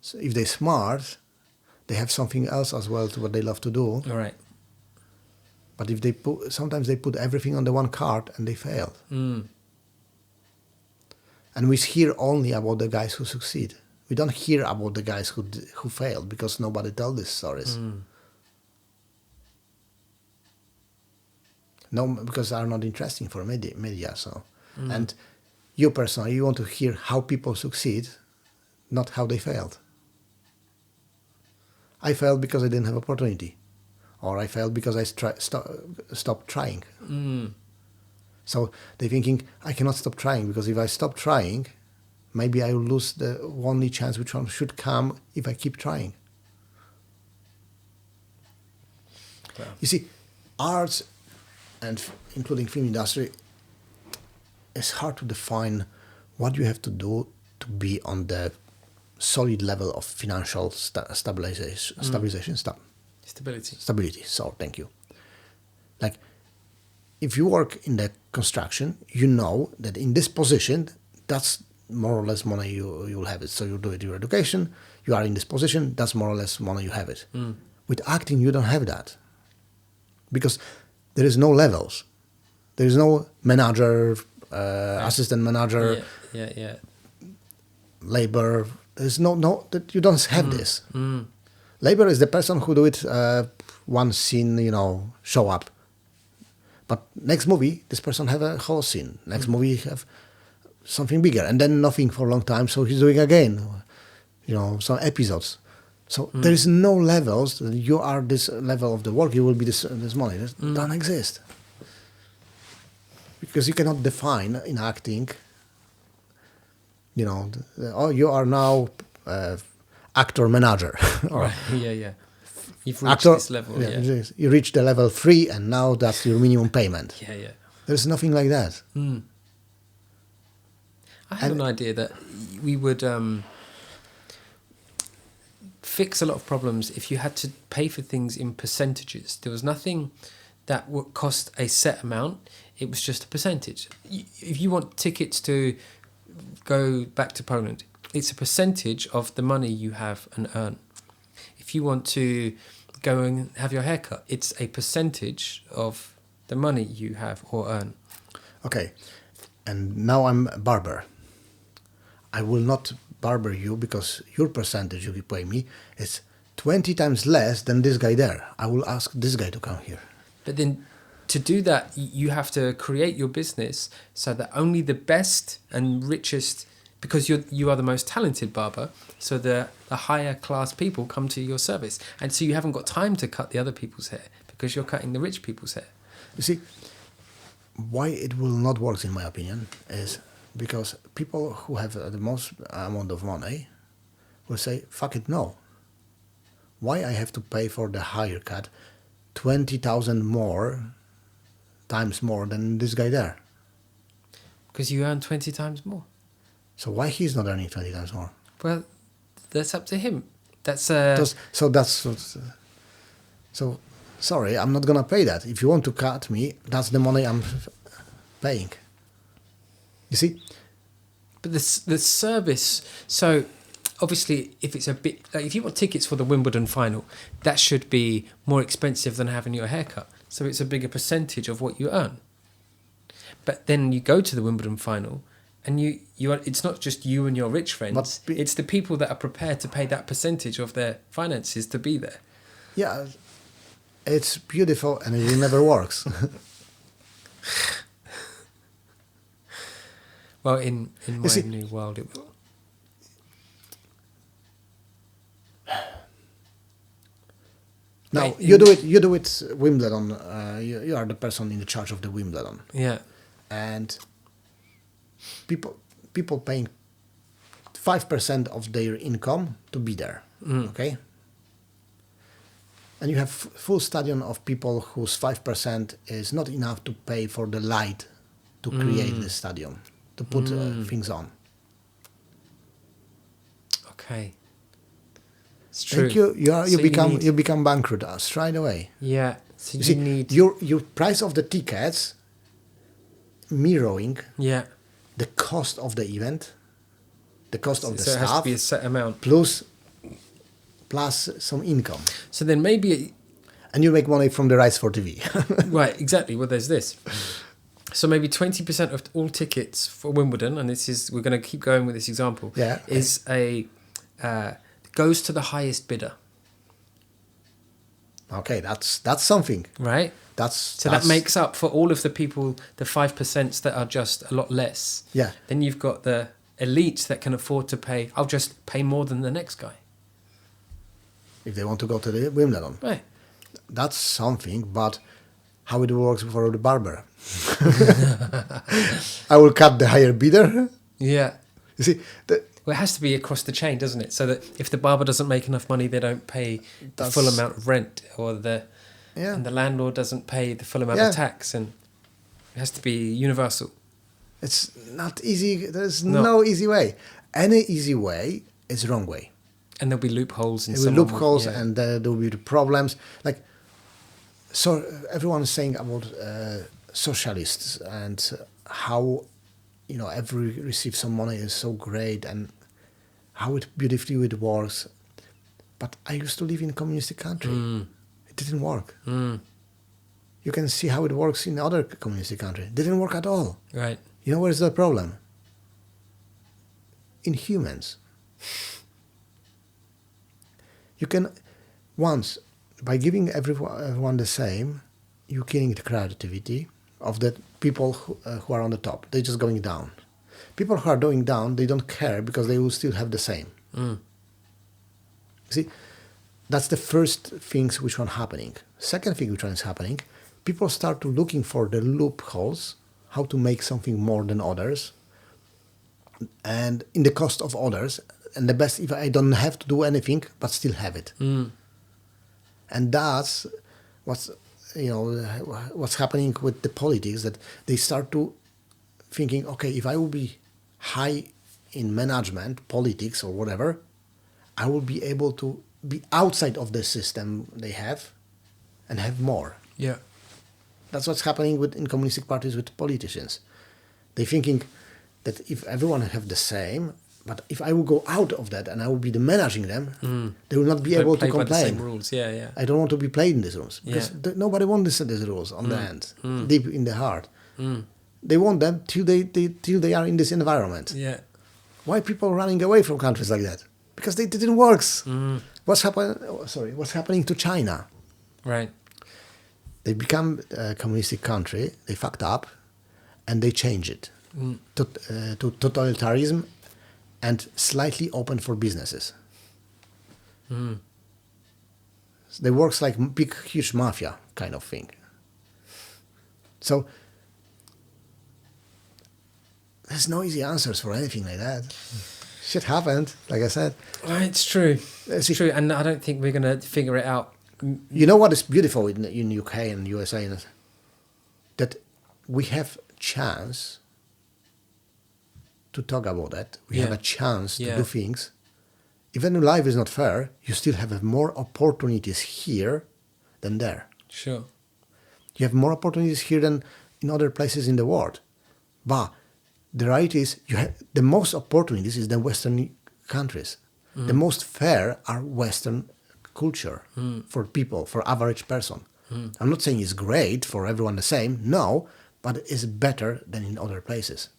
So if they're smart, they have something else as well to what they love to do. All right. But if sometimes they put everything on the one card and they fail. And we hear only about the guys who succeed. We don't hear about the guys who failed because nobody tells these stories. No, because they are not interesting for media. So, and you personally, you want to hear how people succeed, not how they failed. I failed because I didn't have opportunity, or I failed because I stopped trying. So they're thinking, I cannot stop trying because if I stop trying, maybe I will lose the only chance which one should come if I keep trying. Wow. You see, arts and including film industry, it's hard to define what you have to do to be on the solid level of financial stability. So, thank you. Like, if you work in the construction, you know that in this position, that's more or less money you'll have it. So you do it your education, you are in this position, that's more or less money you have it. With acting, you don't have that. Because there is no levels. There is no manager, assistant manager, labor. There's no that you don't have this. Labor is the person who do it one scene, show up. But next movie, this person have a whole scene. Next movie have something bigger, and then nothing for a long time. So he's doing again, some episodes. So there is no levels. You are this level of the work. You will be this money. That don't exist. Because you cannot define in acting. You are now actor manager. Or Right. You've reached this level. You reach the level 3, and now that's your minimum payment. There's nothing like that. I had an idea that we would fix a lot of problems if you had to pay for things in percentages. There was nothing that would cost a set amount. It was just a percentage. If you want tickets to go back to Poland, it's a percentage of the money you have and earn. If you want to go and have your hair cut, it's a percentage of the money you have or earn. Okay, and now I'm a barber. I will not barber you because your percentage you pay me is 20 times less than this guy there. I will ask this guy to come here. But then to do that, you have to create your business so that only the best and richest, because you are the most talented barber, so the higher class people come to your service. And so you haven't got time to cut the other people's hair because you're cutting the rich people's hair. You see, why it will not work, in my opinion, is because people who have the most amount of money will say, fuck it, no. Why I have to pay for the higher cut 20,000 times more than this guy there? Because you earn 20 times more. So why he's not earning 20 times more? Well, that's up to him. That's so sorry, I'm not gonna pay that. If you want to cut me, that's the money I'm paying. You see? But the service. So obviously, if it's a bit like if you want tickets for the Wimbledon final, that should be more expensive than having your haircut. So it's a bigger percentage of what you earn. But then you go to the Wimbledon final, and you are, it's not just you and your rich friends. It's the people that are prepared to pay that percentage of their finances to be there. Yeah, it's beautiful, and it never works. Well, in my new world, it will. Now you do it Wimbledon. You are the person in charge of the Wimbledon. Yeah. And people paying 5% of their income to be there. Okay. And you have full stadium of people whose 5% is not enough to pay for the light to create the stadium, to put things on. Okay. It's true. And you become bankrupt straight away. Yeah. So you see, your price of the tickets mirroring the cost of the event, the cost of the staff. So it has to be a set amount. Plus some income. So then maybe... And you make money from the rights for TV. Right, exactly. Well, there's this. So maybe 20% of all tickets for Wimbledon, and we're going to keep going with this example, goes to the highest bidder. Okay, that's something. Right? That makes up for all of the people, the 5% that are just a lot less. Yeah. Then you've got the elites that can afford to pay, I'll just pay more than the next guy. If they want to go to the Wimbledon. Right. That's something, but how it works for the barber. I will cut the higher bidder. Yeah. You see, well, it has to be across the chain, doesn't it? So that if the barber doesn't make enough money, they don't pay the full amount of rent, and the landlord doesn't pay the full amount of tax, and it has to be universal. It's not easy. There's no easy way. Any easy way is wrong way. And there'll be loopholes. And there will be the problems. Like, so everyone is saying about socialists and how, every receive some money is so great and how beautifully it works. But I used to live in a communist country. It didn't work. You can see how it works in other communist countries. It didn't work at all. Right. You know where's the problem? In humans. You can, once, by giving everyone the same, you're killing the creativity of the people who are on the top. They're just going down. People who are going down, they don't care because they will still have the same. See, that's the first things which one happening. Second thing which one is happening, people start to looking for the loopholes, how to make something more than others, and in the cost of others. And the best if I don't have to do anything, but still have it. And that's what's happening with the politics, that they start to thinking, okay, if I will be high in management, politics or whatever, I will be able to be outside of the system they have and have more. Yeah. That's what's happening in communist parties with politicians. They're thinking that if everyone have the same, but if I will go out of that and I will be the managing them, they will not be able to complain. By the same rules. Yeah. I don't want to be played in these rules because nobody wants these rules on the end, deep in the heart. They want them till they are in this environment. Yeah. Why people running away from countries like that? Because they didn't work. What's happening to China? Right. They become a communistic country. They fucked up, and they change it to totalitarianism and slightly open for businesses. They works like big, huge mafia kind of thing. So there's no easy answers for anything like that. Shit happened, like I said. It's true. It's true, and I don't think we're going to figure it out. You know what is beautiful in UK and USA? That we have chance to talk about that. We have a chance to do things. Even though life is not fair, you still have more opportunities here than there. Sure. You have more opportunities here than in other places in the world. But the reality is, you have the most opportunities is the Western countries. The most fair are Western culture for people, for average person. I'm not saying it's great for everyone the same, no, but it's better than in other places.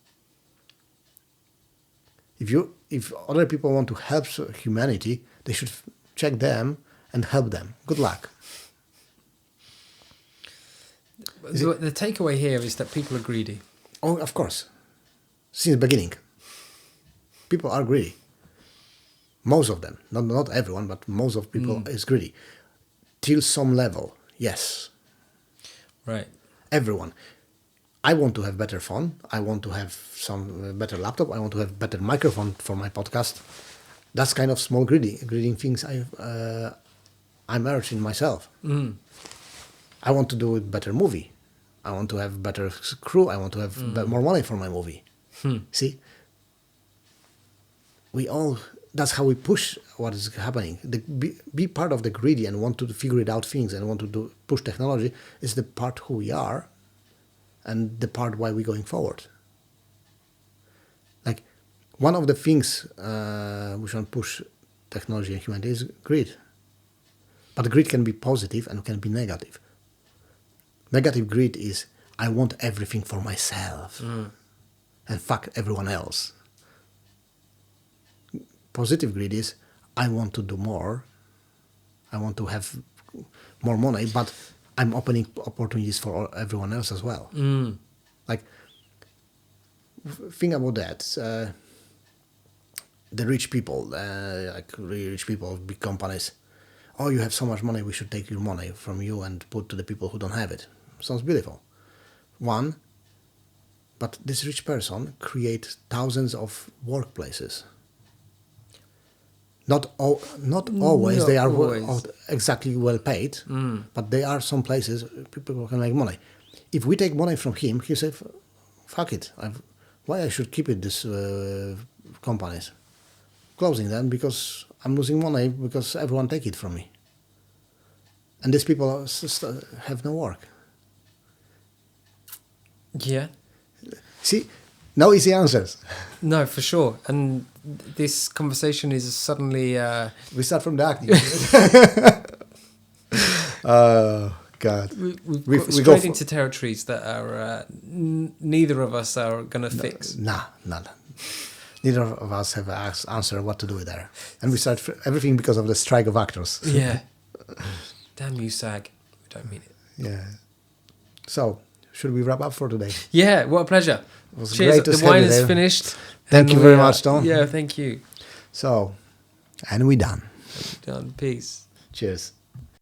If other people want to help humanity, they should check them and help them. Good luck. The takeaway here is that people are greedy. Oh, of course. Since the beginning. People are greedy. Most of them. Not everyone, but most of people is greedy. Till some level, yes. Right. Everyone. I want to have better phone. I want to have some better laptop. I want to have better microphone for my podcast. That's kind of small greedy things I'm urging myself. I want to do a better movie. I want to have better crew. I want to have more money for my movie. See? That's how we push what is happening. Be part of the greedy and want to figure it out things and want to push technology is the part who we are and the part why we're going forward. Like, one of the things we should push technology and humanity is greed. But greed can be positive and can be negative. Negative greed is, I want everything for myself and fuck everyone else. Positive greed is, I want to do more. I want to have more money, but I'm opening opportunities for everyone else as well. Like, think about that. The rich people, like really rich people, big companies. Oh, you have so much money, we should take your money from you and put to the people who don't have it. Sounds beautiful. One, but this rich person creates thousands of workplaces. Not always they are exactly well paid, but there are some places people can make money. If we take money from him, he says, fuck it, why I should keep it, this companies? Closing them because I'm losing money because everyone take it from me. And these people have no work. Yeah. See, no easy answers. No, for sure. And this conversation is suddenly... We start from the acting. Oh, God. We go straight into territories that are neither of us are going to fix. Nah. Neither of us have answer what to do there. And we start everything because of the strike of actors. Yeah. Damn you, SAG. We don't mean it. Yeah. So, should we wrap up for today? Yeah, what a pleasure. It was Cheers. great to The wine you is there. finished. Thank you very much, Tom. Yeah, thank you. So, and we done. Done. Peace. Cheers.